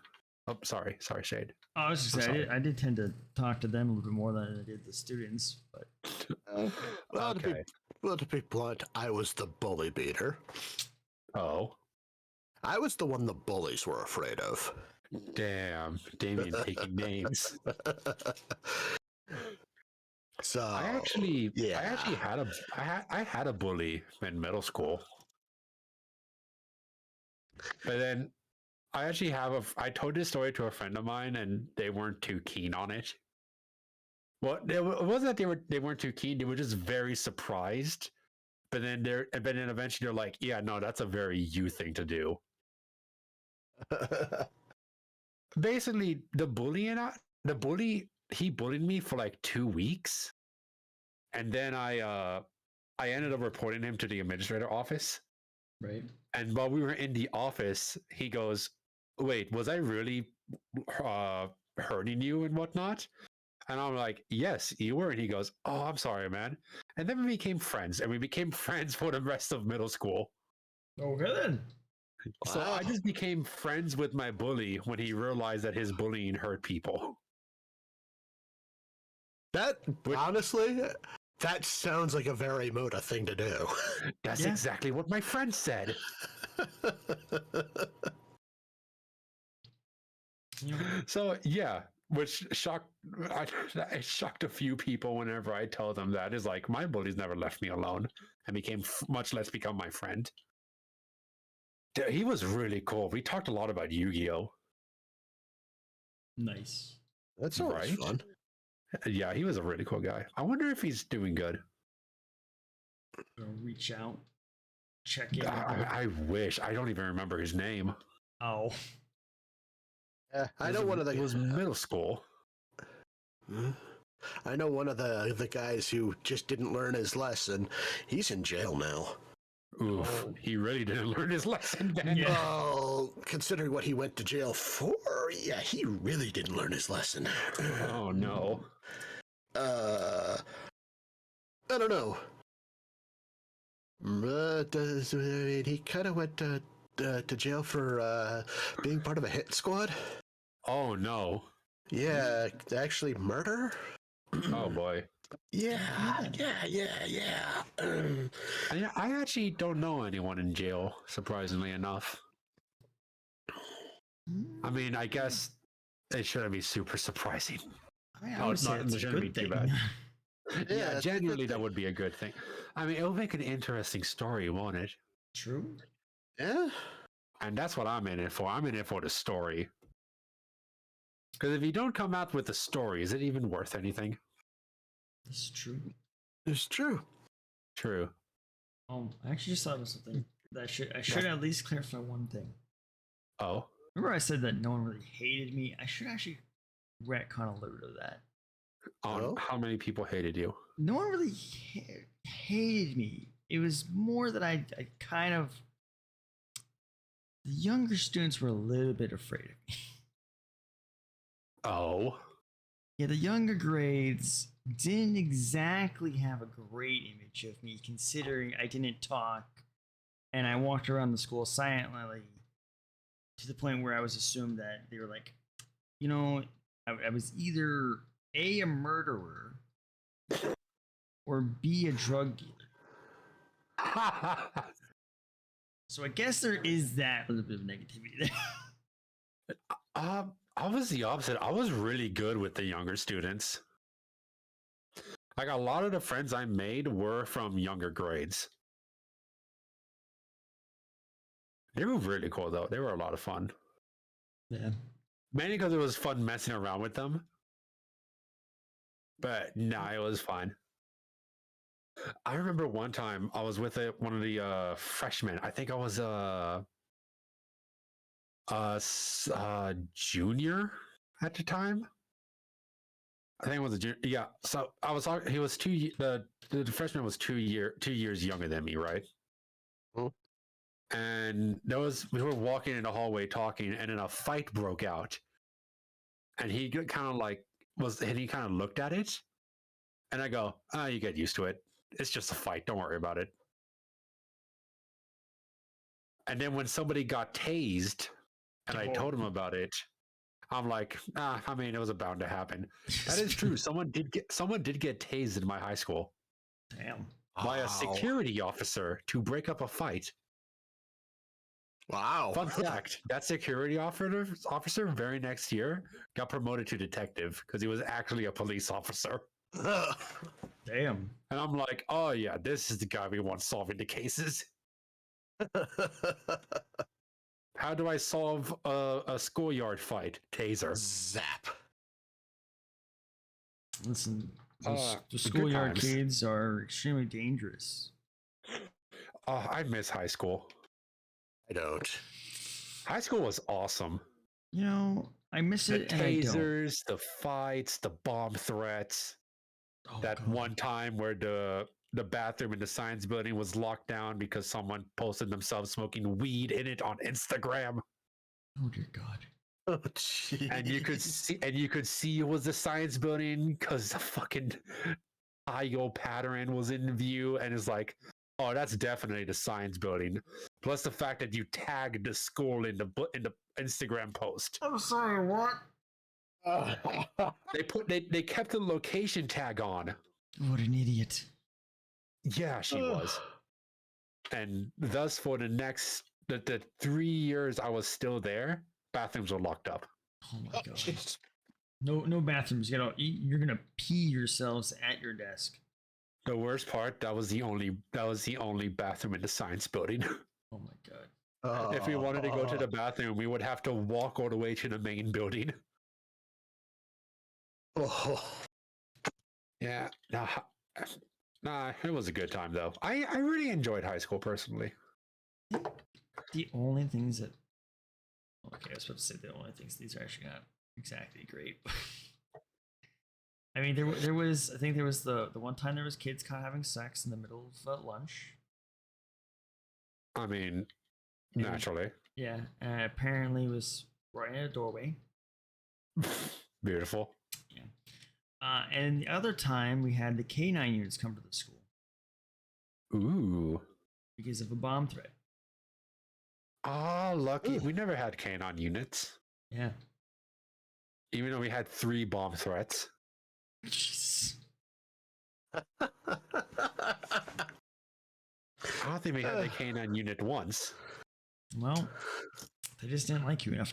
Oh, sorry, Shade. Oh, I was just saying, I did tend to talk to them a little bit more than I did the students, but to be blunt, I was the bully beater. Oh. I was the one the bullies were afraid of. Damn, Damian taking names. So I actually had a bully in middle school, but then I told this story to a friend of mine, and they weren't too keen on it. Well, it wasn't that they weren't too keen; they were just very surprised. But then eventually they're like, "Yeah, no, that's a very you thing to do." Basically, he bullied me for like 2 weeks, and then I ended up reporting him to the administrator office. Right. And while we were in the office, he goes, "Wait, was I really hurting you and whatnot?" And I'm like, "Yes, you were." And he goes, "Oh, I'm sorry, man." And then we became friends, and we became friends for the rest of middle school. Okay then. So I just became friends with my bully when he realized that his bullying hurt people. Honestly, that sounds like a very Mota thing to do. That's exactly what my friend said. So yeah, which shocked a few people whenever I tell them that. Is like, my bullies never left me alone and became much less become my friend. He was really cool. We talked a lot about Yu-Gi-Oh. Nice. That's always fun. Yeah, he was a really cool guy. I wonder if he's doing good. Reach out, check in. I wish. I don't even remember his name. Oh. I know one of the. It was middle school. I know one of the guys who just didn't learn his lesson. He's in jail now. Oof, he really didn't learn his lesson then. Yeah. Well, considering what he went to jail for, yeah, he really didn't learn his lesson. Oh no. I don't know. He kind of went to jail for being part of a hit squad. Oh no. Yeah, actually murder. Oh boy. Yeah. I actually don't know anyone in jail, surprisingly enough. I mean, I guess it shouldn't be super surprising. I would say it's a good thing. Too bad. Yeah, genuinely that would be a good thing. I mean, it'll make an interesting story, won't it? True. Yeah. And that's what I'm in it for. I'm in it for the story. Because if you don't come out with the story, is it even worth anything? It's true. It's true. True. I actually just thought of something. I should at least clarify one thing. Oh. Remember I said that no one really hated me? I should actually retcon a little bit of that. How many people hated you? No one really hated me. It was more that I kind of... The younger students were a little bit afraid of me. Oh. Yeah, the younger grades didn't exactly have a great image of me, considering I didn't talk and I walked around the school silently, to the point where I was assumed that they were like, you know, I was either A, a murderer, or B, a drug dealer. So I guess there is that little bit of negativity there. I was the opposite. I was really good with the younger students. Like a lot of the friends I made were from younger grades. They were really cool though. They were a lot of fun. Yeah. Mainly because it was fun messing around with them. But no, it was fine. I remember one time I was with one of the freshmen. I think I was junior at the time. I think it was a junior. Yeah. So I was. He was the freshman was 2 years younger than me, right? And we were walking in the hallway talking, and then a fight broke out. And he kind of looked at it, and I go, you get used to it. It's just a fight. Don't worry about it. And then when somebody got tased, and I told him about it, I'm like, I mean, it was bound to happen. That is true. Someone did get tased in my high school. Damn. By a security officer to break up a fight. Wow. Fun fact, that security officer very next year got promoted to detective because he was actually a police officer. Damn. And I'm like, oh yeah, this is the guy we want solving the cases. How do I solve a schoolyard fight? Taser. Zap. Listen, the schoolyard kids are extremely dangerous. I miss high school. I don't. High school was awesome. You know, I miss it. The tasers, the fights, the bomb threats. One time where the bathroom in the science building was locked down because someone posted themselves smoking weed in it on Instagram. Oh dear God. Oh jeez. And you could see it was the science building because the fucking IO pattern was in view, and it's like, oh, that's definitely the science building. Plus the fact that you tagged the school in the Instagram post. I'm sorry, what? They kept the location tag on. What an idiot. Yeah, she was. And thus for the 3 years I was still there, bathrooms were locked up. Oh my God. No bathrooms. You're gonna pee yourselves at your desk. The worst part, that was the only bathroom in the science building. Oh my God. If we wanted to go to the bathroom, we would have to walk all the way to the main building. Oh. Yeah. Nah, it was a good time though. I really enjoyed high school personally. The only things that... Okay, I was supposed to say the only things. These are actually not exactly great. I mean, there was the one time there was kids kind of having sex in the middle of lunch. I mean, naturally. Yeah, apparently it was right in a doorway. Beautiful. Yeah. And the other time we had the K9 units come to the school. Ooh. Because of a bomb threat. Ah, lucky. Ooh. We never had K9 units. Yeah. Even though we had 3 bomb threats. Jesus. I don't think we had the K9 unit once. Well, they just didn't like you enough.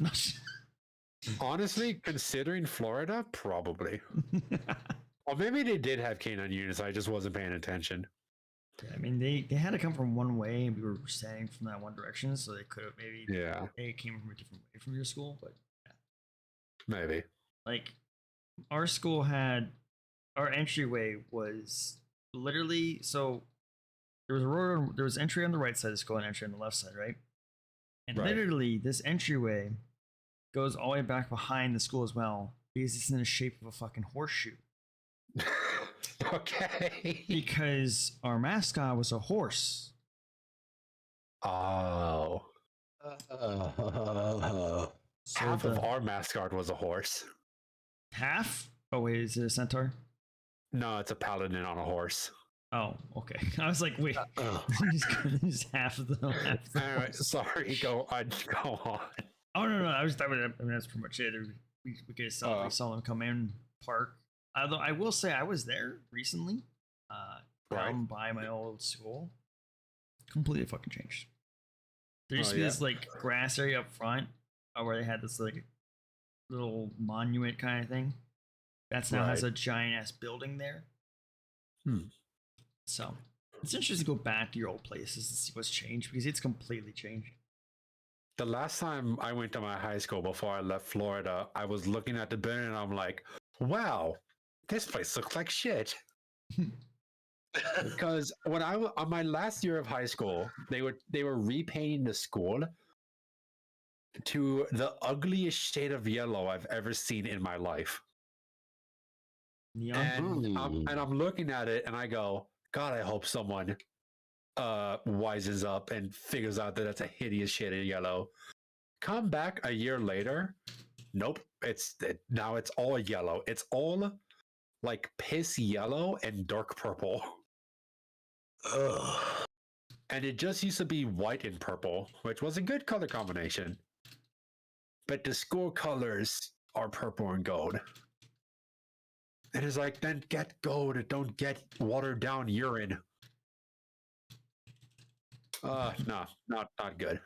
Honestly, considering Florida, probably. Or maybe they did have K9 units. I just wasn't paying attention. Yeah, I mean, they had to come from one way, and we were standing from that one direction, so they could have maybe. Yeah. They came from a different way from your school, but yeah. Maybe. Like, our school had our entryway was literally so. there was a road. There was entry on the right side of the school and entry on the left side, right? And Right. literally, this entryway goes all the way back behind the school as well because it's in the shape of a fucking horseshoe. Okay. Because our mascot was a horse. Oh. Oh. So Half the of our mascot was a horse. half? Oh wait, is it a centaur? No, it's a paladin on a horse. Oh, okay. I was like, wait, just half of the. Half of the All right, horse. sorry. Go on. Go on. Oh no, I was. I mean, that's pretty much it. We saw them come in park. Although I will say, I was there recently, down by my old school. Completely fucking changed. There used to be this like grass area up front, where they had this like little monument kind of thing. That's now has a giant ass building there. So it's interesting to go back to your old places and see what's changed because it's completely changed. The last time I went to my high school before I left Florida, I was looking at the building and I'm like, wow, this place looks like shit. Because when I was on my last year of high school, they were repainting the school to the ugliest shade of yellow I've ever seen in my life. Neon. And I'm looking at it and I go, God, I hope someone wisens up and figures out that that's a hideous shade of yellow. Come back a year later, nope. Now it's all yellow. It's all like piss yellow and dark purple. Ugh. And it just used to be white and purple, which was a good color combination. But the school colors are purple and gold. And it's like, then get gold and don't get watered down urine. No, not good.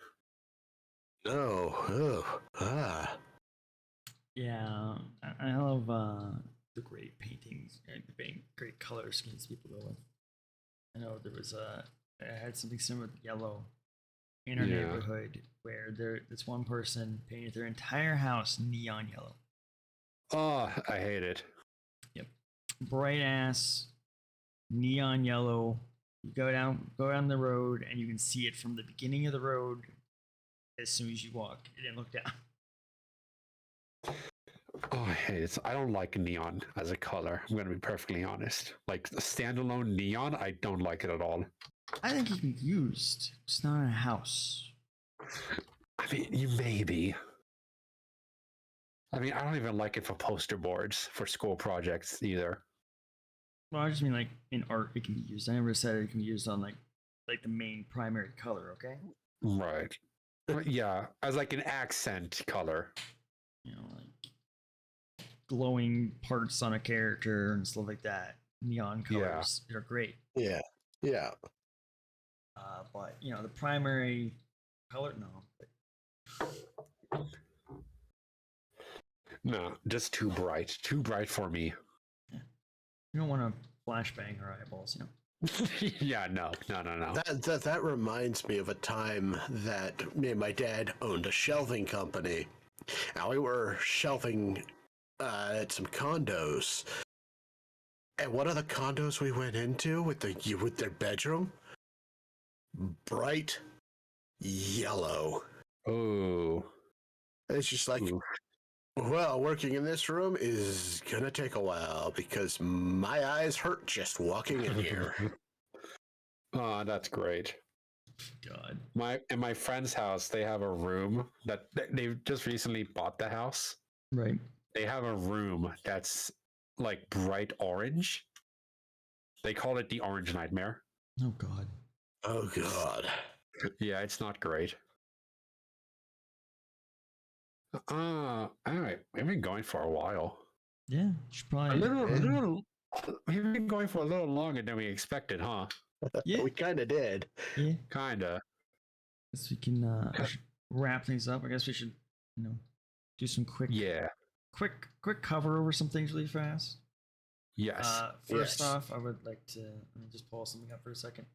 No. Oh. Ah. Yeah, I love the great paintings and the great color schemes people go with. I know there was I had something similar with yellow in our neighborhood where this one person painted their entire house neon yellow. Oh, I hate it. Yep, bright ass neon yellow. You go down the road and you can see it from the beginning of the road as soon as you walk. You didn't look down. Oh, I hate it. I don't like neon as a color. I'm going to be perfectly honest. Like a standalone neon, I don't like it at all. I think it can be used. It's not in a house. I mean, you maybe. I mean, I don't even like it for poster boards for school projects either. Well, I just mean like in art it can be used. I never said it can be used on like the main primary color, okay? Right. Yeah, as like an accent color. You know, like glowing parts on a character and stuff like that. Neon colors, they're great. Yeah. Yeah. But you know, the primary color, no. No, just too bright. Too bright for me. Yeah. You don't want to flashbang her eyeballs, you know. Yeah, no. That reminds me of a time that me and my dad owned a shelving company. And we were shelving at some condos. And one of the condos we went into with their bedroom, bright yellow. Oh. It's just like, well, working in this room is gonna take a while because my eyes hurt just walking in here. Oh, that's great. God. In my friend's house, they have a room that they've just recently bought the house. Right. They have a room that's like bright orange. They call it the Orange Nightmare. Oh God. Oh God. Yeah, it's not great. All right. We've been going for a while. Yeah, should probably We've been going for a little longer than we expected, huh? Yeah. We kind of did. Yeah. Kinda. Guess we can wrap things up. I guess we should, do some quick cover over some things really fast. Yes. First off, I would like to let me just pull something up for a second.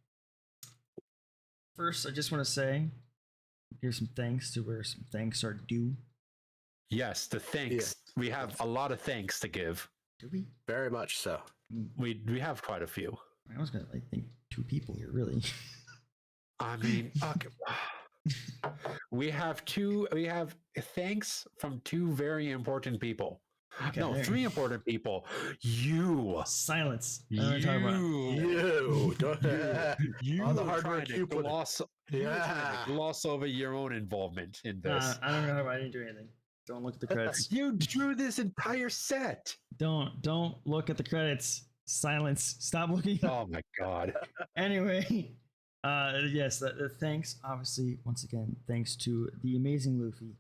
First, I just want to say, give some thanks to where some thanks are due. Yes, the thanks. Yeah. We have a lot of thanks to give. Do we? Very much so. We have quite a few. I was gonna think 2 people here, really. I mean, okay. We have thanks from 2 very important people. Okay, No, there. 3 important people. You. Silence. You. You. All the hard trying work to you put in. gloss, you were trying to gloss over your own involvement in this. I don't know. I didn't do anything. Don't look at the credits. You drew this entire set. Don't look at the credits. Silence. Stop looking. Oh my god. Anyway, yes. The thanks, obviously, once again, thanks to the amazing Luffy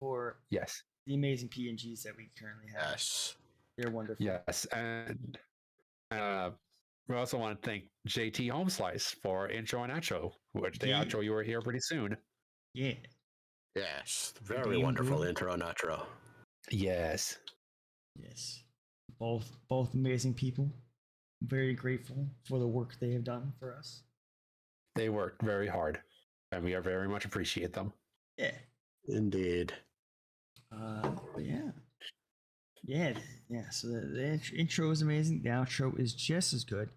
for Yes. the amazing PNGs that we currently have. Yes. They're wonderful. Yes, and we also want to thank JT Homeslice for intro and outro, which the outro you will hear pretty soon. Yeah. Yes. Very wonderful intro and outro. Yes. Yes. Both amazing people. Very grateful for the work they have done for us. They worked very hard, and we are very much appreciate them. Yeah. Indeed. But yeah. So the intro is amazing. The outro is just as good.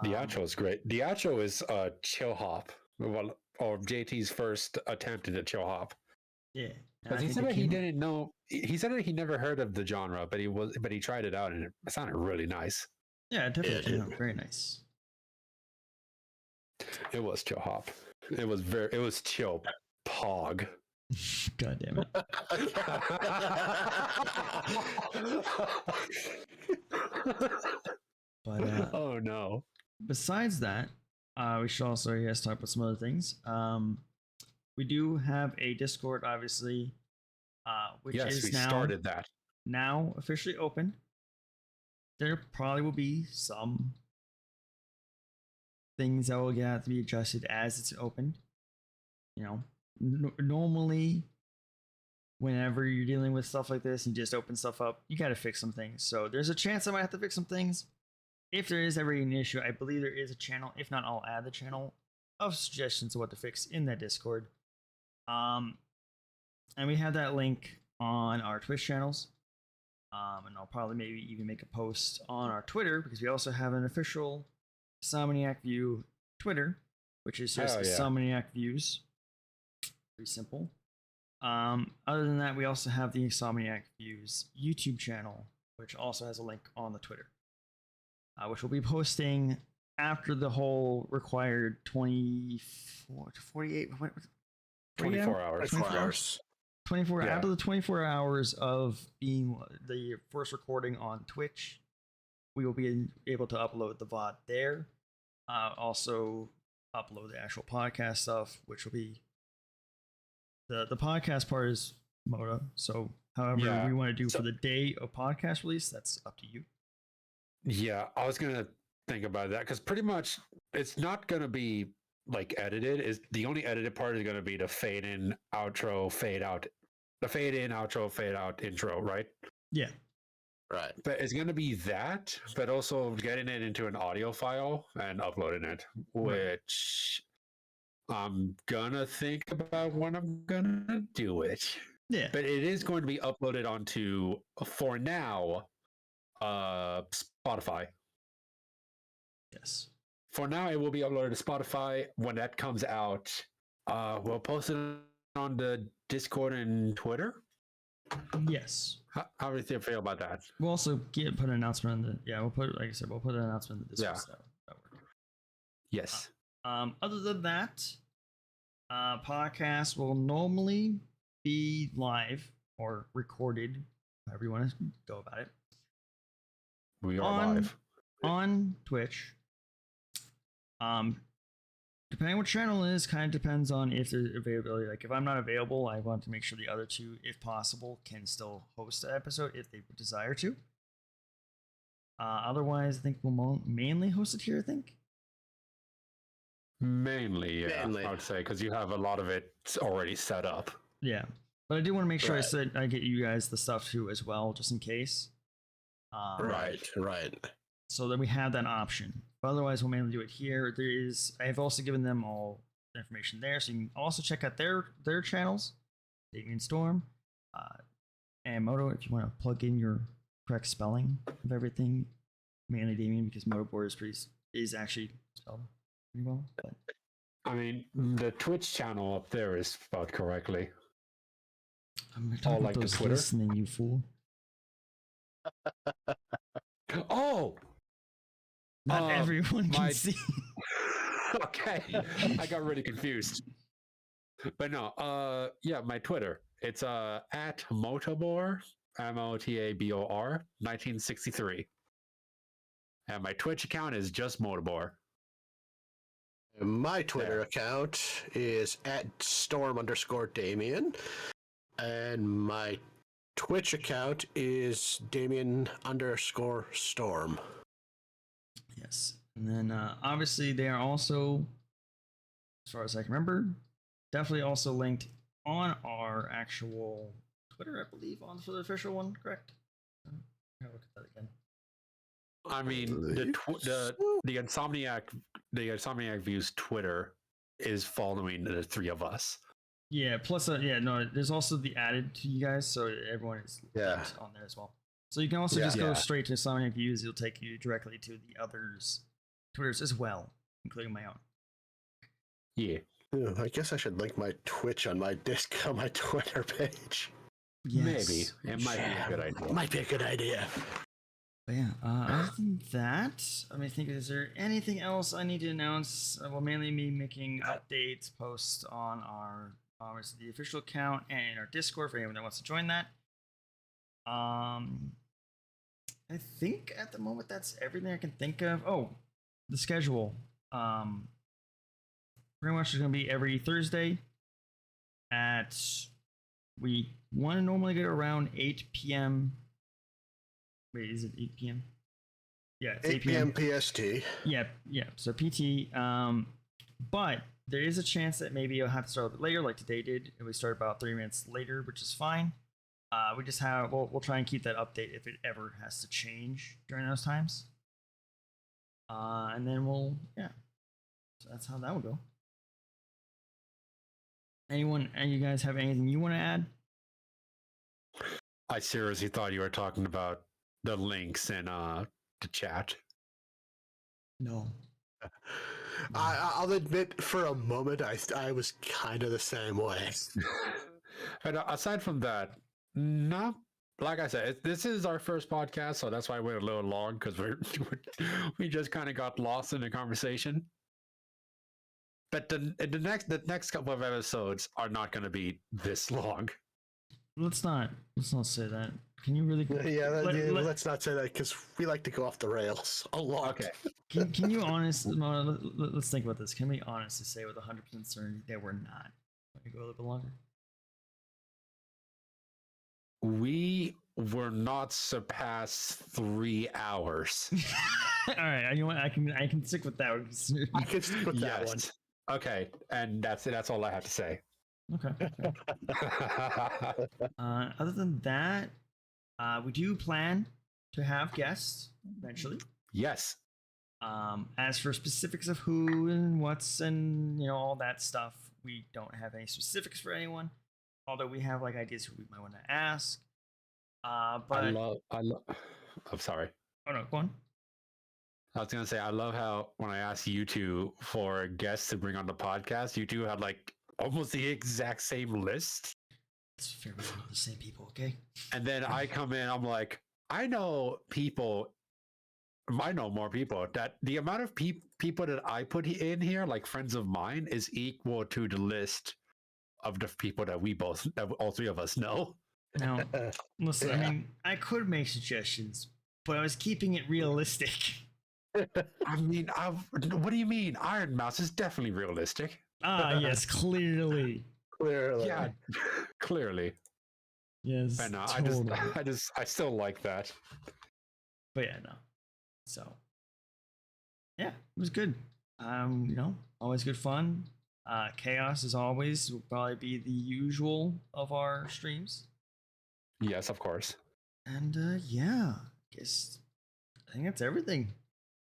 The outro is great. The outro is chill hop, well, or JT's first attempt at a chill hop. Yeah, because he said that he didn't know. He said that he never heard of the genre, but he tried it out, and it sounded really nice. Yeah, definitely. Very nice. It was chill hop. It was chill pog. God damn it. But oh no. Besides that, we should also talk about some other things. We do have a Discord, obviously, which is started that. Now officially open. There probably will be some things that will have to be adjusted as it's opened. You know, normally, whenever you're dealing with stuff like this, you just open stuff up, you got to fix some things. So there's a chance I might have to fix some things. If there is ever an issue, I believe there is a channel. If not, I'll add the channel of suggestions of what to fix in that Discord. And we have that link on our Twitch channels. And I'll probably maybe even make a post on our Twitter, because we also have an official Insomniac View Twitter, which is just Insomniac Views. Pretty simple. Other than that, we also have the Insomniac Views YouTube channel, which also has a link on the Twitter, which we'll be posting after the whole required 24 to 48 24 hours. 24 hours. 24 after the 24 hours of being the first recording on Twitch, we will be able to upload the VOD there. Also upload the actual podcast stuff, which will be the podcast part is Moda. So however we want to do for the day of podcast release, that's up to you. Yeah, I was gonna think about that, because pretty much it's not gonna be like edited. Is the only edited part is gonna be the fade in, outro, fade out, the fade in, outro, fade out, intro, right? Yeah. Right. But it's going to be that, but also getting it into an audio file and uploading it, which I'm going to think about when I'm going to do it. Yeah. But it is going to be uploaded onto, for now, Spotify. Yes. For now, it will be uploaded to Spotify. When that comes out, we'll post it on the Discord and Twitter. Yes. How do you feel about that? We'll also put an announcement on the we'll put, like I said, we'll put an announcement in the Discord. That work. Yes. Other than that, podcasts will normally be live or recorded, however you want to go about it. We are live on Twitch. Depending on what channel it is, kind of depends on if there's availability. Like if I'm not available, I want to make sure the other two, if possible, can still host the episode if they desire to. Otherwise, I think we'll mainly host it here, I think. Mainly, yeah. I would say, because you have a lot of it already set up. Yeah. But I do want to make sure I get you guys the stuff too as well, just in case. Right. So that we have that option. But otherwise, we'll mainly do it here. I've also given them all the information there, so you can also check out their channels, Damian Storm, and Moto, if you want to plug in your correct spelling of everything. Mainly Damian, because Motabor is pretty is actually spelled pretty well. But I mean, the Twitch channel up there is spelled correctly. I'm talking like about the those Twitter? listening, you fool. Oh, Not everyone can my- see. okay. I got really confused. But no, yeah, my Twitter. It's at Motabor, Motabor 1963. And my Twitch account is just Motabor. And my Twitter There. account is at Storm_Damian. And my Twitch account is Damian_Storm. Yes. And then obviously they are also, as far as I can remember, definitely also linked on our actual Twitter, I believe, for the official one, correct? I'll look at that again. I mean, the Insomniac Views Twitter is following the three of us. Yeah, plus there's also the added to you guys, so everyone is Yeah. linked on there as well. So you can also Yeah. just go Yeah. straight to Insomniac Views. It'll take you directly to the others' Twitters as well, including my own. Yeah. I guess I should link my Twitch on my my Twitter page. Maybe. It might be a good idea. Might be a good idea. But yeah, other than that, I mean, is there anything else I need to announce? Well, mainly me making updates, posts on our the official account and our Discord for anyone that wants to join that. I think at the moment that's everything I can think of. Oh, the schedule. Pretty much is going to be every Thursday at, we want to normally get around 8 p.m. Wait, is it 8 p.m.? Yeah, it's 8 p.m. PST. Yeah. So PT. But there is a chance that maybe you'll have to start a bit later, like today did, and we start about 3 minutes later, which is fine. We just have we'll try and keep that update if it ever has to change during those times. And then so that's how that will go. Anyone and you guys have anything you want to add? I seriously thought you were talking about the links in the chat. No. I'll admit, for a moment, I was kind of the same way. And aside from that, no. Like I said, this is our first podcast, so that's why we're a little long, because we just kind of got lost in the conversation. But the next couple of episodes are not going to be this long. Let's not say that. Can you really? Let's not say that, because we like to go off the rails a lot. Okay. Can you let's think about this. Can we honestly say with 100% certainty that we're not going to go a little bit longer? We were not surpassed 3 hours. All right, you know what? I can stick with that one. I can stick with that one. Okay, and that's it. That's all I have to say. Okay. Other than that, we do plan to have guests eventually. Yes. As for specifics of who and what's and all that stuff, we don't have any specifics for anyone. Although we have like ideas who we might want to ask. But I love. I'm sorry. Oh no, go on. I was gonna say I love how when I asked you two for guests to bring on the podcast, you two had like almost the exact same list. It's fair, we know the same people, okay? And then I come in, I'm like, I know more people. That the amount of people that I put in here, like friends of mine, is equal to the list of the people that all three of us know. Now, listen, I mean, I could make suggestions, but I was keeping it realistic. I mean, what do you mean? Iron Mouse is definitely realistic. Yes, clearly. Clearly. Yeah, clearly. Yes. I know. Totally. I still like that. But yeah, no. So, yeah, it was good. Always good fun. Chaos, as always, will probably be the usual of our streams. Yes, of course. And I think that's everything.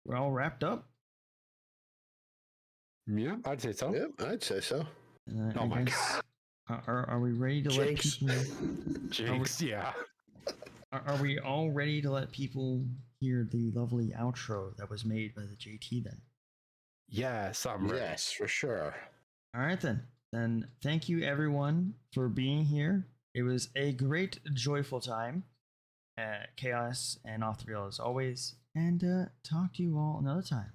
We're all wrapped up. Yeah, I'd say so. Yeah, I'd say so. And Oh my God. Are we ready to Jinx. let people? Jinx, yeah. Are we all ready to let people hear the lovely outro that was made by the JT then. Yes, I'm ready. Yes, for sure. All right then. Then thank you everyone for being here. It was a great, joyful time. Chaos and off the rail as always. And talk to you all another time.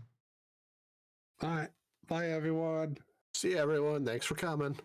All right. Bye, everyone. See you, everyone. Thanks for coming.